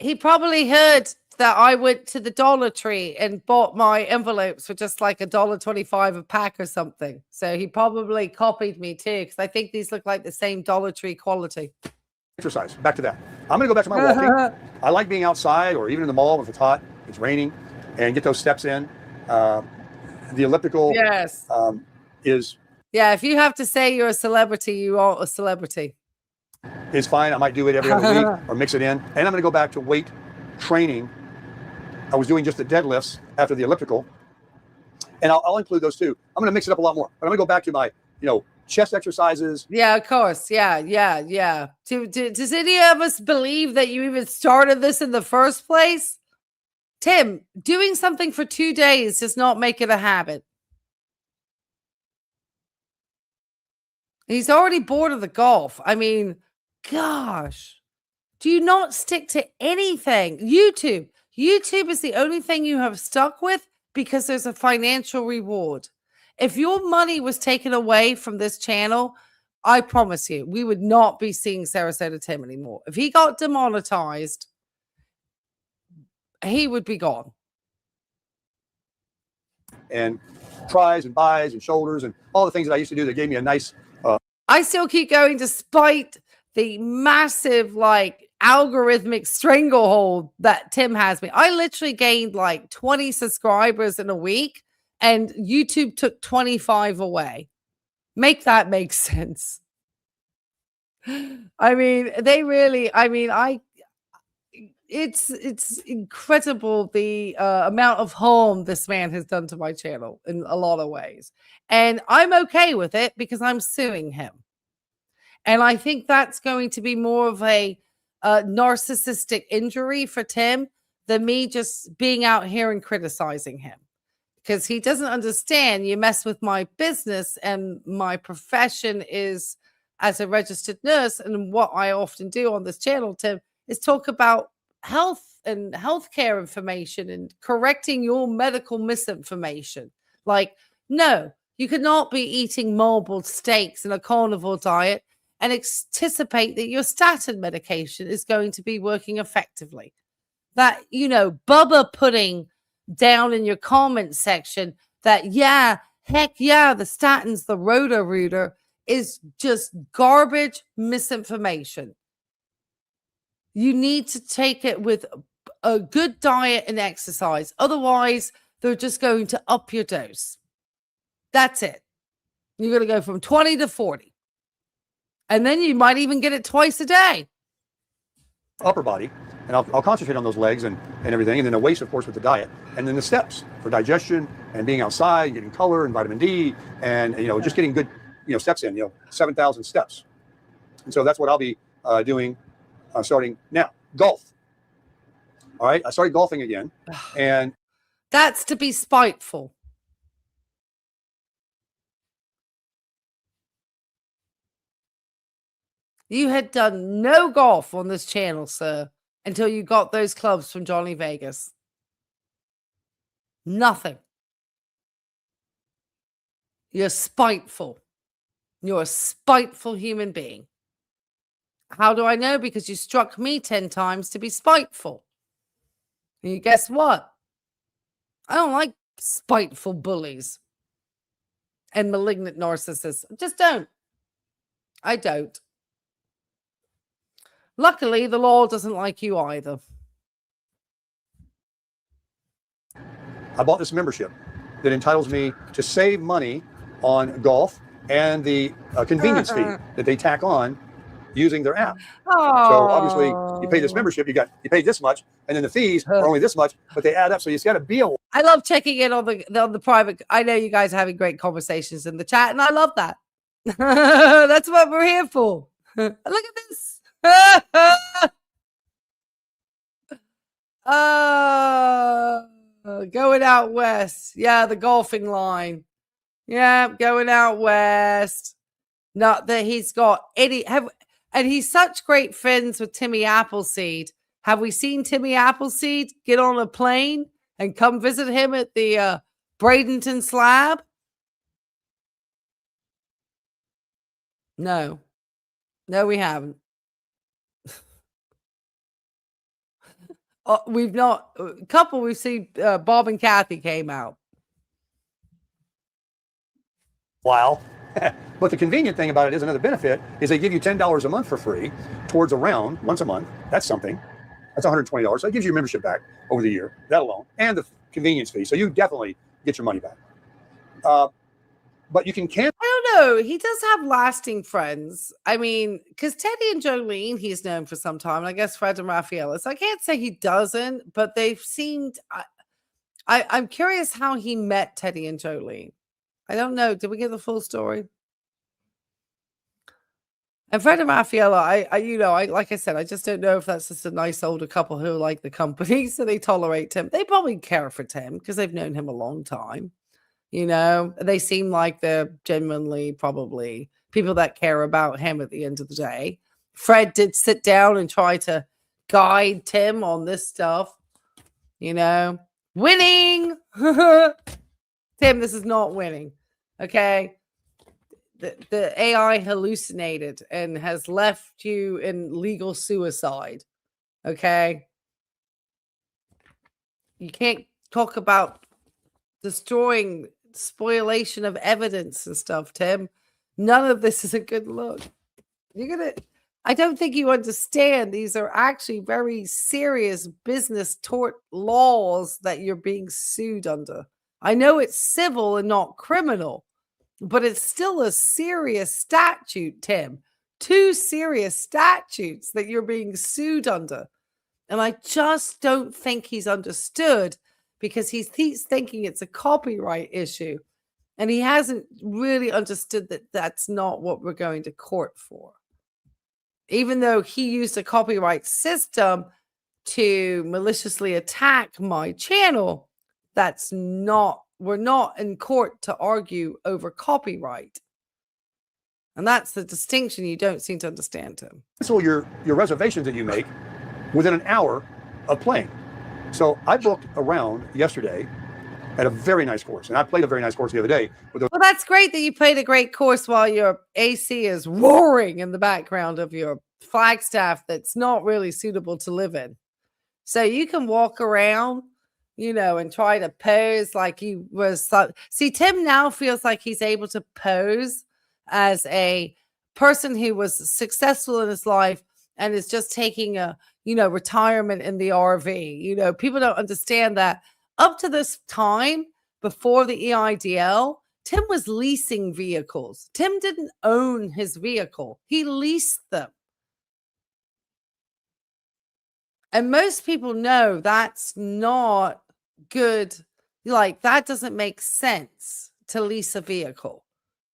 he probably heard that I went to the Dollar Tree and bought my envelopes for just like $1.25 a pack or something. So he probably copied me too, because I think these look like the same Dollar Tree quality. Exercise. Back to that. I'm going to go back to my walking. I like being outside or even in the mall if it's hot, it's raining, and get those steps in. The elliptical is... Yeah, if you have to say you're a celebrity, you are a celebrity. It's fine. I might do it every other week or mix it in. And I'm going to go back to weight training. I was doing just the deadlifts after the elliptical. And I'll include those too. I'm going to mix it up a lot more. But I'm going to go back to my, chest exercises. Yeah, of course. Yeah. Does any of us believe that you even started this in the first place? Tim, doing something for 2 days does not make it a habit. He's already bored of the golf. I mean, gosh, do you not stick to anything? YouTube is the only thing you have stuck with because there's a financial reward. If your money was taken away from this channel, I promise you, we would not be seeing Sarasota Tim anymore. If he got demonetized, he would be gone. And tries and buys and shoulders and all the things that I used to do that gave me a nice. I still keep going despite the massive, like, algorithmic stranglehold that Tim has me. I literally gained like 20 subscribers in a week, and YouTube took 25 away. Make that make sense. I mean, they really, I mean, it's incredible the amount of harm this man has done to my channel in a lot of ways. And I'm okay with it because I'm suing him. And I think that's going to be more of a narcissistic injury for Tim than me just being out here and criticizing him. Because he doesn't understand, you mess with my business, and my profession is as a registered nurse. And what I often do on this channel, Tim, is talk about health and healthcare information and correcting your medical misinformation. Like, no, you could not be eating marbled steaks in a carnivore diet and anticipate that your statin medication is going to be working effectively. That, you know, Bubba putting down in your comment section that, yeah, heck yeah, the statins, the Roto-Rooter, is just garbage misinformation. You need to take it with a good diet and exercise. Otherwise, they're just going to up your dose. That's it. You're going to go from 20 to 40. And then you might even get it twice a day. Upper body, and I'll concentrate on those legs and everything, and then the waist, of course, with the diet, and then the steps for digestion and being outside, and getting color and vitamin D, and just getting good steps in, 7,000 steps. And so that's what I'll be doing starting now. Golf. All right, I started golfing again, and that's to be spiteful. You had done no golf on this channel, sir, until you got those clubs from Johnny Vegas. Nothing. You're spiteful. You're a spiteful human being. How do I know? Because you struck me 10 times to be spiteful. And you guess what? I don't like spiteful bullies and malignant narcissists. I just don't. I don't. Luckily, the law doesn't like you either. I bought this membership that entitles me to save money on golf and the convenience fee that they tack on using their app. Oh. So obviously, you pay this membership, you pay this much, and then the fees are only this much, but they add up. So it's got to be a. I love checking in on the private. I know you guys are having great conversations in the chat, and I love that. That's what we're here for. Look at this. Going out west. Yeah, the golfing line. Yeah, going out west. Not that he's got any. And he's such great friends with Timmy Appleseed. Have we seen Timmy Appleseed get on a plane and come visit him at the Bradenton slab? No. No, we haven't. We've not. A couple we've seen. Bob and Kathy came out. Wow. But the convenient thing about it is, another benefit is they give you $10 a month for free towards a round once a month. That's something. That's $120. So it gives you membership back over the year, that alone, and the convenience fee. So you definitely get your money back. But you can cancel. I don't know. He does have lasting friends. I mean, because Teddy and Jolene, he's known for some time. And I guess Fred and Raffaella. So I can't say he doesn't, but they've seemed. I'm curious how he met Teddy and Jolene. I don't know. Did we get the full story? And Fred and Raffaella, I like I said, I just don't know if that's just a nice older couple who like the company, so they tolerate Tim. They probably care for Tim because they've known him a long time. They seem like they're genuinely probably people that care about him at the end of the day. Fred did sit down and try to guide Tim on this stuff. You know, winning. Tim, this is not winning. Okay. The AI hallucinated and has left you in legal suicide. Okay. You can't talk about destroying spoliation of evidence and stuff, Tim. None of this is a good look. I don't think you understand. These are actually very serious business tort laws that you're being sued under. I know it's civil and not criminal, but it's still a serious statute, Tim. 2 serious statutes that you're being sued under. And I just don't think he's understood, because he's thinking it's a copyright issue. And he hasn't really understood that that's not what we're going to court for. Even though he used a copyright system to maliciously attack my channel, we're not in court to argue over copyright. And that's the distinction you don't seem to understand, Tim. So your reservations that you make within an hour of playing. So I booked a round yesterday at a very nice course. And I played a very nice course the other day. Well, that's great that you played a great course while your AC is roaring in the background of your Flagstaff that's not really suitable to live in. So you can walk around, and try to pose like he was. See, Tim now feels like he's able to pose as a person who was successful in his life and is just taking a, retirement in the RV. People don't understand that up to this time before the EIDL, Tim was leasing vehicles. Tim didn't own his vehicle. He leased them. And most people know that's not good. Like, that doesn't make sense to lease a vehicle.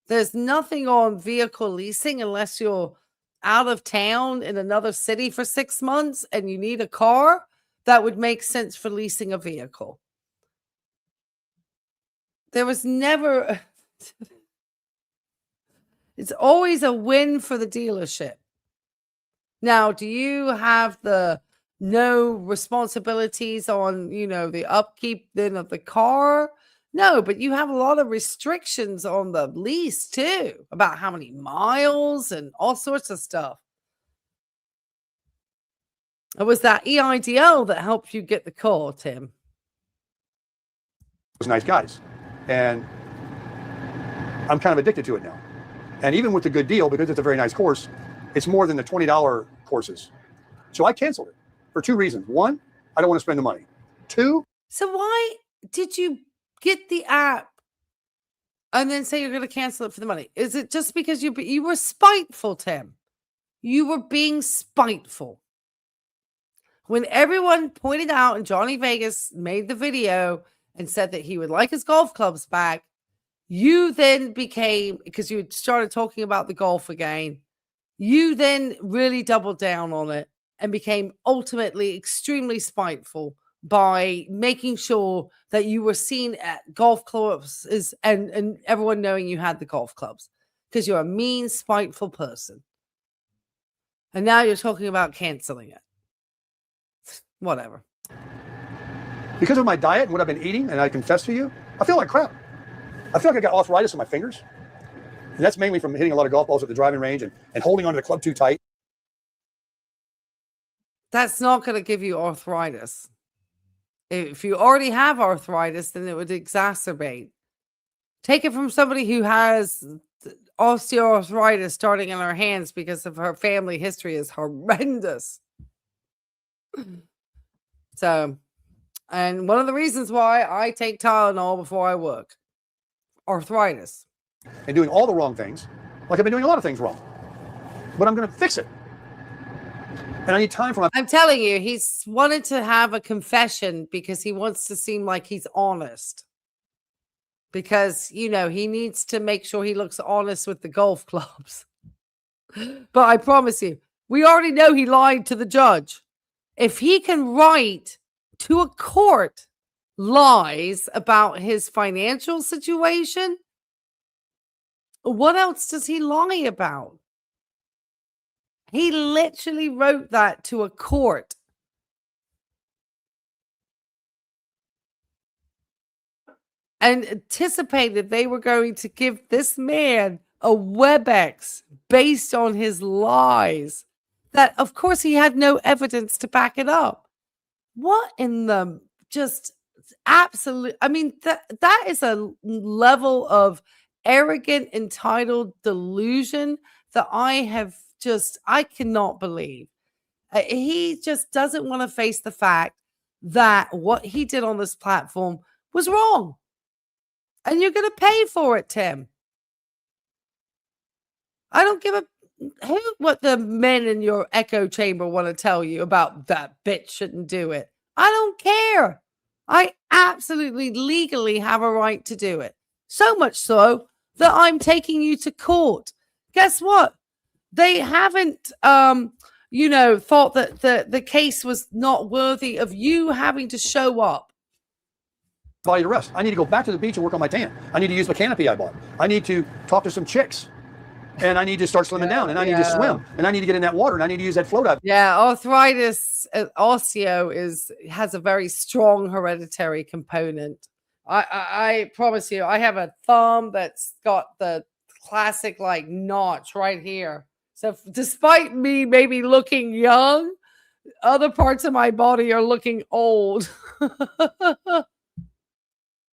There's nothing on vehicle leasing unless you're out of town in another city for 6 months and you need a car. That would make sense for leasing a vehicle. There was never... It's always a win for the dealership. Now, do you have the no responsibilities on, the upkeep then of the car? No, but you have a lot of restrictions on the lease too, about how many miles and all sorts of stuff. It was that EIDL that helped you get the car, Tim. Those nice guys. And I'm kind of addicted to it now. And even with the good deal, because it's a very nice course, it's more than the $20 courses. So I canceled it for 2 reasons. 1, I don't want to spend the money. 2. So why did you get the app and then say you're going to cancel it for the money? Is it just because you were spiteful, Tim? You were being spiteful. When everyone pointed out and Johnny Vegas made the video and said that he would like his golf clubs back, you then became, because you started talking about the golf again, you then really doubled down on it and became ultimately extremely spiteful by making sure that you were seen at golf clubs and everyone knowing you had the golf clubs, because you're a mean, spiteful person. And now you're talking about canceling it. Whatever. Because of my diet and what I've been eating, and I confess to you, I feel like crap. I feel like I got arthritis in my fingers. And that's mainly from hitting a lot of golf balls at the driving range and holding onto the club too tight. That's not going to give you arthritis. If you already have arthritis, then it would exacerbate. Take it from somebody who has osteoarthritis starting in her hands because of her family history is horrendous. So, and one of the reasons why I take Tylenol before I work, arthritis. And doing all the wrong things, like I've been doing a lot of things wrong. But I'm going to fix it. And I need time for my... I'm telling you, he's wanted to have a confession because he wants to seem like he's honest. Because, he needs to make sure he looks honest with the golf clubs. But I promise you, we already know he lied to the judge. If he can write to a court lies about his financial situation, What else does he lie about? He literally wrote that to a court. And anticipated they were going to give this man a WebEx based on his lies. That, of course, he had no evidence to back it up. What in the just absolute? I mean, that is a level of arrogant, entitled delusion that I cannot believe. He just doesn't want to face the fact that what he did on this platform was wrong. And you're going to pay for it, Tim. I don't give a what the men in your echo chamber want to tell you about that bitch shouldn't do it. I don't care. I absolutely legally have a right to do it. So much so that I'm taking you to court. Guess what? They haven't, thought that the case was not worthy of you having to show up. Body to rest. I need to go back to the beach and work on my tan. I need to use the canopy I bought. I need to talk to some chicks. And I need to start slimming down. And I need to swim. And I need to get in that water. And I need to use that float up. Yeah, arthritis, osteo has a very strong hereditary component. I promise you, I have a thumb that's got the classic like notch right here. So despite me maybe looking young, other parts of my body are looking old.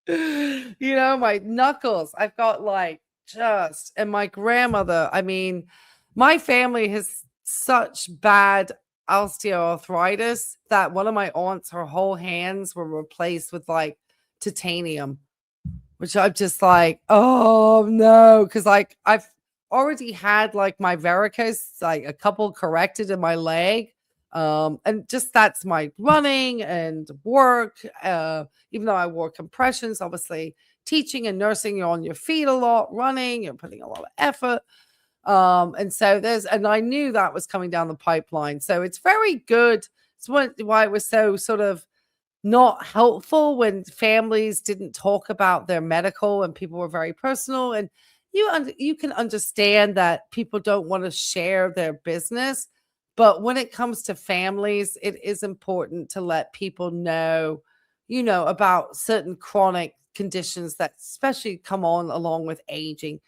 My knuckles, I've got like and my grandmother, I mean, my family has such bad osteoarthritis that one of my aunts, her whole hands were replaced with like titanium, which I'm just like, oh no, because like I've already had like my varicose, like a couple corrected in my leg. And just that's my running and work. Even though I wore compressions, obviously teaching and nursing, you're on your feet a lot, running, you're putting a lot of effort. And I knew that was coming down the pipeline. So it's very good. It's why it was so sort of not helpful when families didn't talk about their medical and people were very personal. And you can understand that people don't want to share their business. But when it comes to families, it is important to let people know, about certain chronic conditions that especially come on along with aging.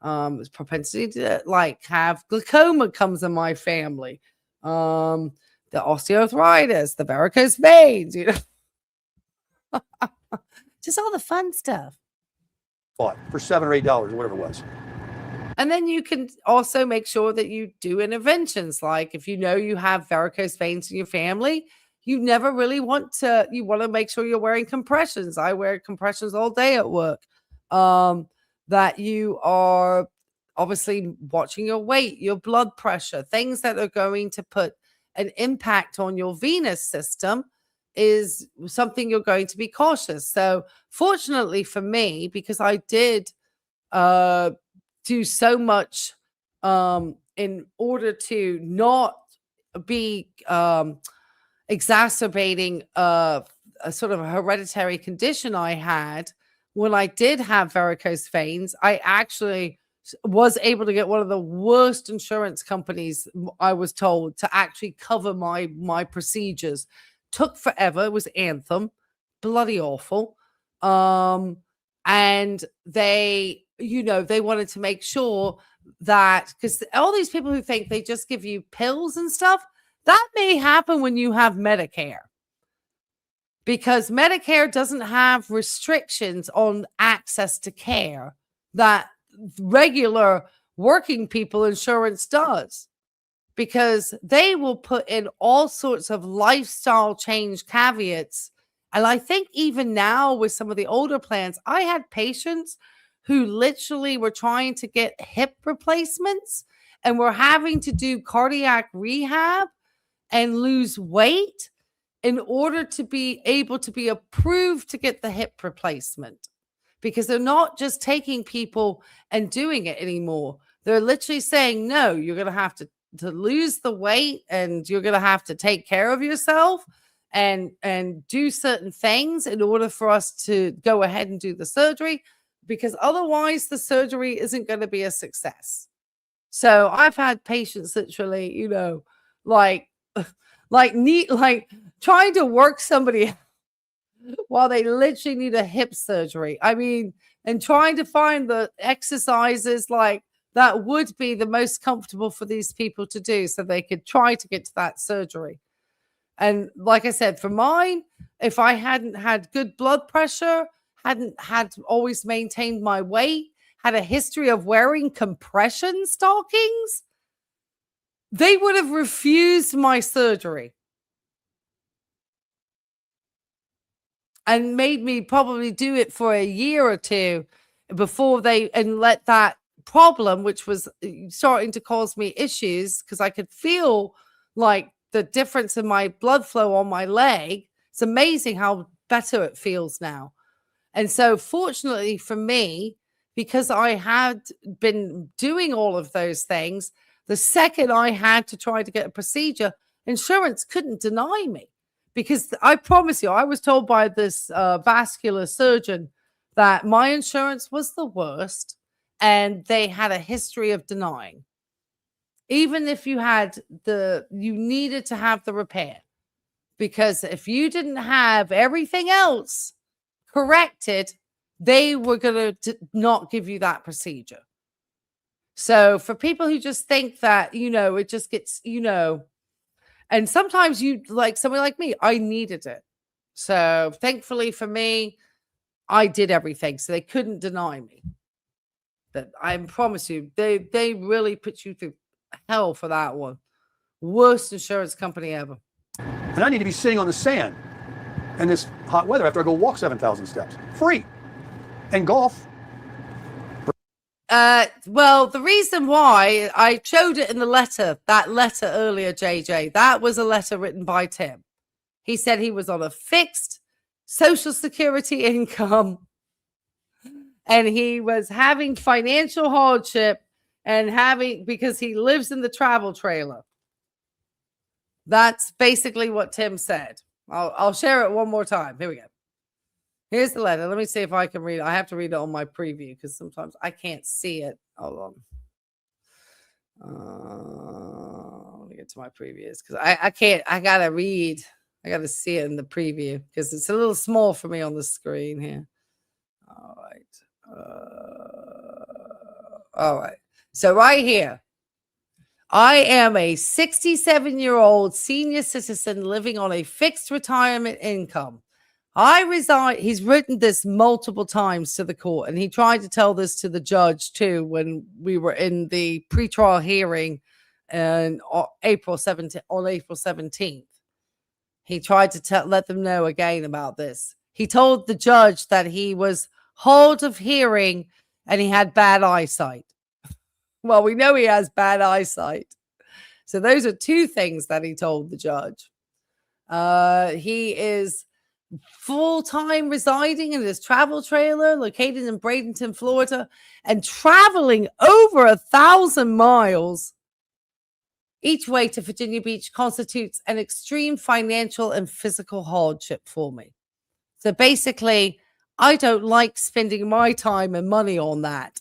It's propensity to like have glaucoma comes in my family. The osteoarthritis, the varicose veins, just all the fun stuff. For $7 or $8 or whatever it was. And then you can also make sure that you do interventions. Like if you have varicose veins in your family, you never really want to make sure you're wearing compressions. I wear compressions all day at work. That you are obviously watching your weight, your blood pressure, things that are going to put an impact on your venous system is something you're going to be cautious. So fortunately for me, because I did do so much in order to not be exacerbating a sort of a hereditary condition I had. When I did have varicose veins, I actually was able to get one of the worst insurance companies, I was told, to actually cover my procedures. Took forever. It was Anthem. Bloody awful. And they wanted to make sure that, because all these people who think they just give you pills and stuff, that may happen when you have Medicare. Because Medicare doesn't have restrictions on access to care that regular working people insurance does. Because they will put in all sorts of lifestyle change caveats. And I think even now with some of the older plans, I had patients who literally were trying to get hip replacements and were having to do cardiac rehab and lose weight in order to be able to be approved to get the hip replacement, because they're not just taking people and doing it anymore. They're literally saying, no, you're going to have to lose the weight and you're going to have to take care of yourself and do certain things in order for us to go ahead and do the surgery. because otherwise the surgery isn't going to be a success. So I've had patients literally, you know, like trying to work somebody while they literally need a hip surgery. I mean, and trying to find the exercises like that would be the most comfortable for these people to do so they could try to get to that surgery. And like I said, for mine, if I hadn't had good blood pressure, hadn't had always maintained my weight, had a history of wearing compression stockings, they would have refused my surgery and made me probably do it for a year or two before and let that problem, which was starting to cause me issues because I could feel like the difference in my blood flow on my leg. It's amazing how better it feels now. And so fortunately for me, because I had been doing all of those things, the second I had to try to get a procedure, insurance couldn't deny me. Because I promise you, I was told by this vascular surgeon that my insurance was the worst and they had a history of denying. Even if you needed to have the repair. Because if you didn't have everything else corrected, they were going to not give you that procedure. So for people who just think that, you know, it just gets, you know, and sometimes you like somebody like me, I needed it. So thankfully for me, I did everything. So they couldn't deny me. But I promise you, they really put you through hell for that one. Worst insurance company ever. And I need to be sitting on the sand in this hot weather after I go walk 7,000 steps. Free. And golf. Well, the reason why I showed it in that letter earlier, JJ, that was a letter written by Tim. He said he was on a fixed Social Security income and he was having financial hardship because he lives in the travel trailer. That's basically what Tim said. I'll share it one more time. Here we go. Here's the letter. Let me see if I can read it. I have to read it on my preview because sometimes I can't see it. Hold on. Let me get to my previews because I can't. I got to read. I got to see it in the preview because it's a little small for me on the screen here. All right. All right. So right here. I am a 67-year-old senior citizen living on a fixed retirement income. I resign. He's written this multiple times to the court, and he tried to tell this to the judge too when we were in the pretrial hearing on April 17th. He tried to let them know again about this. He told the judge that he was hard of hearing and he had bad eyesight. Well, we know he has bad eyesight. So those are two things that he told the judge. He is full-time residing in his travel trailer located in Bradenton, Florida, and traveling over 1,000 miles each way to Virginia Beach constitutes an extreme financial and physical hardship for me. So basically, I don't like spending my time and money on that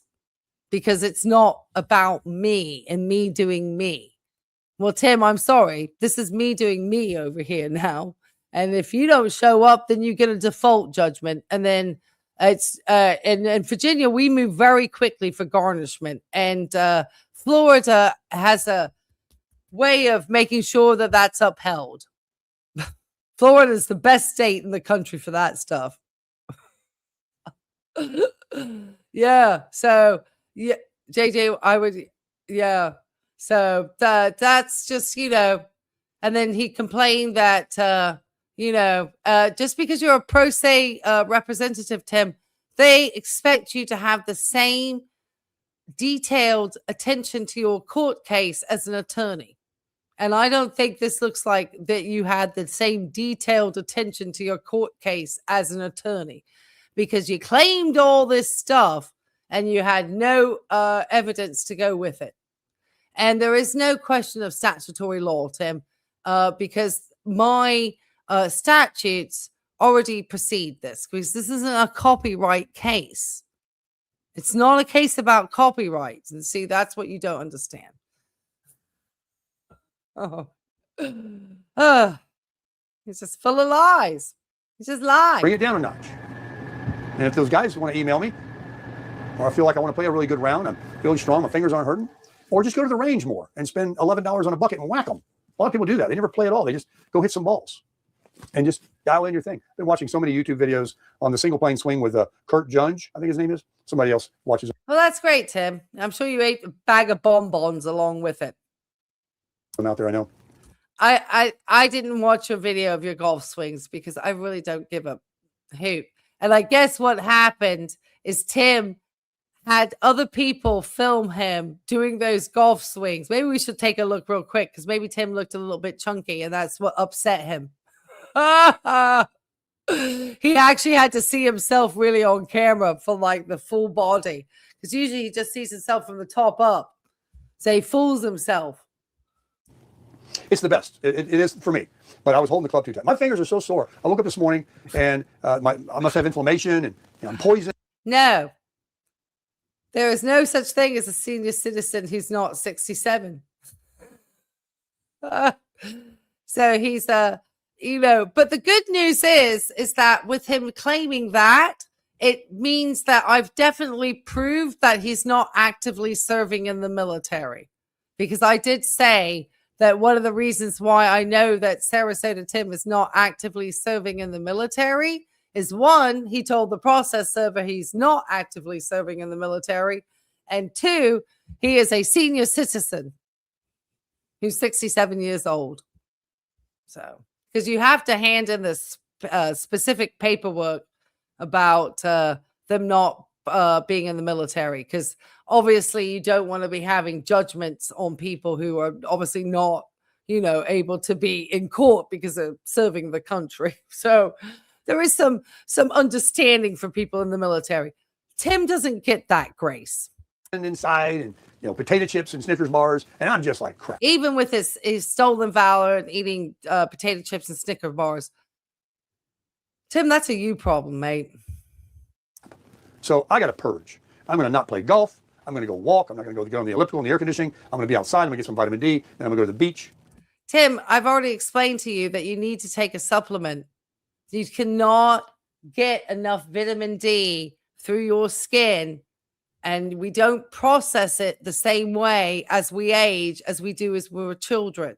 because it's not about me and me doing me. Well, Tim, I'm sorry. This is me doing me over here now. And if you don't show up, then you get a default judgment. And then it's in Virginia, we move very quickly for garnishment. And Florida has a way of making sure that that's upheld. Florida is the best state in the country for that stuff. Yeah. So, yeah, JJ, I would, yeah. So that's just, you know, and then he complained that, you know, just because you're a pro se representative, Tim, they expect you to have the same detailed attention to your court case as an attorney. And I don't think this looks like that you had the same detailed attention to your court case as an attorney because you claimed all this stuff and you had no evidence to go with it. And there is no question of statutory law, Tim, because my statutes already precede this because this isn't a copyright case. It's not a case about copyrights. And see, that's what you don't understand. Oh, he's just full of lies. He's just lying. Bring it down a notch. And if those guys want to email me, or I feel like I want to play a really good round, I'm feeling strong, my fingers aren't hurting, or just go to the range more and spend $11 on a bucket and whack them. A lot of people do that. They never play at all. They just go hit some balls and just dial in your thing. I've been watching so many YouTube videos on the single plane swing with Kurt Junge, I think his name is. Somebody else watches. Well, that's great, Tim. I'm sure you ate a bag of bonbons along with it. I'm out there, I know. I didn't watch a video of your golf swings because I really don't give a hoot. And I guess what happened is Tim had other people film him doing those golf swings. Maybe we should take a look real quick because maybe Tim looked a little bit chunky and that's what upset him. He actually had to see himself really on camera for like the full body because usually he just sees himself from the top up. So he fools himself. It's the best. It is for me. But I was holding the club too tight. My fingers are so sore. I woke up this morning and I must have inflammation and I'm poisoned. No. There is no such thing as a senior citizen who's not 67. So he's but the good news is that with him claiming that, it means that I've definitely proved that he's not actively serving in the military. Because I did say that one of the reasons why I know that Sarasota Tim is not actively serving in the military is one, he told the process server he's not actively serving in the military. And two, he is a senior citizen who's 67 years old. So, because you have to hand in this specific paperwork about them not being in the military, because obviously you don't want to be having judgments on people who are obviously not, able to be in court because of serving the country. So there is some understanding for people in the military. Tim doesn't get that grace. And inside and potato chips and Snickers bars, and I'm just like crap. Even with his stolen valor and eating potato chips and Snickers bars. Tim, that's a you problem, mate. So I got to purge. I'm going to not play golf. I'm going to go walk. I'm not going to go on the elliptical in the air conditioning. I'm going to be outside. I'm going to get some vitamin D. Then I'm going to go to the beach. Tim, I've already explained to you that you need to take a supplement. You cannot get enough vitamin D through your skin, and we don't process it the same way as we age as we do as we were children.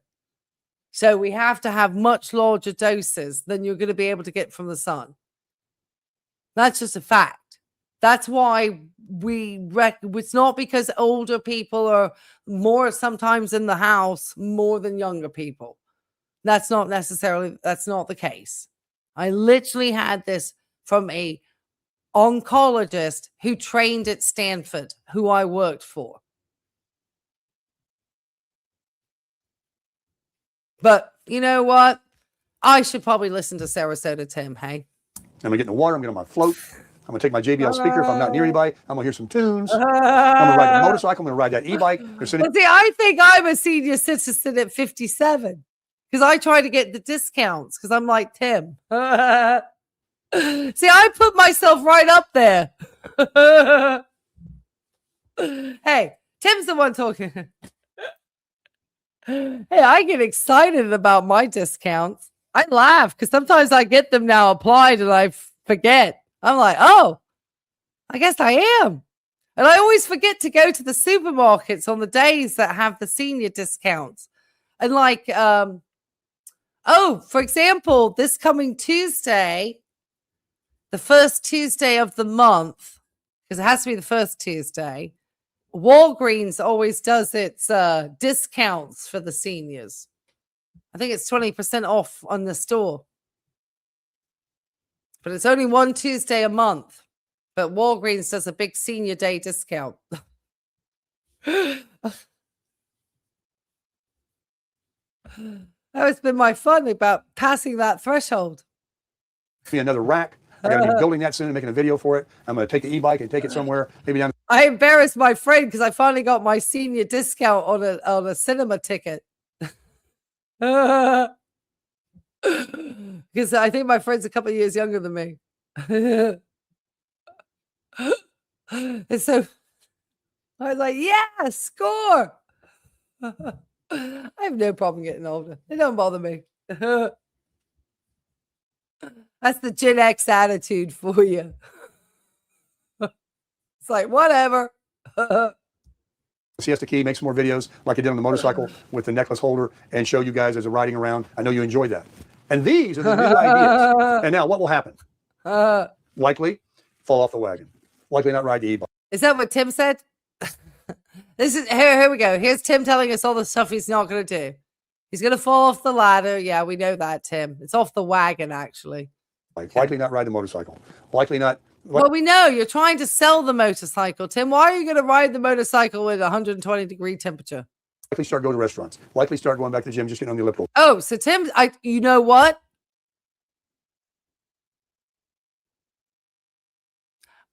So we have to have much larger doses than you're going to be able to get from the sun. That's just a fact. That's why it's not because older people are more sometimes in the house more than younger people. That's not the case. I literally had this from a oncologist who trained at Stanford, who I worked for. But you know what? I should probably listen to Sarasota Tim, hey? I'm going to get in the water. I'm going to get on my float. I'm going to take my JBL speaker if I'm not near anybody. I'm going to hear some tunes. I'm going to ride the motorcycle. I'm going to ride that e-bike. But see, I think I'm a senior citizen at 57 because I try to get the discounts because I'm like Tim. See, I put myself right up there. Hey, Tim's the one talking. Hey, I get excited about my discounts. I laugh because sometimes I get them now applied and I forget. I'm like, oh, I guess I am. And I always forget to go to the supermarkets on the days that have the senior discounts. And like, for example, this coming Tuesday, the first Tuesday of the month, because it has to be the first Tuesday, Walgreens always does its discounts for the seniors. I think it's 20% off on the store. But it's only one Tuesday a month. But Walgreens does a big senior day discount. That's been my fun about passing that threshold. Be another rack. I got to be building that soon and making a video for it. I'm going to take the e-bike and take it somewhere. Maybe down. I embarrassed my friend because I finally got my senior discount on a cinema ticket. Because I think my friend's a couple of years younger than me. And so I was like, yeah, score. I have no problem getting older. It don't bother me. That's the Gen X attitude for you. It's like, whatever. Siesta Key, make some more videos like I did on the motorcycle with the necklace holder and show you guys as a riding around. I know you enjoyed that. And these are the new ideas. And now what will happen? Likely fall off the wagon. Likely not ride the e-bike. Is that what Tim said? This is here we go. Here's Tim telling us all the stuff he's not going to do. He's going to fall off the ladder. Yeah, we know that, Tim. It's off the wagon, actually. Likely not ride the motorcycle. Likely not. Well, we know you're trying to sell the motorcycle, Tim. Why are you going to ride the motorcycle with 120-degree temperature? Likely start going to restaurants. Likely start going back to the gym, just getting on the elliptical. Oh, so Tim, you know what?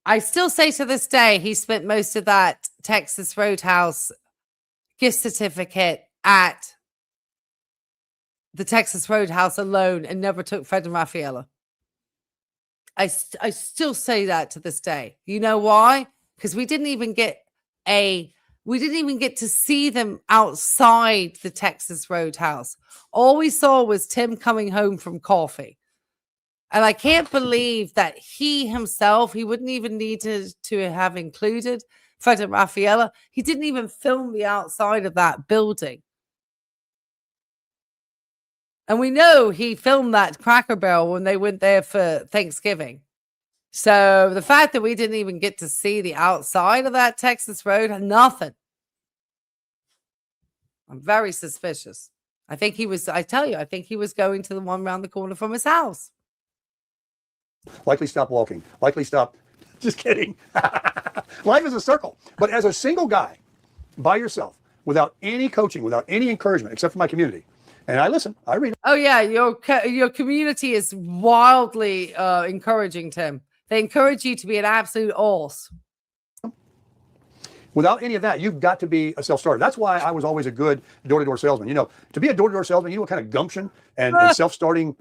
I still say to this day, he spent most of that Texas Roadhouse gift certificate at the Texas Roadhouse alone and never took Fred and Raffaella. I still say that to this day. You know why? Because we didn't even get to see them outside the Texas Roadhouse. All we saw was Tim coming home from coffee. And I can't believe that he himself, he wouldn't even need to have included Fred and Raffaella. He didn't even film the outside of that building. And we know he filmed that Cracker Barrel when they went there for Thanksgiving. So the fact that we didn't even get to see the outside of that Texas Road, nothing. I'm very suspicious. I think he was going to the one around the corner from his house. Likely stop walking. Likely stop. Just kidding. Life is a circle. But as a single guy, by yourself, without any coaching, without any encouragement, except for my community, and I listen, I read. Oh yeah, your community is wildly encouraging, Tim. They encourage you to be an absolute horse. Without any of that, you've got to be a self-starter. That's why I was always a good door-to-door salesman. You know, to be a door-to-door salesman, you know what kind of gumption and self-starting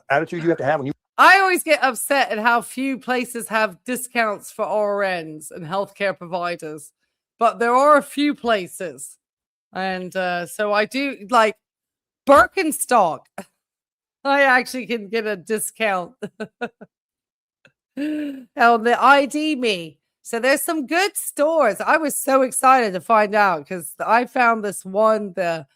attitude you have to have when you. I always get upset at how few places have discounts for RNs and healthcare providers, but there are a few places. And so I do, like Birkenstock. I actually can get a discount. Hell, the ID me. So there's some good stores. I was so excited to find out because I found this one, the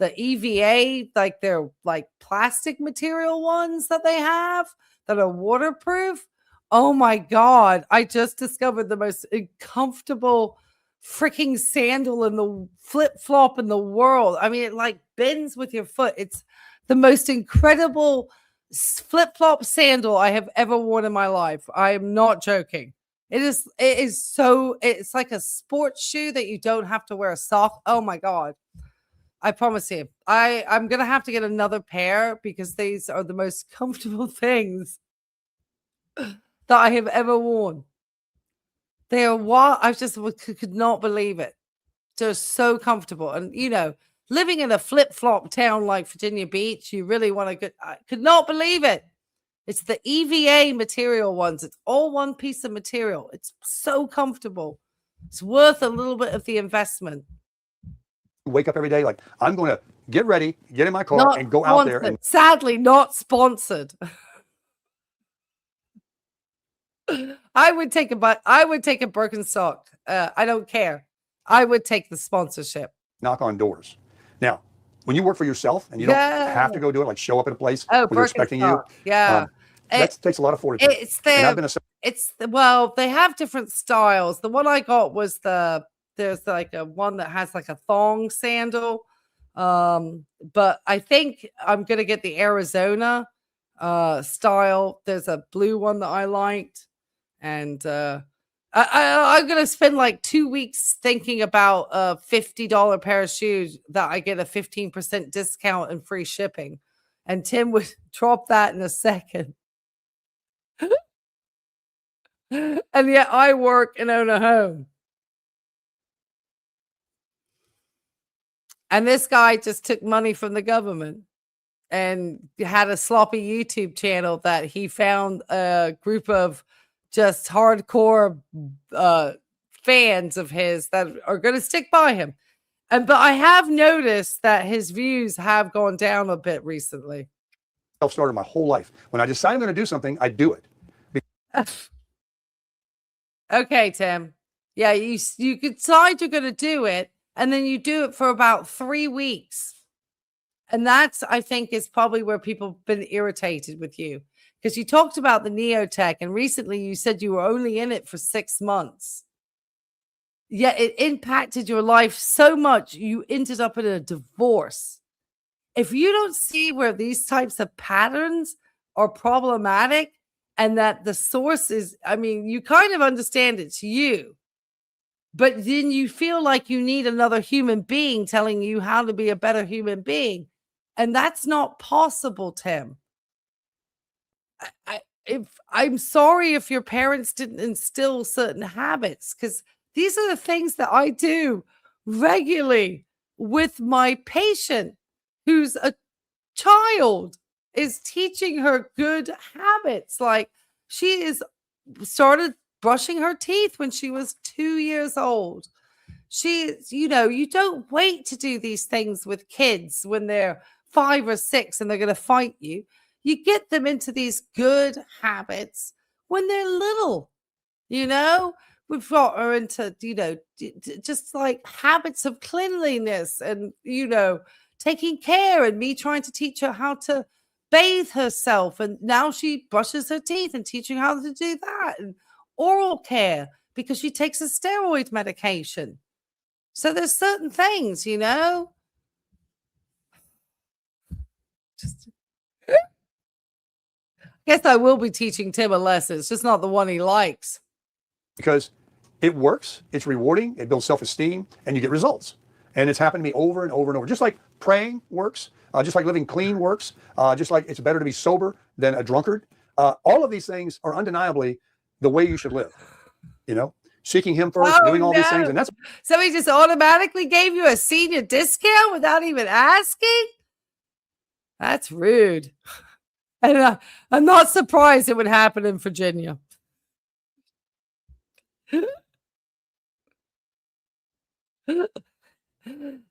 EVA, like they're like plastic material ones that they have that are waterproof. Oh my God. I just discovered the most comfortable freaking sandal in the flip-flop in the world. I mean, it like bends with your foot. It's the most incredible flip-flop sandal I have ever worn in my life. I am not joking. It's like a sports shoe that you don't have to wear a sock. Oh my God. I promise you, I'm going to have to get another pair because these are the most comfortable things that I have ever worn. They are what I just could not believe it. They're so comfortable. And, you know, living in a flip-flop town like Virginia Beach, you really want to get, I could not believe it. It's the EVA material ones. It's all one piece of material. It's so comfortable. It's worth a little bit of the investment. Wake up every day like, I'm going to get ready, get in my car, and go out there. And sadly, not sponsored. I would take a Birkenstock. I don't care. I would take the sponsorship. Knock on doors. Now, when you work for yourself and you don't have to go do it, like show up at a place where they're expecting you. Yeah. That takes a lot of fortitude. Well, they have different styles. The one I got was there's like a one that has like a thong sandal. But I think I'm going to get the Arizona style. There's a blue one that I liked. And I'm going to spend like 2 weeks thinking about a $50 pair of shoes that I get a 15% discount and free shipping. And Tim would drop that in a second. And yet I work and own a home. And this guy just took money from the government and had a sloppy YouTube channel that he found a group of just hardcore fans of his that are going to stick by him. But I have noticed that his views have gone down a bit recently. Self-starter my whole life. When I decide I'm going to do something, I do it. Okay, Tim. Yeah, you decide you're going to do it, and then you do it for about 3 weeks. And that's, I think, is probably where people have been irritated with you. Because you talked about the neotech, and recently you said you were only in it for 6 months. Yet it impacted your life so much, you ended up in a divorce. If you don't see where these types of patterns are problematic, and that the source is, I mean, you kind of understand it's you, but then you feel like you need another human being telling you how to be a better human being. And that's not possible, Tim. I'm sorry if your parents didn't instill certain habits, because these are the things that I do regularly with my patient who's a child, is teaching her good habits. Like, she is started brushing her teeth when she was 2 years old. You don't wait to do these things with kids when they're 5 or 6 and they're going to fight you. You get them into these good habits when they're little. We've got her into, just like habits of cleanliness and, taking care, and me trying to teach her how to bathe herself. And now she brushes her teeth and teaching how to do that, and oral care because she takes a steroid medication. So there's certain things, just guess I will be teaching Tim a lesson. It's just not the one he likes. Because it works, it's rewarding, it builds self-esteem, and you get results. And it's happened to me over and over and over. Just like praying works, just like living clean works, just like it's better to be sober than a drunkard. All of these things are undeniably the way you should live. Seeking him first, doing all these things. And that's so he just automatically gave you a senior discount without even asking? That's rude. And I'm not surprised it would happen in Virginia.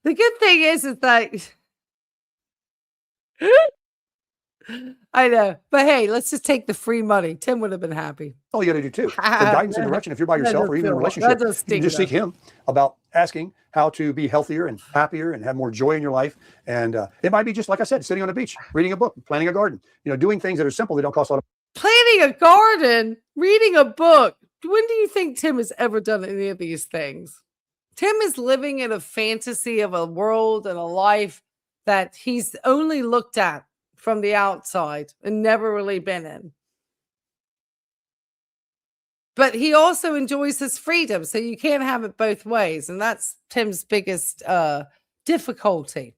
The good thing is that I know, but hey, let's just take the free money. Tim would have been happy. all you got to do too. For guidance and direction, if you're by yourself or even in a relationship, you can just seek him about asking how to be healthier and happier and have more joy in your life. And it might be just like I said, sitting on a beach, reading a book, planting a garden, doing things that are simple. They don't cost a lot of planting a garden, reading a book. When do you think Tim has ever done any of these things? Tim is living in a fantasy of a world and a life that he's only looked at from the outside and never really been in. But he also enjoys his freedom, so you can't have it both ways. And that's Tim's biggest difficulty,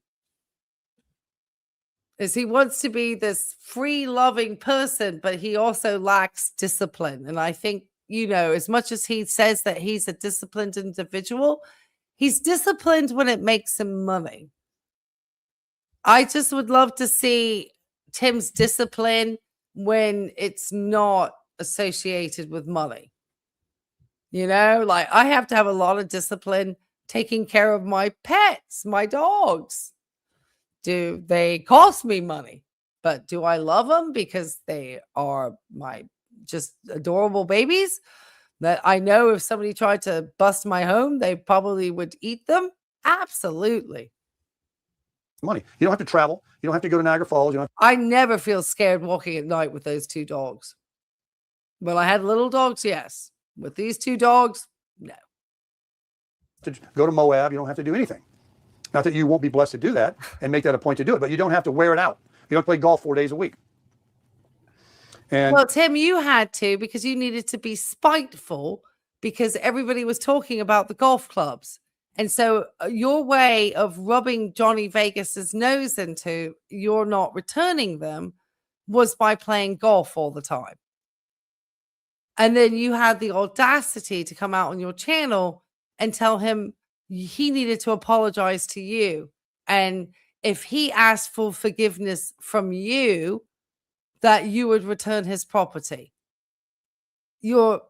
is he wants to be this free, loving person, but he also lacks discipline. And I think, as much as he says that he's a disciplined individual, he's disciplined when it makes him money. I just would love to see Tim's discipline when it's not associated with money. Like, I have to have a lot of discipline taking care of my pets, my dogs. Do they cost me money? But do I love them because they are my just adorable babies that I know if somebody tried to bust my home, they probably would eat them? Absolutely. money. You don't have to travel. You don't have to go to Niagara Falls. I never feel scared walking at night with those 2 dogs. When I had little dogs, yes. With these 2 dogs, no. To go to Moab, you don't have to do anything. Not that you won't be blessed to do that and make that a point to do it, but you don't have to wear it out. You don't play golf 4 days a week. And well, Tim, you had to, because you needed to be spiteful because everybody was talking about the golf clubs. And so your way of rubbing Johnny Vegas's nose into you're not returning them was by playing golf all the time. And then you had the audacity to come out on your channel and tell him he needed to apologize to you. And if he asked for forgiveness from you, that you would return his property. You're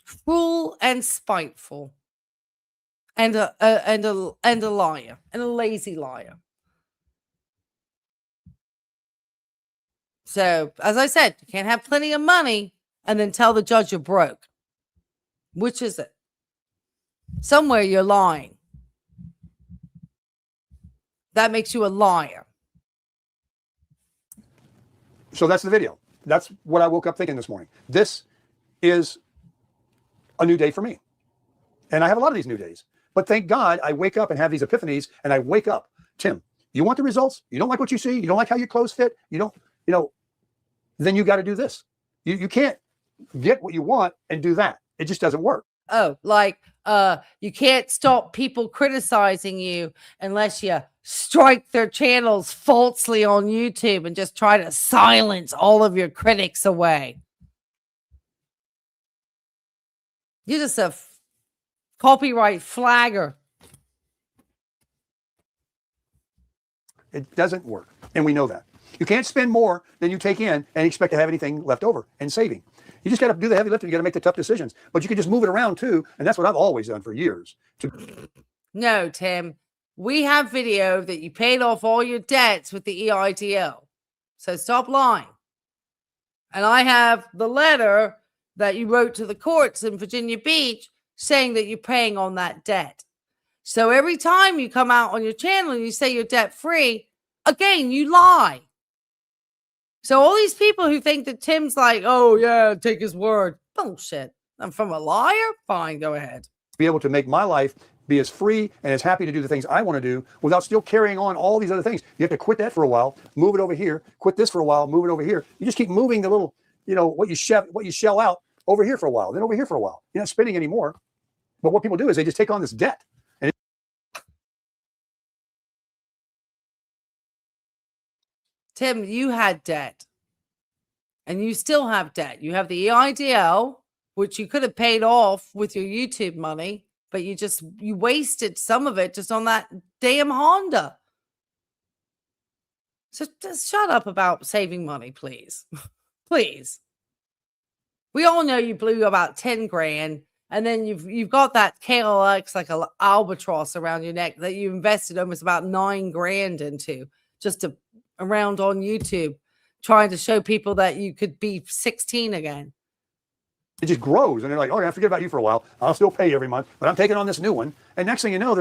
cruel and spiteful, and a liar, and a lazy liar. So, as I said, you can't have plenty of money and then tell the judge you're broke. Which is it? Somewhere you're lying. That makes you a liar. So that's the video. That's what I woke up thinking this morning. This is a new day for me. And I have a lot of these new days. But thank God I wake up and have these epiphanies, and I wake up. Tim, you want the results? You don't like what you see? You don't like how your clothes fit? You don't, then you got to do this. You can't get what you want and do that. It just doesn't work. Oh, like you can't stop people criticizing you unless you strike their channels falsely on YouTube and just try to silence all of your critics away. You're just a copyright flagger. It doesn't work. And we know that. You can't spend more than you take in and expect to have anything left over and saving. You just got to do the heavy lifting. You got to make the tough decisions. But you can just move it around too. And that's what I've always done for years. No, Tim. We have video that you paid off all your debts with the EIDL. So stop lying. And I have the letter that you wrote to the courts in Virginia Beach saying that you're paying on that debt. So every time you come out on your channel and you say you're debt free, again, you lie. So all these people who think that Tim's like, oh yeah, take his word. Bullshit. I'm from a liar? Fine, go ahead. Be able to make my life be as free and as happy to do the things I want to do without still carrying on all these other things. You have to quit that for a while, move it over here, quit this for a while, move it over here. You just keep moving the little, what you shell out over here for a while, then over here for a while. You're not spending anymore. But what people do is they just take on this debt. Tim, you had debt. And you still have debt. You have the EIDL, which you could have paid off with your YouTube money, but you wasted some of it just on that damn Honda. So just shut up about saving money, please. Please. We all know you blew about 10 grand, and then you've got that KLX like an albatross around your neck that you invested almost about 9 grand into just around on YouTube, trying to show people that you could be 16 again. It just grows, and they're like, "Oh, I forget about you for a while. I'll still pay you every month, but I'm taking on this new one." And next thing you know,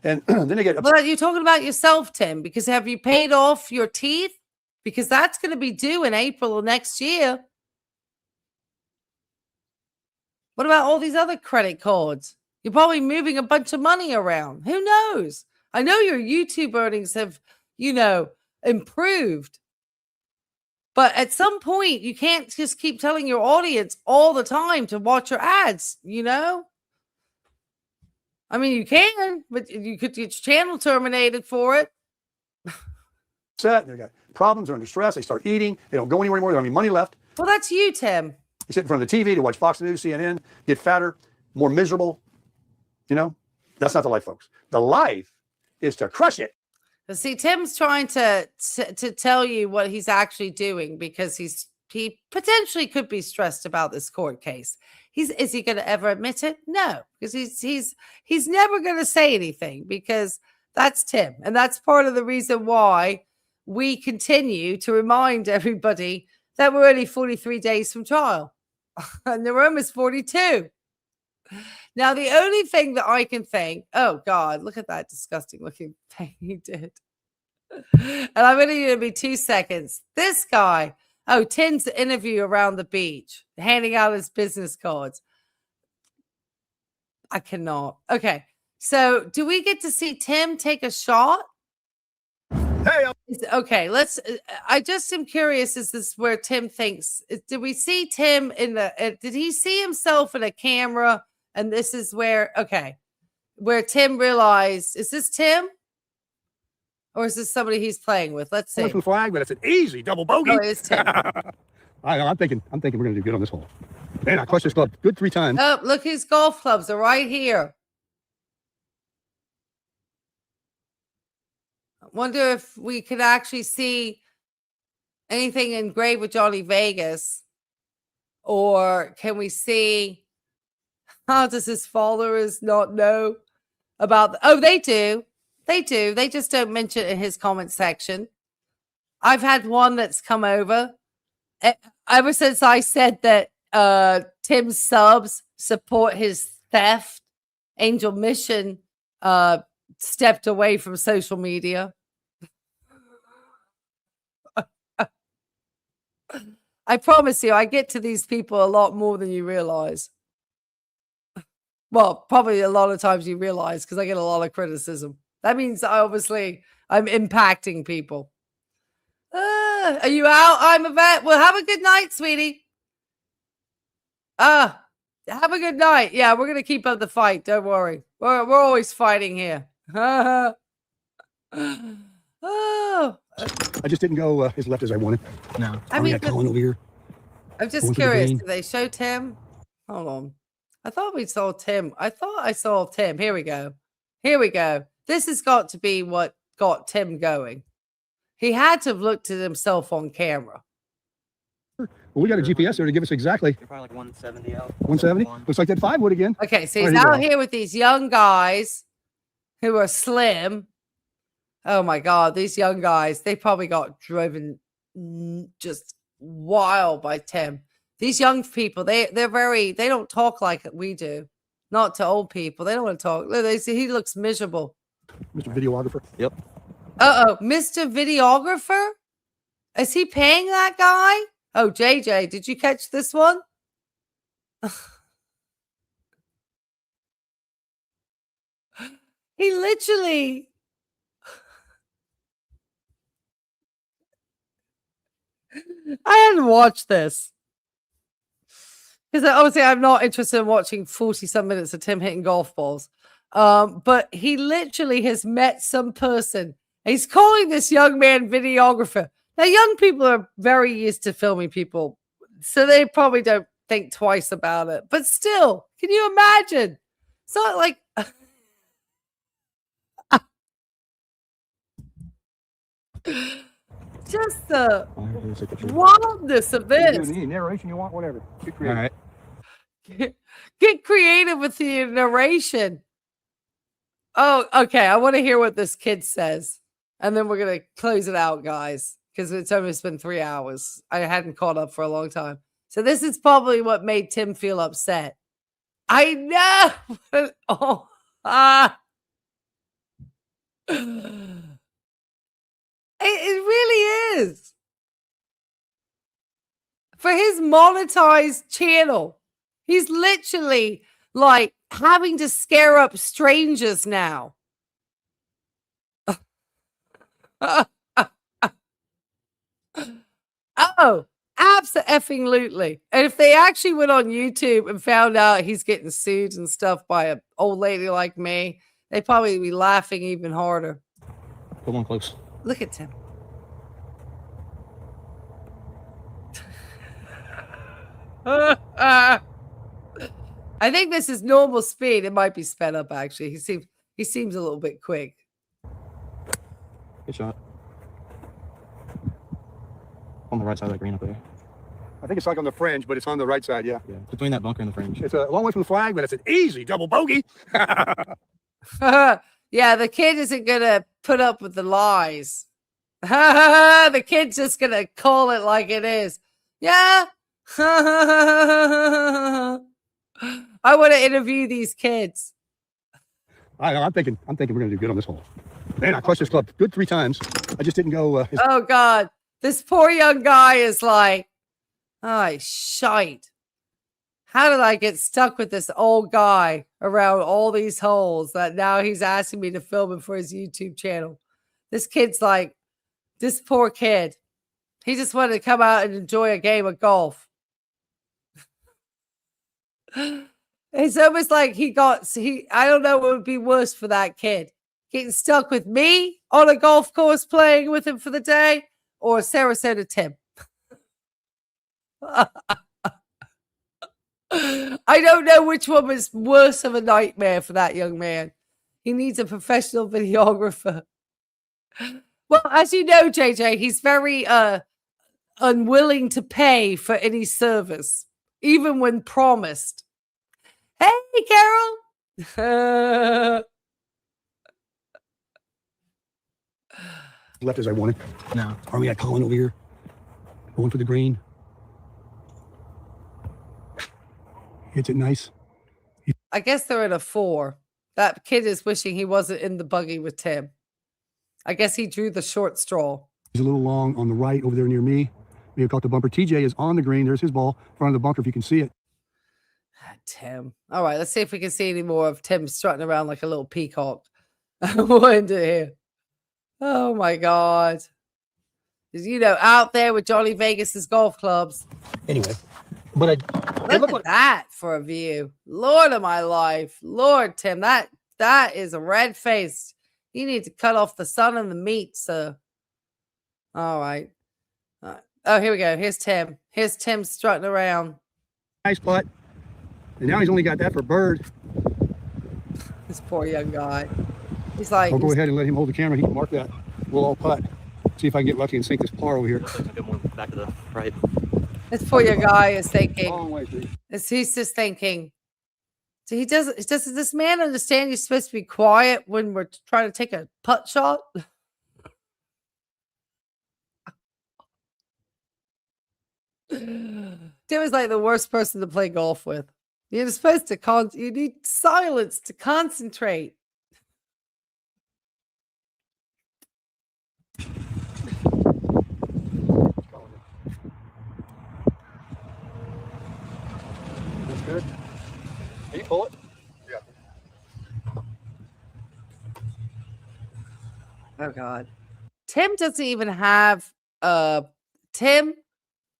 then they get upset. Well, you're talking about yourself, Tim, because have you paid off your teeth? Because that's going to be due in April of next year. What about all these other credit cards? You're probably moving a bunch of money around. Who knows? I know your YouTube earnings have, improved. But at some point, you can't just keep telling your audience all the time to watch your ads, I mean, you can, but you could get your channel terminated for it. They got problems, they're under stress, they start eating, they don't go anywhere anymore, they don't have any money left. Well, that's you, Tim. You sit in front of the TV to watch Fox News, CNN, get fatter, more miserable. That's not the life, folks. The life is to crush it. But see, Tim's trying to tell you what he's actually doing because he potentially could be stressed about this court case. Is he going to ever admit it? No, because he's never going to say anything because that's Tim, and that's part of the reason why we continue to remind everybody that we're only 43 days from trial, and they're almost 42. Now, the only thing that I can think, oh God, look at that disgusting looking thing he did. And I'm going to need to be 2 seconds. This guy, Tim's interview around the beach, handing out his business cards. I cannot. Okay. So do we get to see Tim take a shot? Hey, okay, I just am curious, is this where Tim thinks, did we see Tim did he see himself in a camera? And this is where Tim realized, is this Tim? Or is this somebody he's playing with? Let's see. Flag, but it's an easy double bogey. Oh, it is Tim. I'm thinking we're going to do good on this hole. Man, I clutched this club good 3 times. Oh, look, his golf clubs are right here. I wonder if we could actually see anything engraved with Johnny Vegas, or can we see How does his followers not know about? Oh, they do. They do. They just don't mention it in his comment section. I've had one that's come over ever since I said that Tim's subs support his theft. Angel Mission stepped away from social media. I promise you, I get to these people a lot more than you realize. Well, probably a lot of times you realize because I get a lot of criticism. That means I'm impacting people. Are you out? I'm a vet. Well, have a good night, sweetie. Have a good night. Yeah, we're gonna keep up the fight. Don't worry. We're always fighting here. Oh. I just didn't go as left as I wanted. No. I mean, Colin over here. I'm just curious. Did they show Tim? Hold on. I thought we saw Tim. I thought I saw Tim. Here we go. Here we go. This has got to be what got Tim going. He had to have looked at himself on camera. Well, we got a GPS there to give us exactly. You're probably like 170 out. 170? Looks like that 5 would again. Okay, so he's out here with these young guys who are slim. Oh my God, these young guys, they probably got driven just wild by Tim. These young people, they don't talk like we do. Not to old people. They don't want to talk. He looks miserable. Mr. Videographer. Yep. Uh-oh, Mr. Videographer? Is he paying that guy? Oh, JJ, did you catch this one? He literally... I hadn't watched this. Because obviously I'm not interested in watching 40-some minutes of Tim hitting golf balls. But he literally has met some person. He's calling this young man videographer. Now, young people are very used to filming people, so they probably don't think twice about it. But still, can you imagine? It's not like... Just the wildness of this. Narration you want, whatever. Get All right. Get creative with the narration. Oh, okay. I want to hear what this kid says. And then we're going to close it out, guys, because it's almost been 3 hours. I hadn't caught up for a long time. So this is probably what made Tim feel upset. I know. Oh, It really is. For his monetized channel, he's literally like having to scare up strangers now. Oh, abso-effing-lutely. And if they actually went on YouTube and found out he's getting sued and stuff by an old lady like me, they'd probably be laughing even harder. Put one close. Look at Tim. I think this is normal speed. It might be sped up actually. He seems a little bit quick. Good shot. On the right side of that green up there. I think it's like on the fringe, but it's on the right side, yeah. Yeah. Between that bunker and the fringe. It's a long way from the flag, but it's an easy double bogey. Yeah, the kid isn't gonna put up with the lies. The kid's just gonna call it like it is. Yeah. I want to interview these kids. I'm thinking we're gonna do good on this hole. Man, I crushed this club good 3 times. I just didn't go. Oh God, this poor young guy is like, oh shite. How did I get stuck with this old guy around all these holes that now he's asking me to film him for his YouTube channel? This kid's like, this poor kid. He just wanted to come out and enjoy a game of golf. It's almost like I don't know what would be worse for that kid. Getting stuck with me on a golf course playing with him for the day or Sarasota Tim. I don't know which one was worse of a nightmare for that young man. He needs a professional videographer. Well, as you know, JJ, he's very unwilling to pay for any service, even when promised. Hey, Carol. Left as I wanted. No. Or we got Colin over here. Going for the green. Hits it nice. I guess they're at a 4. That kid is wishing he wasn't in the buggy with Tim. I guess he drew the short straw. He's a little long on the right over there near me. We have caught the bumper. TJ is on the green. There's his ball in front of the bunker if you can see it. Tim. All right, let's see if we can see any more of Tim strutting around like a little peacock. What into here? Oh my God. You know, out there with Johnny Vegas's golf clubs. Anyway, but Look at that for a view. Lord of my life. Lord, Tim, that is a red face. You need to cut off the sun and the meat, sir. All right. Oh, here we go. Here's Tim. Here's Tim strutting around. nice putt. And now he's only got that for bird. This poor young guy. He's like, I'll go ahead and let him hold the camera. He can mark that. We'll all putt. See if I can get lucky and sink this par over here. Looks like it's a good one back to the right. this poor young guy is thinking. Long way, Steve. He's just thinking. So does this man understand you're supposed to be quiet when we're trying to take a putt shot? Tim is like the worst person to play golf with. You're supposed to you need silence to concentrate. That's good. Can you pull it? Yeah. Oh God. Tim doesn't even have Tim.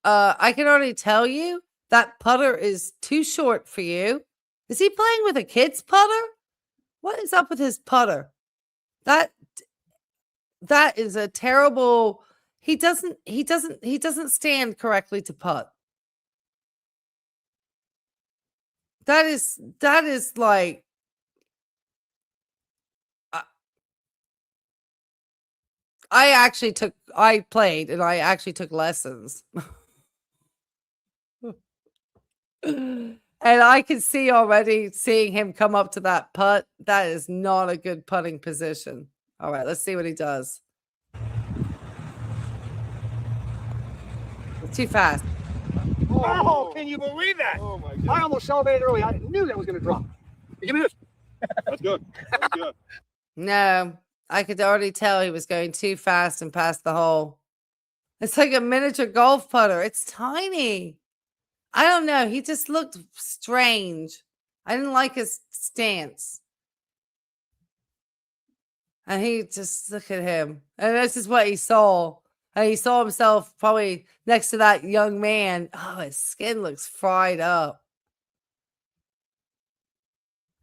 I can already tell you that putter is too short for you. Is he playing with a kid's putter? What is up with his putter? That is a terrible. He doesn't stand correctly to putt. That is like I played and I actually took lessons. And I can see already seeing him come up to that putt. That is not a good putting position. All right, let's see what he does. It's too fast. Oh, can you believe that? Oh my God. I almost celebrated early. I knew that was going to drop. Give me this. That's good. That's good. No, I could already tell he was going too fast and past the hole. It's like a miniature golf putter. It's tiny. I don't know. He just looked strange. I didn't like his stance. And he just, look at him. And this is what he saw. And he saw himself probably next to that young man. Oh, his skin looks fried up.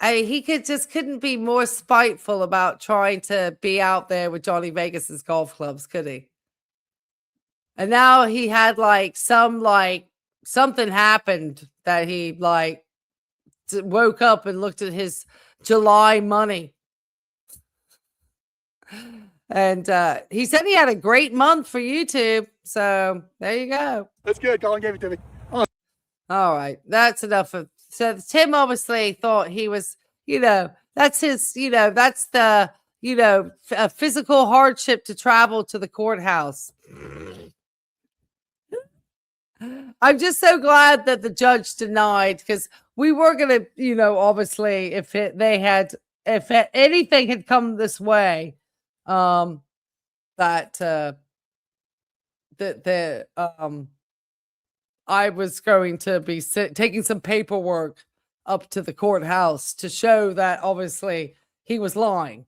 He couldn't be more spiteful about trying to be out there with Johnny Vegas's golf clubs, could he? And now he had something happened that he woke up and looked at his July money. And he said he had a great month for YouTube. So there you go. That's good. Colin gave it to me. All right. That's enough of. So Tim obviously thought he was, that's his, that's the, a physical hardship to travel to the courthouse. I'm just so glad that the judge denied, because we were going to, obviously if anything had come this way, I was going to be taking some paperwork up to the courthouse to show that obviously he was lying.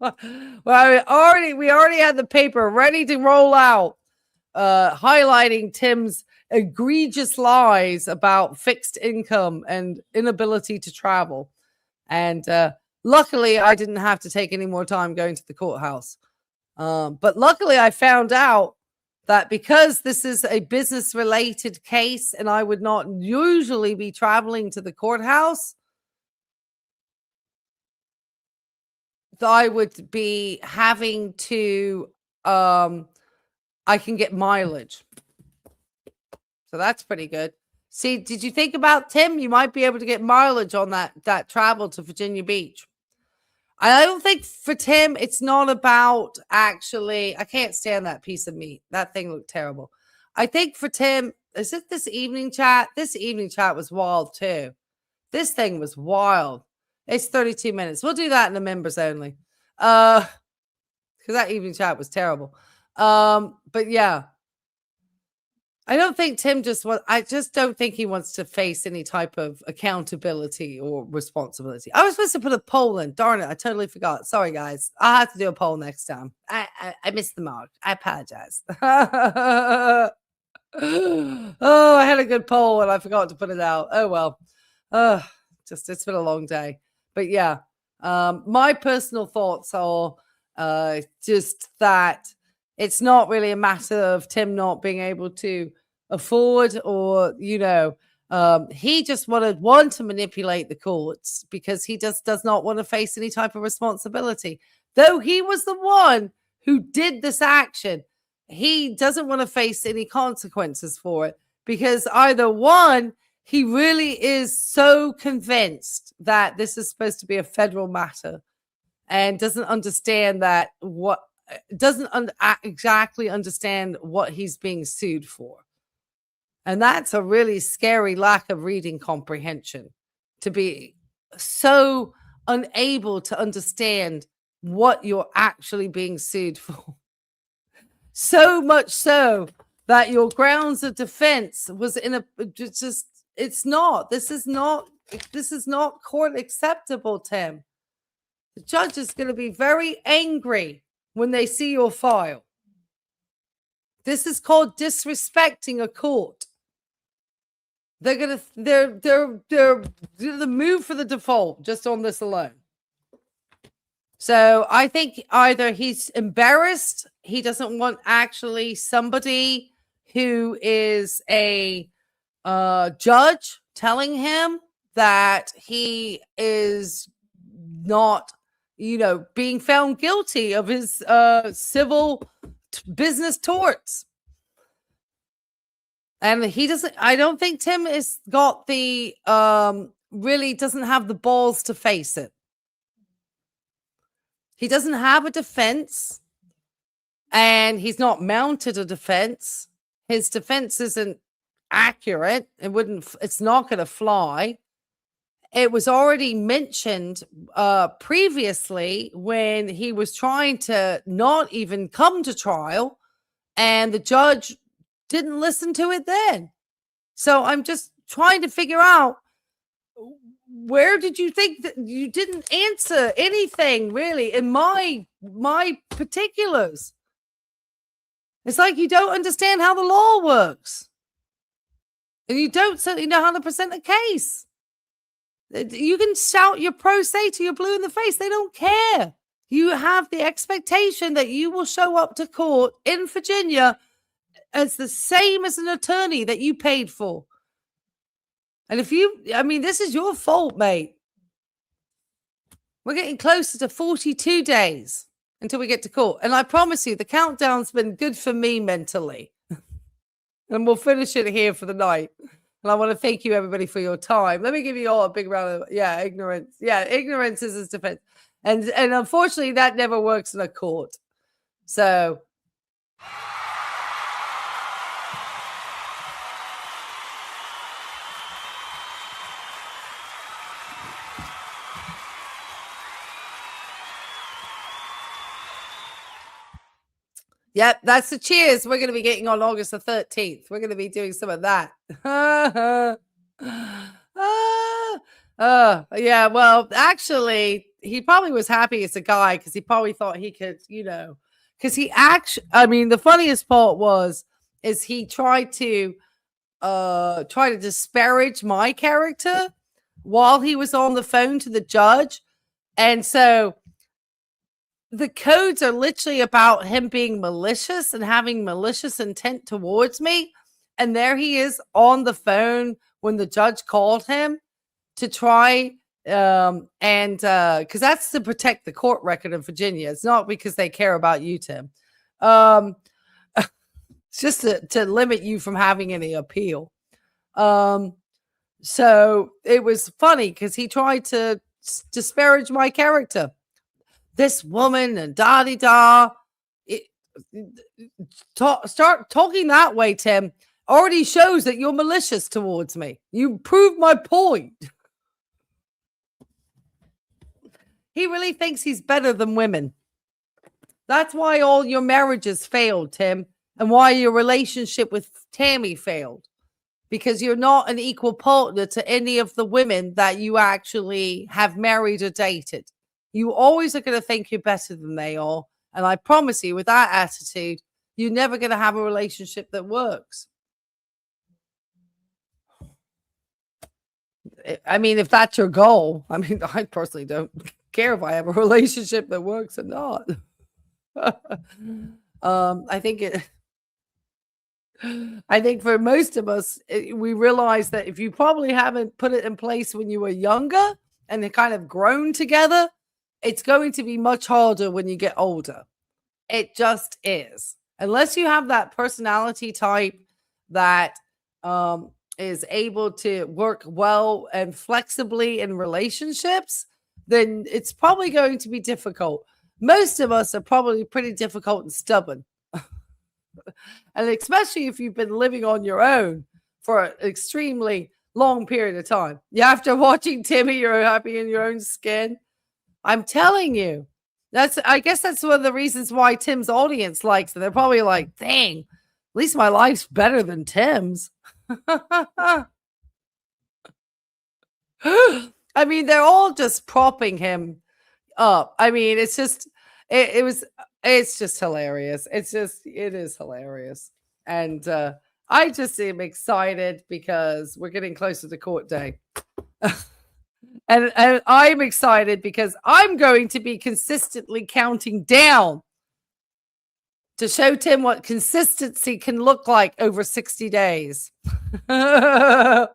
Well, we already had the paper ready to roll out, highlighting Tim's egregious lies about fixed income and inability to travel. And luckily, I didn't have to take any more time going to the courthouse. But luckily, I found out that because this is a business-related case and I would not usually be traveling to the courthouse, I would be having to, I can get mileage. So that's pretty good. See, did you think about Tim? You might be able to get mileage on that travel to Virginia Beach. I don't think for Tim, it's not about actually, I can't stand that piece of meat. That thing looked terrible. I think for Tim, is it this evening chat? This evening chat was wild too. This thing was wild. It's 32 minutes. We'll do that in the members only. Because that evening chat was terrible. But yeah. I don't think Tim I just don't think he wants to face any type of accountability or responsibility. I was supposed to put a poll in. Darn it. I totally forgot. Sorry, guys. I'll have to do a poll next time. I missed the mark. I apologize. Oh, I had a good poll and I forgot to put it out. Oh, well. It's been a long day. But yeah, my personal thoughts are just that it's not really a matter of Tim not being able to afford or, he just wanted to manipulate the courts because he just does not want to face any type of responsibility. Though he was the one who did this action, he doesn't want to face any consequences for it because either one, he really is so convinced that this is supposed to be a federal matter and doesn't understand exactly understand what he's being sued for. And that's a really scary lack of reading comprehension, to be so unable to understand what you're actually being sued for. So much so that your grounds of defense was this is not court acceptable, Tim. The judge is going to be very angry when they see your file. This is called disrespecting a court. They're gonna move for the default just on this alone. So I think either he's embarrassed, he doesn't want actually somebody who is a judge telling him that he is not, being found guilty of his civil business torts. And I don't think Tim has got the, really doesn't have the balls to face it. He doesn't have a defense and he's not mounted a defense. His defense isn't accurate. It's not going to fly. It was already mentioned previously when he was trying to not even come to trial and the judge didn't listen to it then. So I'm just trying to figure out, where did you think that you didn't answer anything really in my particulars? It's like you don't understand how the law works. And you don't certainly know how to present a case. You can shout your pro se to your blue in the face. They don't care. You have the expectation that you will show up to court in Virginia as the same as an attorney that you paid for. And this is your fault, mate. We're getting closer to 42 days until we get to court. And I promise you, the countdown's been good for me mentally. And we'll finish it here for the night. And I want to thank you, everybody, for your time. Let me give you all a big round of, ignorance. Yeah, ignorance is his defense. And unfortunately, that never works in a court. So... Yep, that's the cheers we're going to be getting on August the 13th. We're going to be doing some of that. Yeah, well, actually, he probably was happy as a guy because he probably thought he could, because he actually, the funniest part is he tried to disparage my character while he was on the phone to the judge. And so the codes are literally about him being malicious and having malicious intent towards me. And there he is on the phone when the judge called him to try because that's to protect the court record in Virginia. It's not because they care about you, Tim. It's just to limit you from having any appeal. So it was funny because he tried to disparage my character. This woman and da-di-da. Start talking that way, Tim. Already shows that you're malicious towards me. You proved my point. He really thinks he's better than women. That's why all your marriages failed, Tim, and why your relationship with Tammy failed. Because you're not an equal partner to any of the women that you actually have married or dated. You always are going to think you're better than they are. And I promise you, with that attitude, you're never going to have a relationship that works. I mean, if that's your goal, I mean, I personally don't care if I have a relationship that works or not. I think for most of us, we realize that if you probably haven't put it in place when you were younger and they kind of grown together, it's going to be much harder when you get older. It just is. Unless you have that personality type that is able to work well and flexibly in relationships, then it's probably going to be difficult. Most of us are probably pretty difficult and stubborn. And especially if you've been living on your own for an extremely long period of time. After watching Timmy, you're happy in your own skin. I'm telling you, I guess that's one of the reasons why Tim's audience likes it. They're probably like, dang, at least my life's better than Tim's. I mean, they're all just propping him up. I mean, it's just, it's just hilarious. It is hilarious. And I just am excited because we're getting closer to court day. And I'm excited because I'm going to be consistently counting down to show Tim what consistency can look like over 60 days. And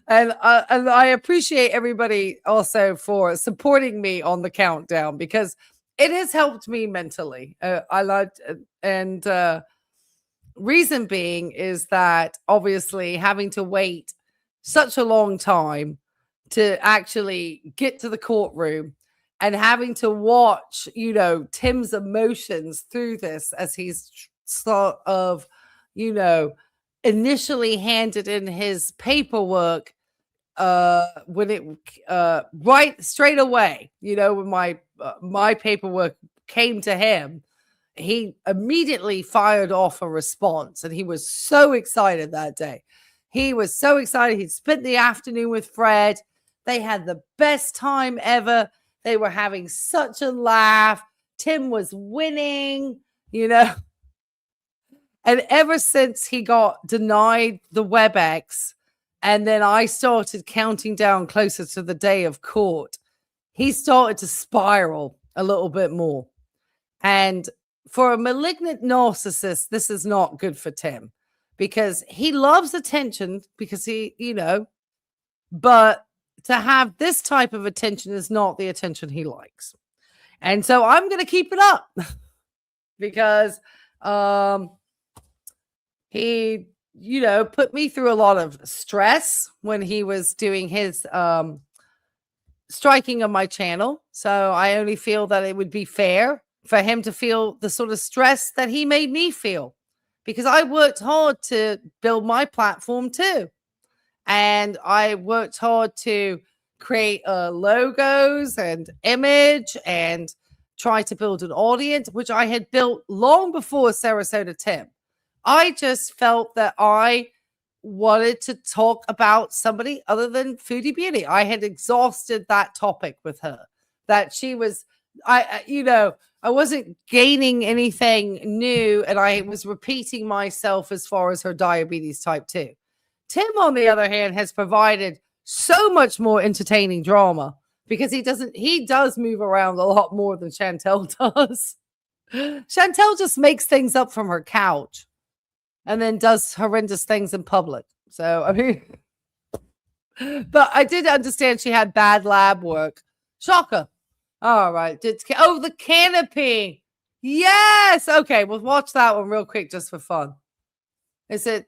I appreciate everybody also for supporting me on the countdown because it has helped me mentally. Reason being is that obviously having to wait such a long time to actually get to the courtroom and having to watch, Tim's emotions through this as he's sort of, initially handed in his paperwork when it right straight away, when my paperwork came to him, he immediately fired off a response and he was so excited that day. He was so excited. He'd spent the afternoon with Fred. They had the best time ever. They were having such a laugh. Tim was winning, And ever since he got denied the WebEx, and then I started counting down closer to the day of court, he started to spiral a little bit more. And for a malignant narcissist, this is not good for Tim because he loves attention because but to have this type of attention is not the attention he likes. And so I'm going to keep it up because he, put me through a lot of stress when he was doing his striking of my channel. So I only feel that it would be fair for him to feel the sort of stress that he made me feel because I worked hard to build my platform too. And I worked hard to create logos and image and try to build an audience, which I had built long before Sarasota Tim. I just felt that I wanted to talk about somebody other than Foodie Beauty. I had exhausted that topic with her, that she was, I wasn't gaining anything new, and I was repeating myself as far as her diabetes type 2. Tim, on the other hand, has provided so much more entertaining drama because he does move around a lot more than Chantel does. Chantel just makes things up from her couch and then does horrendous things in public. So, I mean, but I did understand she had bad lab work. Shocker. All right. The canopy. Yes. Okay. We'll watch that one real quick just for fun. Is it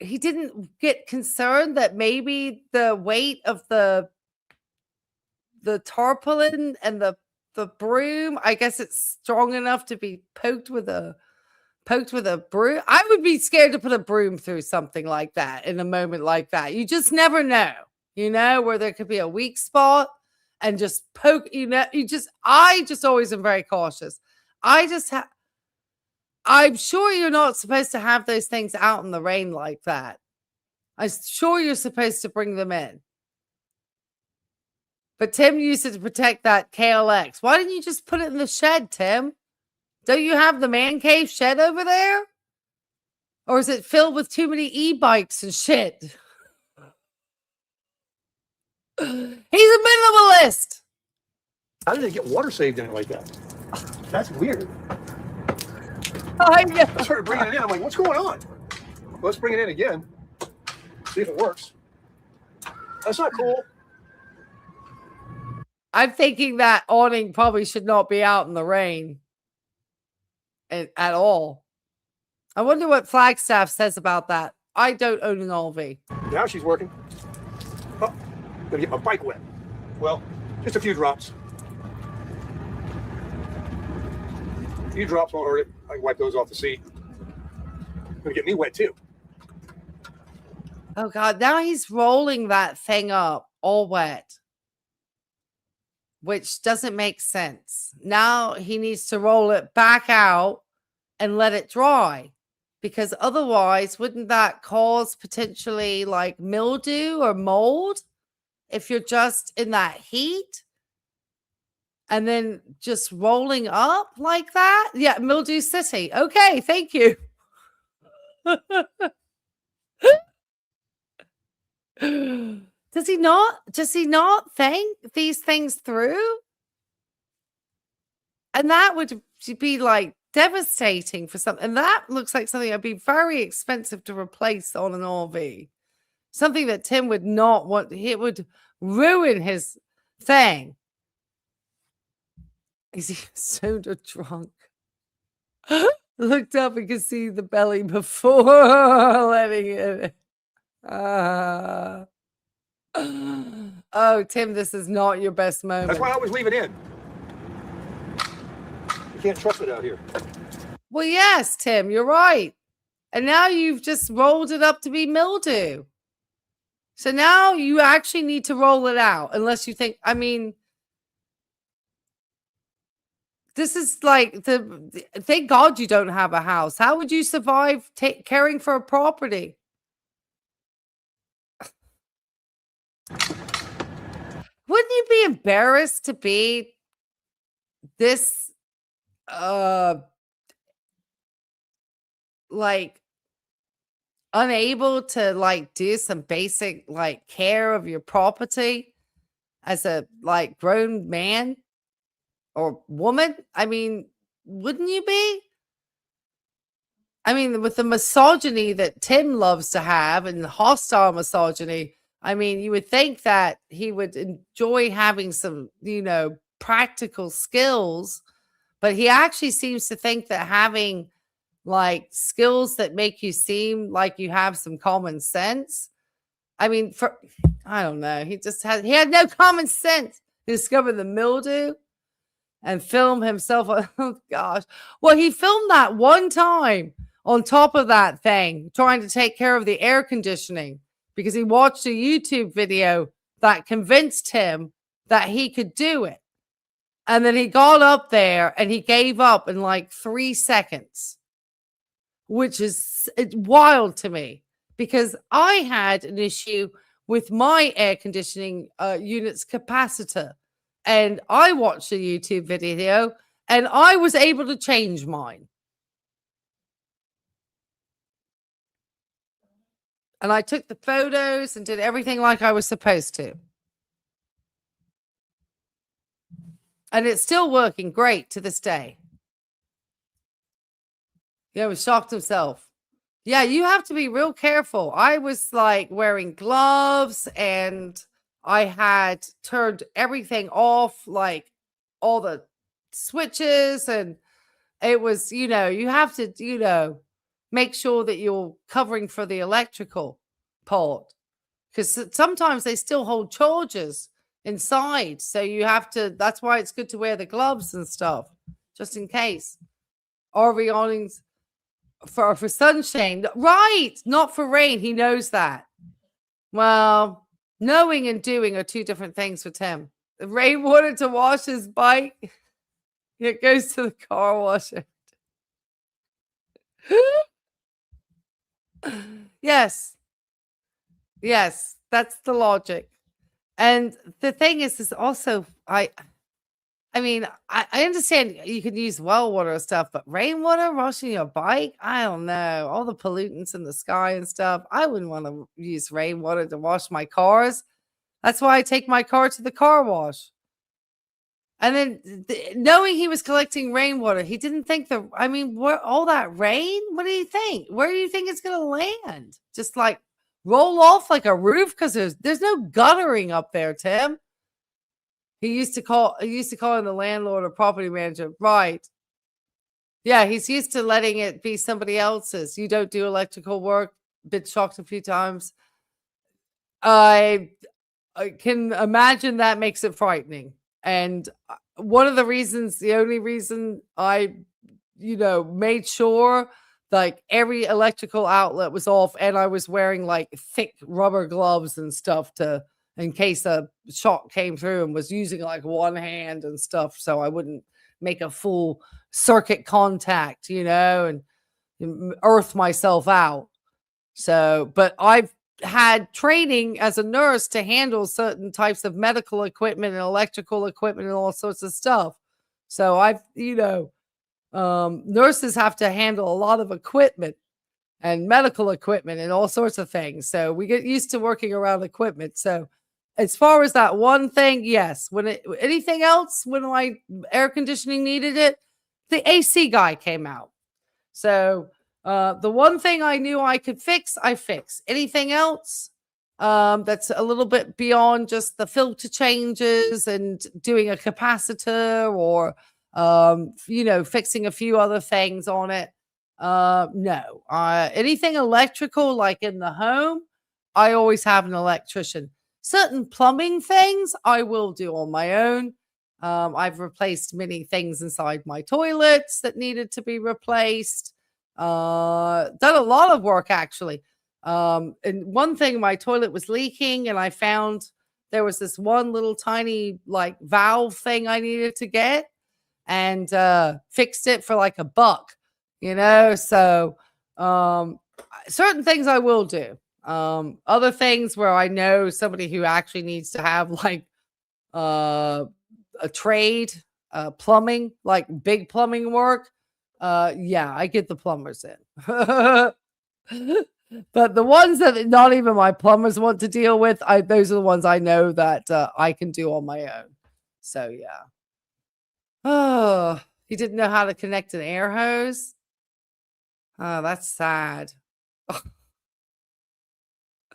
he didn't get concerned that maybe the weight of the tarpaulin and the broom, I guess it's strong enough to be poked with a broom. I would be scared to put a broom through something like that in a moment like that. You just never know, where there could be a weak spot and just poke, I just always am very cautious. I'm sure you're not supposed to have those things out in the rain like that. I'm sure you're supposed to bring them in. But Tim used it to protect that KLX. Why didn't you just put it in the shed, Tim? Don't you have the man cave shed over there? Or is it filled with too many e-bikes and shit? He's a minimalist. How did they get water saved in it like that? That's weird. I know. I started bringing it in. I'm like, what's going on? Well, let's bring it in again. See if it works. That's not cool. I'm thinking that awning probably should not be out in the rain at all. I wonder what Flagstaff says about that. I don't own an RV. Now she's working. Oh, gonna get my bike wet. Well, just a few drops. A few drops won't hurt it. I can wipe those off the seat. Gonna get me wet too. Oh God, now he's rolling that thing up all wet, which doesn't make sense. Now he needs to roll it back out and let it dry, because otherwise, wouldn't that cause potentially like mildew or mold if you're just in that heat and then just rolling up like that? Yeah, Mildew City. Okay, thank you. Does he not think these things through? And that would be like devastating for something. And that looks like something that'd be very expensive to replace on an RV. Something that Tim would not want. It would ruin his thing. Is he soda drunk? Looked up and could see the belly before letting it. Oh, Tim, this is not your best moment. That's why I always leave it in. You can't trust it out here. Well, yes, Tim, you're right. And now you've just rolled it up to be mildew. So now you actually need to roll it out, unless you think, this is like thank God you don't have a house. How would you survive caring for a property? Wouldn't you be embarrassed to be this like unable to like do some basic like care of your property as a like grown man or woman? Wouldn't you be? With the misogyny that Tim loves to have and hostile misogyny, you would think that he would enjoy having some, practical skills, but he actually seems to think that having like skills that make you seem like you have some common sense. I don't know. He had no common sense to discover the mildew and film himself. Oh gosh. Well, he filmed that one time on top of that thing, trying to take care of the air conditioning, because he watched a YouTube video that convinced him that he could do it. And then he got up there and he gave up in like 3 seconds, which is wild to me, because I had an issue with my air conditioning unit's capacitor. And I watched a YouTube video and I was able to change mine. And I took the photos and did everything like I was supposed to. And it's still working great to this day. He shocked himself. Yeah, you have to be real careful. I was like wearing gloves and I had turned everything off, like all the switches. And it was, you have to, make sure that you're covering for the electrical part, because sometimes they still hold charges inside. So you have to, that's why it's good to wear the gloves and stuff, just in case. RV awnings for sunshine, right? Not for rain. He knows that. Well, knowing and doing are two different things for Tim. The rainwater to wash his bike, it goes to the car washer. Yes. Yes, that's the logic. And the thing is also, I mean, I understand you can use well water and stuff, but rainwater washing your bike, I don't know. All the pollutants in the sky and stuff. I wouldn't want to use rainwater to wash my cars. That's why I take my car to the car wash. And then knowing he was collecting rainwater, he didn't think where all that rain? What do you think? Where do you think it's going to land? Just like roll off like a roof? Because there's no guttering up there, Tim. He used to call him the landlord or property manager. Right. Yeah, he's used to letting it be somebody else's. You don't do electrical work. Been shocked a few times. I can imagine that makes it frightening. And the only reason I, made sure like every electrical outlet was off and I was wearing like thick rubber gloves and stuff in case a shock came through, and was using like one hand and stuff so I wouldn't make a full circuit contact, and earth myself out. So, but I've had training as a nurse to handle certain types of medical equipment and electrical equipment and all sorts of stuff. So nurses have to handle a lot of equipment and medical equipment and all sorts of things. So we get used to working around equipment. So as far as that one thing, yes. Anything else, when my air conditioning needed it, the AC guy came out. So the one thing I knew I could fix, I fix. Anything else that's a little bit beyond just the filter changes and doing a capacitor or, fixing a few other things on it. No. Anything electrical, like in the home, I always have an electrician. Certain plumbing things I will do on my own. I've replaced many things inside my toilets that needed to be replaced. Done a lot of work actually. And one thing, my toilet was leaking and I found there was this one little tiny like valve thing I needed to get, and fixed it for like $1, so certain things I will do. Other things where I know somebody who actually needs to have like a trade, plumbing, like big plumbing work. Yeah, I get the plumbers in. But the ones that not even my plumbers want to deal with, those are the ones I know that I can do on my own. So yeah. Oh, he didn't know how to connect an air hose. Oh, that's sad.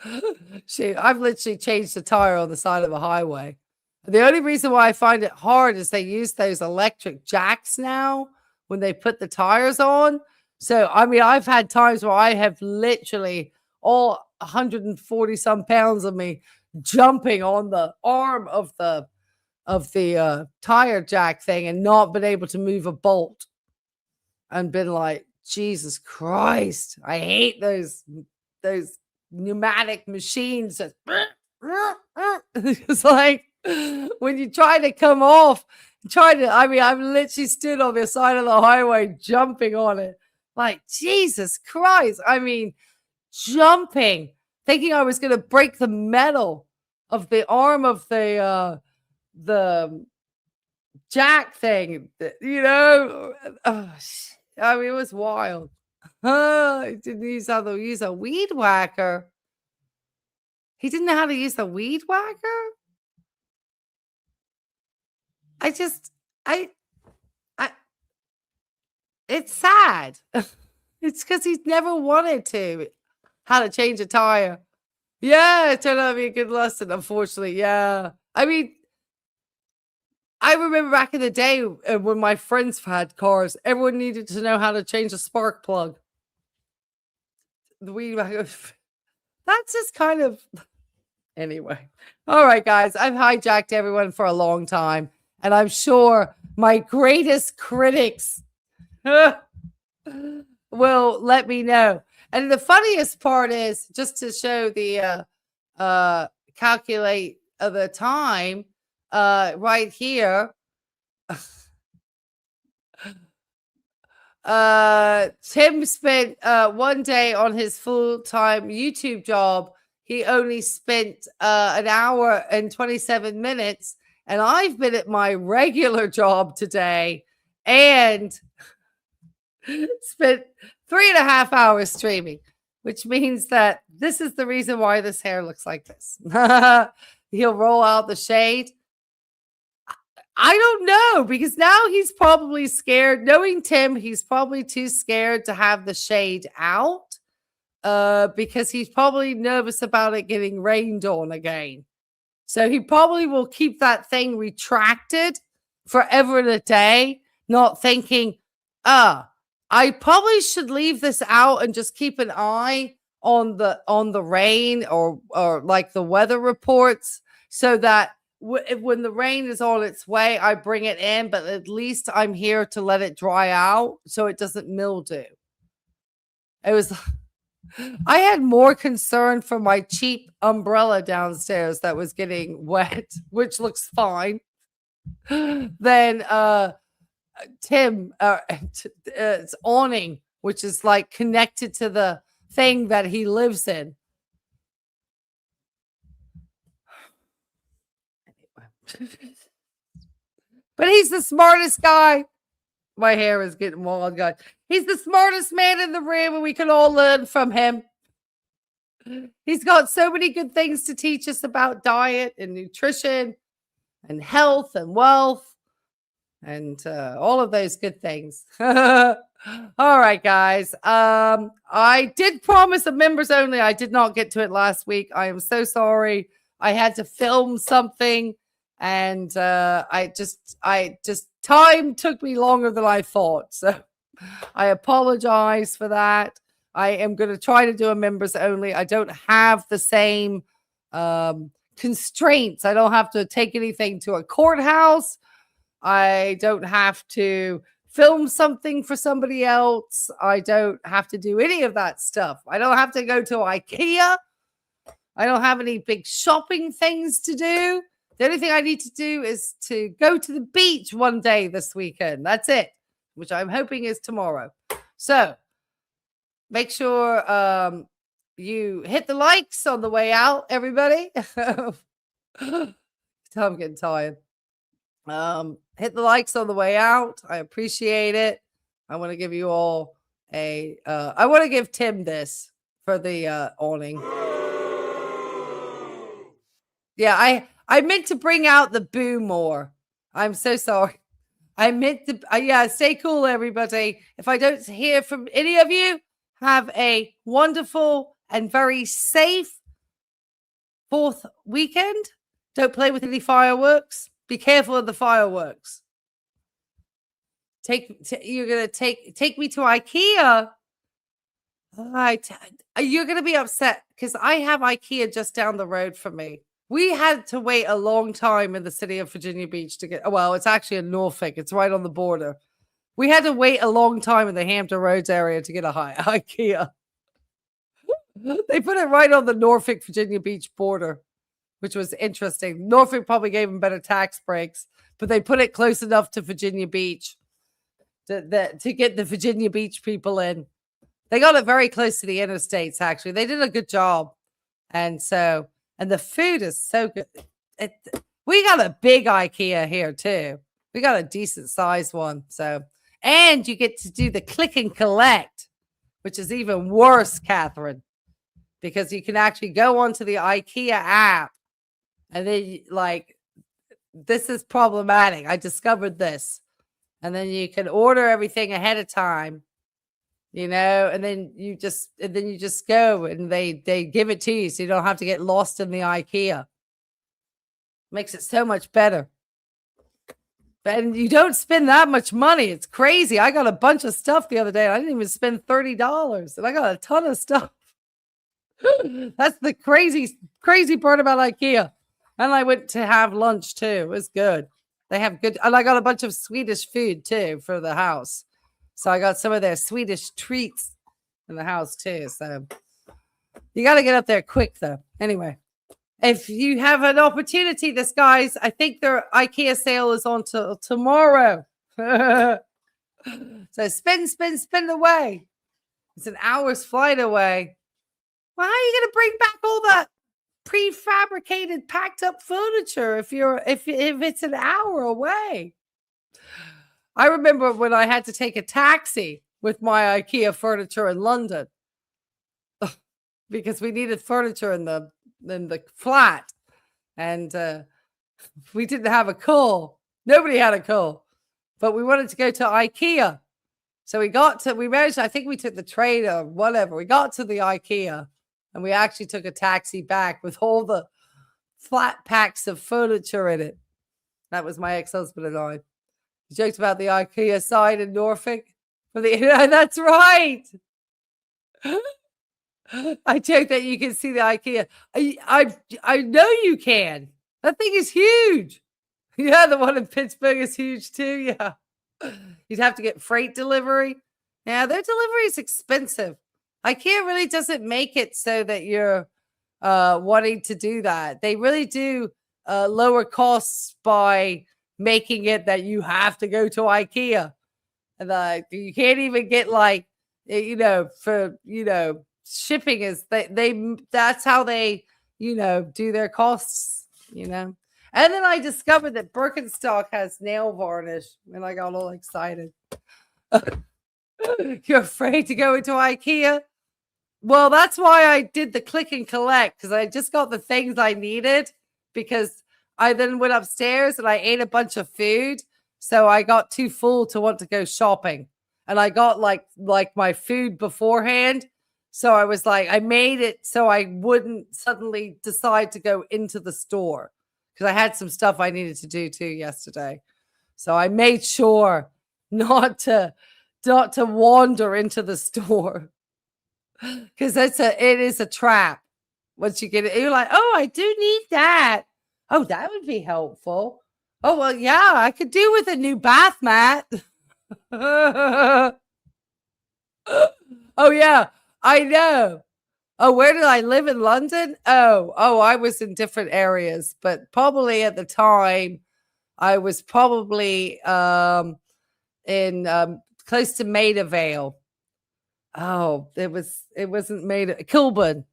I've literally changed the tire on the side of a highway. The only reason why I find it hard is they use those electric jacks now when they put the tires on. So, I've had times where I have literally all 140 some pounds of me jumping on the arm of the tire jack thing and not been able to move a bolt, and been like, Jesus Christ, I hate those pneumatic machines. It's like when you try to come off, I've literally stood on the side of the highway jumping on it. Like, Jesus Christ. Jumping, thinking I was going to break the metal of the arm of the jack thing, it was wild. He didn't use how to use a weed whacker. He didn't know how to use the weed whacker. It's sad. It's because he's never wanted how to change a tire. Yeah, it turned out to be a good lesson, unfortunately. Yeah. I remember back in the day when my friends had cars, everyone needed to know how to change a spark plug. that's just kind of anyway. All right, guys, I've hijacked everyone for a long time, and I'm sure my greatest critics will let me know. And the funniest part is, just to show the calculate of the time right here. Tim spent 1 day on his full-time YouTube job. He only spent an hour and 27 minutes, and I've been at my regular job today and spent 3.5 hours streaming, which means that this is the reason why this hair looks like this. He'll roll out the shade. I don't know, because now he's probably scared. Knowing Tim, he's probably too scared to have the shade out because he's probably nervous about it getting rained on again. So he probably will keep that thing retracted forever and a day, not thinking, I probably should leave this out and just keep an eye on the rain or like the weather reports, so that when the rain is on its way, I bring it in, but at least I'm here to let it dry out so it doesn't mildew. I had more concern for my cheap umbrella downstairs that was getting wet, which looks fine, than Tim's awning, which is like connected to the thing that he lives in. But he's the smartest guy. My hair is getting wild, guys. He's the smartest man in the room, and we can all learn from him. He's got so many good things to teach us about diet and nutrition and health and wealth and all of those good things. All right, guys. I did promise a members only. I did not get to it last week. I am so sorry. I had to film something, and I just time took me longer than I thought. So I apologize for that. I am going to try to do a members only. I don't have the same constraints. I don't have to take anything to a courthouse. I don't have to film something for somebody else. I don't have to do any of that stuff. I don't have to go to IKEA. I don't have any big shopping things to do. The only thing I need to do is to go to the beach one day this weekend. That's it, which I'm hoping is tomorrow. So make sure you hit the likes on the way out, everybody. I'm getting tired. Hit the likes on the way out. I appreciate it. I want to give you all I want to give Tim this for the awning. Yeah, I meant to bring out the boo more. I'm so sorry. I meant to, yeah, stay cool, everybody. If I don't hear from any of you, have a wonderful and very safe 4th weekend. Don't play with any fireworks. Be careful of the fireworks. You're going to take me to IKEA. You're going to be upset because I have IKEA just down the road from me. We had to wait a long time in the city of Virginia Beach to get, well, it's actually in Norfolk. It's right on the border. We had to wait a long time in the Hampton Roads area to get a IKEA. They put it right on the Norfolk, Virginia Beach border, which was interesting. Norfolk probably gave them better tax breaks, but they put it close enough to Virginia Beach to get the Virginia Beach people in. They got it very close to the interstates, actually. They did a good job. And the food is so good. We got a big IKEA here, too. We got a decent sized one. And you get to do the click and collect, which is even worse, Catherine, because you can actually go onto the IKEA app. And then, this is problematic. I discovered this. And then you can order everything ahead of time, and then you just go and they give it to you so you don't have to get lost in the IKEA. Makes it so much better. And you don't spend that much money. It's crazy. I got a bunch of stuff the other day. I didn't even spend $30, and I got a ton of stuff. That's the crazy part about IKEA. And I went to have lunch too. It was good. They have good, and I got a bunch of Swedish food too for the house. So I got some of their Swedish treats in the house too. So you got to get up there quick though. Anyway, if you have an opportunity, this guys, I think their IKEA sale is on till tomorrow. So spin away. It's an hour's flight away. Well, how are you going to bring back all that prefabricated, packed up furniture if it's an hour away? I remember when I had to take a taxi with my IKEA furniture in London because we needed furniture in the flat, and we didn't have a car. Nobody had a car, but we wanted to go to IKEA. So we managed, I think we took the train or whatever. We got to the IKEA and we actually took a taxi back with all the flat packs of furniture in it. That was my ex-husband and I. He joked about the IKEA sign in Norfolk. That's right. I joke that you can see the IKEA. I know you can. That thing is huge. Yeah, the one in Pittsburgh is huge too. Yeah. You'd have to get freight delivery. Yeah, their delivery is expensive. IKEA really doesn't make it so that you're wanting to do that. They really do lower costs by making it that you have to go to IKEA. And you can't even get shipping is that's how they, do their costs, And then I discovered that Birkenstock has nail varnish, and I got all excited. You're afraid to go into IKEA? Well, that's why I did the click and collect, because I just got the things I needed, because I then went upstairs and I ate a bunch of food. So I got too full to want to go shopping. And I got like my food beforehand. So I was like, I made it so I wouldn't suddenly decide to go into the store, because I had some stuff I needed to do too yesterday. So I made sure not to wander into the store, because it is a trap. Once you get it, you're like, oh, I do need that. Oh, that would be helpful. Oh, well, yeah, I could do with a new bath mat. Oh, yeah, I know. Oh, where did I live in London? Oh, I was in different areas, but probably at the time I was probably in close to Maida Vale. Oh, it wasn't Maida. Kilburn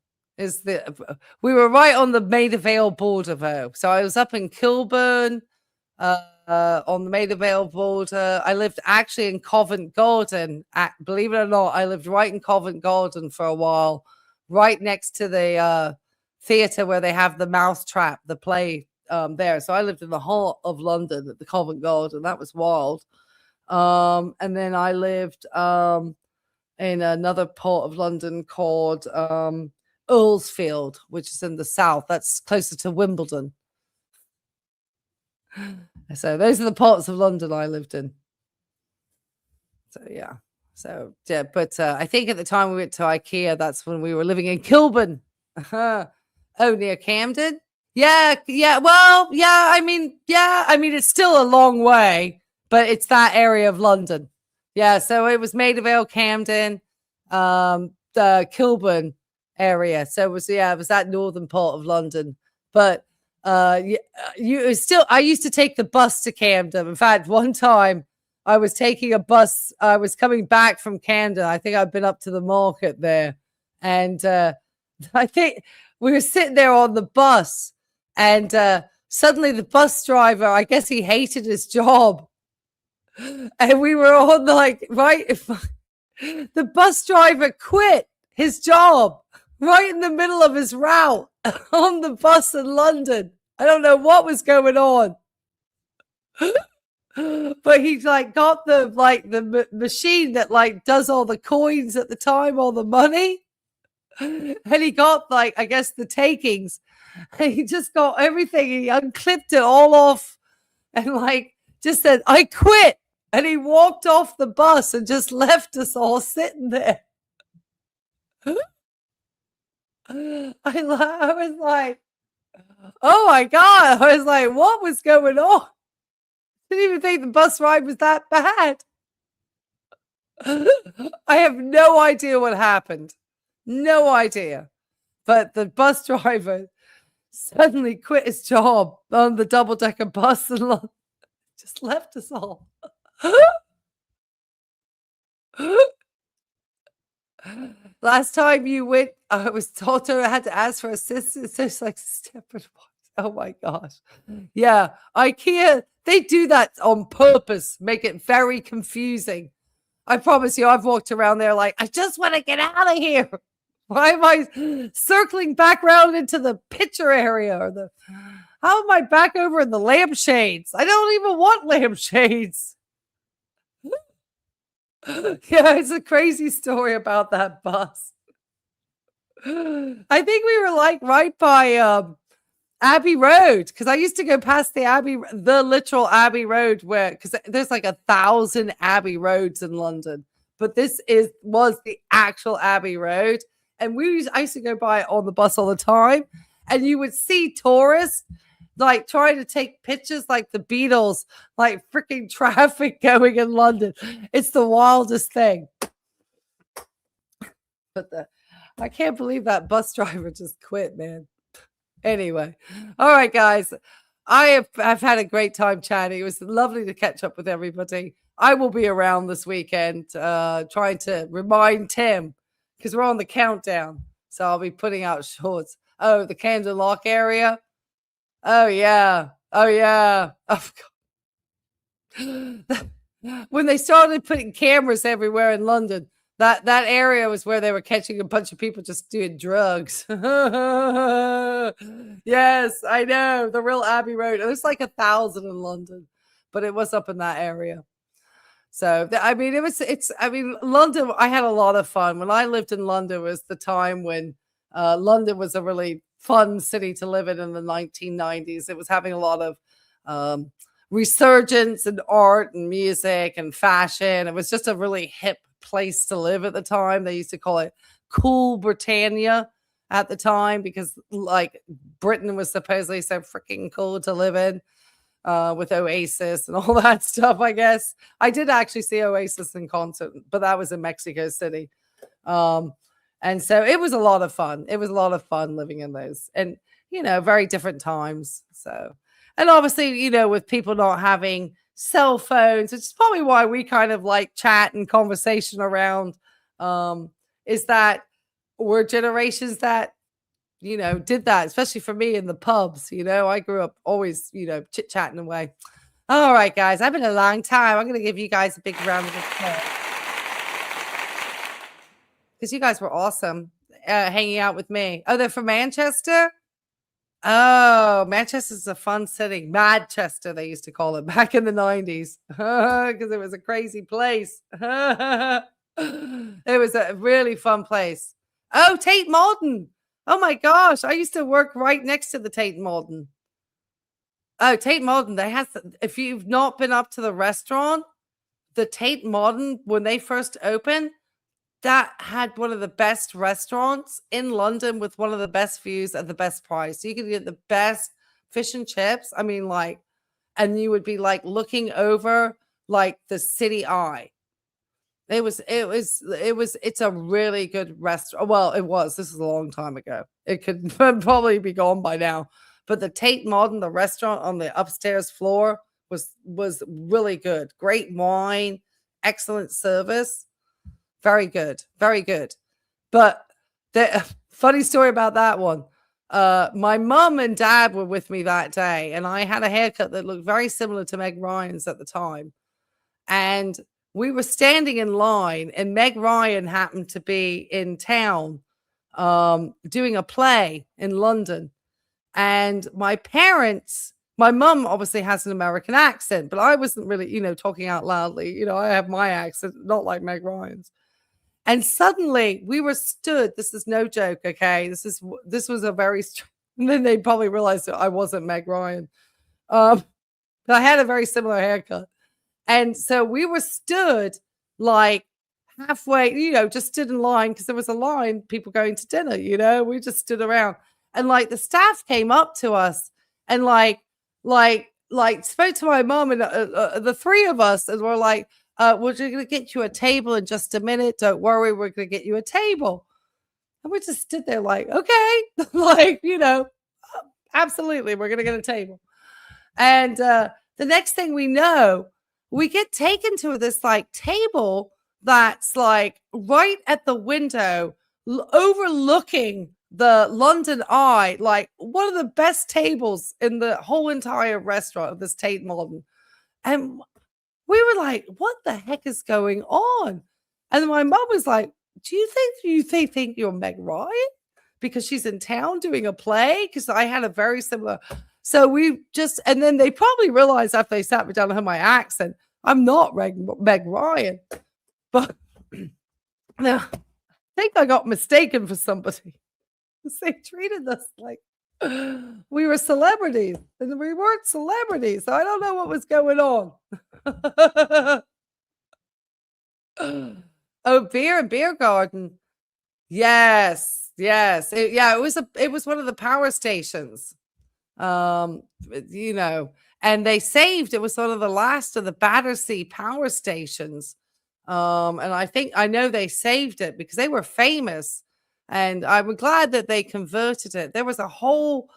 we were right on the Maida Vale border though. So I was up in Kilburn on the Maida Vale border. I lived actually in Covent Garden. Believe it or not, I lived right in Covent Garden for a while, right next to the theatre where they have the Mousetrap, the play there. So I lived in the heart of London at the Covent Garden. That was wild. And then I lived in another part of London called Earlsfield, which is in the south. That's closer to Wimbledon. So those are the parts of London I lived in. So yeah. So yeah, but I think at the time we went to IKEA, that's when we were living in Kilburn. Oh, near Camden. Yeah. Well, yeah. I mean, it's still a long way, but it's that area of London. Yeah. So it was Maida Vale, Camden, the Kilburn area. So it was that northern part of London. But I used to take the bus to Camden. In fact, one time I was taking a bus. I was coming back from Camden. I think I'd been up to the market there. And I think we were sitting there on the bus, and suddenly the bus driver, I guess he hated his job. And we were all like, the bus driver quit his job right in the middle of his route on the bus in London. I don't know what was going on. But he's got the machine that does all the coins at the time, all the money. And he got I guess the takings. And he just got everything. He unclipped it all off and just said, I quit. And he walked off the bus and just left us all sitting there. I was like, oh my God. I was like, what was going on? Didn't even think the bus ride was that bad. I have no idea what happened. No idea. But the bus driver suddenly quit his job on the double-decker bus and just left us all. Last time you went, I was told I had to ask for assistance. It's like step advice. Oh my gosh. Yeah. IKEA, they do that on purpose, make it very confusing. I promise you, I've walked around there like, I just want to get out of here. Why am I circling back around into the picture area or how am I back over in the lampshades? I don't even want lampshades. Yeah, it's a crazy story about that bus. I think we were like right by Abbey Road because I used to go past the literal Abbey Road because there's like 1,000 Abbey Roads in London, but this was the actual Abbey Road, and I used to go by it on the bus all the time, and you would see tourists like trying to take pictures like the Beatles, like freaking traffic going in London. It's the wildest thing. But I can't believe that bus driver just quit, man. Anyway, all right, guys. I've had a great time chatting. It was lovely to catch up with everybody. I will be around this weekend trying to remind Tim because we're on the countdown. So I'll be putting out shorts. Oh, the Camden Lock area. Oh, yeah. Oh, yeah. Oh, God. When they started putting cameras everywhere in London, that area was where they were catching a bunch of people just doing drugs. Yes, I know. The real Abbey Road. There's like 1,000 in London, but it was up in that area. So, I mean, London, I had a lot of fun. When I lived in London was the time when London was a really fun city to live in the 1990s. It was having a lot of resurgence in art and music and fashion. It was just a really hip place to live at the time. They used to call it Cool Britannia at the time because like Britain was supposedly so freaking cool to live in with Oasis and all that stuff, I guess. I did actually see Oasis in concert, but that was in Mexico City. And so it was a lot of fun. It was a lot of fun living in those and, very different times. So, and obviously, with people not having cell phones, which is probably why we kind of like chat and conversation around, is that we're generations that, did that, especially for me in the pubs. I grew up always, chit-chatting away. All right, guys, I've been a long time. I'm going to give you guys a big round of applause. Because you guys were awesome hanging out with me. Oh, they're from Manchester? Oh, Manchester's a fun city. Madchester, they used to call it back in the 90s. Because it was a crazy place. It was a really fun place. Oh, Tate Modern. Oh, my gosh. I used to work right next to the Tate Modern. Oh, Tate Modern. If you've not been up to the restaurant, the Tate Modern, when they first opened, that had one of the best restaurants in London with one of the best views at the best price. So you could get the best fish and chips. I mean, and you would be like looking over like the city eye. It's a really good restaurant. Well, it was. This is a long time ago. It could probably be gone by now. But the Tate Modern, the restaurant on the upstairs floor was really good. Great wine, excellent service. Very good. Very good. But the funny story about that one. My mom and dad were with me that day, and I had a haircut that looked very similar to Meg Ryan's at the time. And we were standing in line, and Meg Ryan happened to be in town doing a play in London. And my mom obviously has an American accent, but I wasn't really, talking out loudly. I have my accent, not like Meg Ryan's. And suddenly we were stood. This is no joke, okay? This was a very. And then they probably realized that I wasn't Meg Ryan. But I had a very similar haircut, and so we were stood like halfway, just stood in line because there was a line, people going to dinner, we just stood around. And like the staff came up to us and like spoke to my mom and the three of us, and we're like, we're going to get you a table in just a minute. Don't worry, we're going to get you a table. And we just stood there like, okay, like, absolutely, we're going to get a table. And the next thing we know, we get taken to this like table that's like right at the window overlooking the London Eye, like one of the best tables in the whole entire restaurant of this Tate Modern. And we were like, what the heck is going on? And my mom was like, do you think you're Meg Ryan? Because she's in town doing a play? Because I had a very similar. So and then they probably realized after they sat me down and heard my accent, I'm not Meg Ryan. But I think I got mistaken for somebody. They treated us like we were celebrities, and we weren't celebrities. So I don't know what was going on. Oh, beer garden. Yes. It was one of the power stations. And they saved, it was one of the last of the Battersea power stations. And I know they saved it because they were famous. And I'm glad that they converted it. There was a whole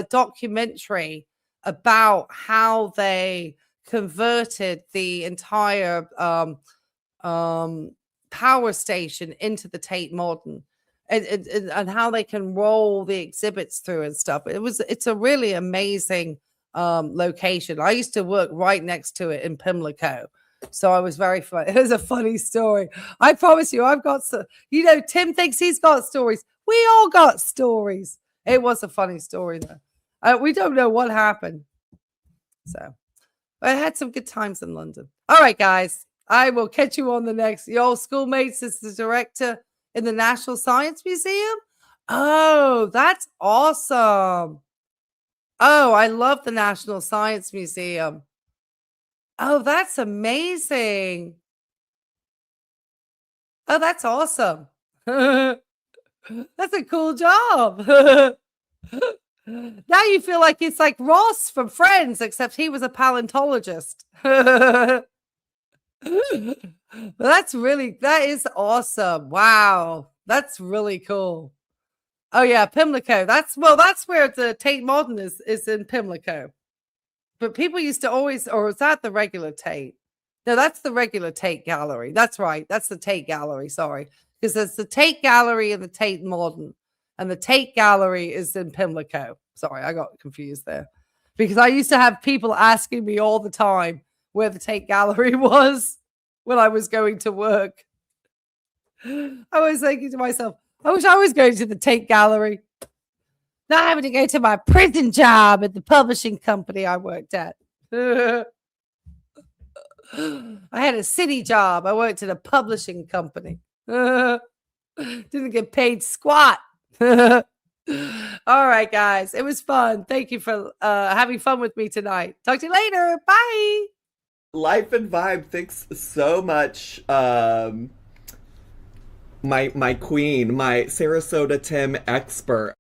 documentary about how they converted the entire power station into the Tate Modern, and how they can roll the exhibits through and stuff. It's a really amazing location. I used to work right next to it in Pimlico. So I was very fun. It was a funny story. I promise you, I've got some, Tim thinks he's got stories. We all got stories. It was a funny story though. We don't know what happened. So I had some good times in London. All right, guys, I will catch you on the next. Your old schoolmates is the director in the National Science Museum. Oh, that's awesome. Oh, I love the National Science Museum. Oh, that's amazing. Oh, that's awesome. That's a cool job. Now you feel like it's like Ross from Friends, except he was a paleontologist. That is awesome. Wow. That's really cool. Oh yeah, Pimlico. That's where the Tate Modern is in Pimlico. But people used to always, or is that the regular Tate? No, that's the regular Tate Gallery. That's right. That's the Tate Gallery. Sorry. Because there's the Tate Gallery and the Tate Modern. And the Tate Gallery is in Pimlico. Sorry, I got confused there. Because I used to have people asking me all the time where the Tate Gallery was when I was going to work. I was thinking to myself, I wish I was going to the Tate Gallery. Not having to go to my prison job at the publishing company I worked at. I had a city job. I worked at a publishing company. Didn't get paid squat. All right, guys. It was fun. Thank you for having fun with me tonight. Talk to you later. Bye. Life and Vibe, thanks so much. My queen, my Sarasota Tim expert.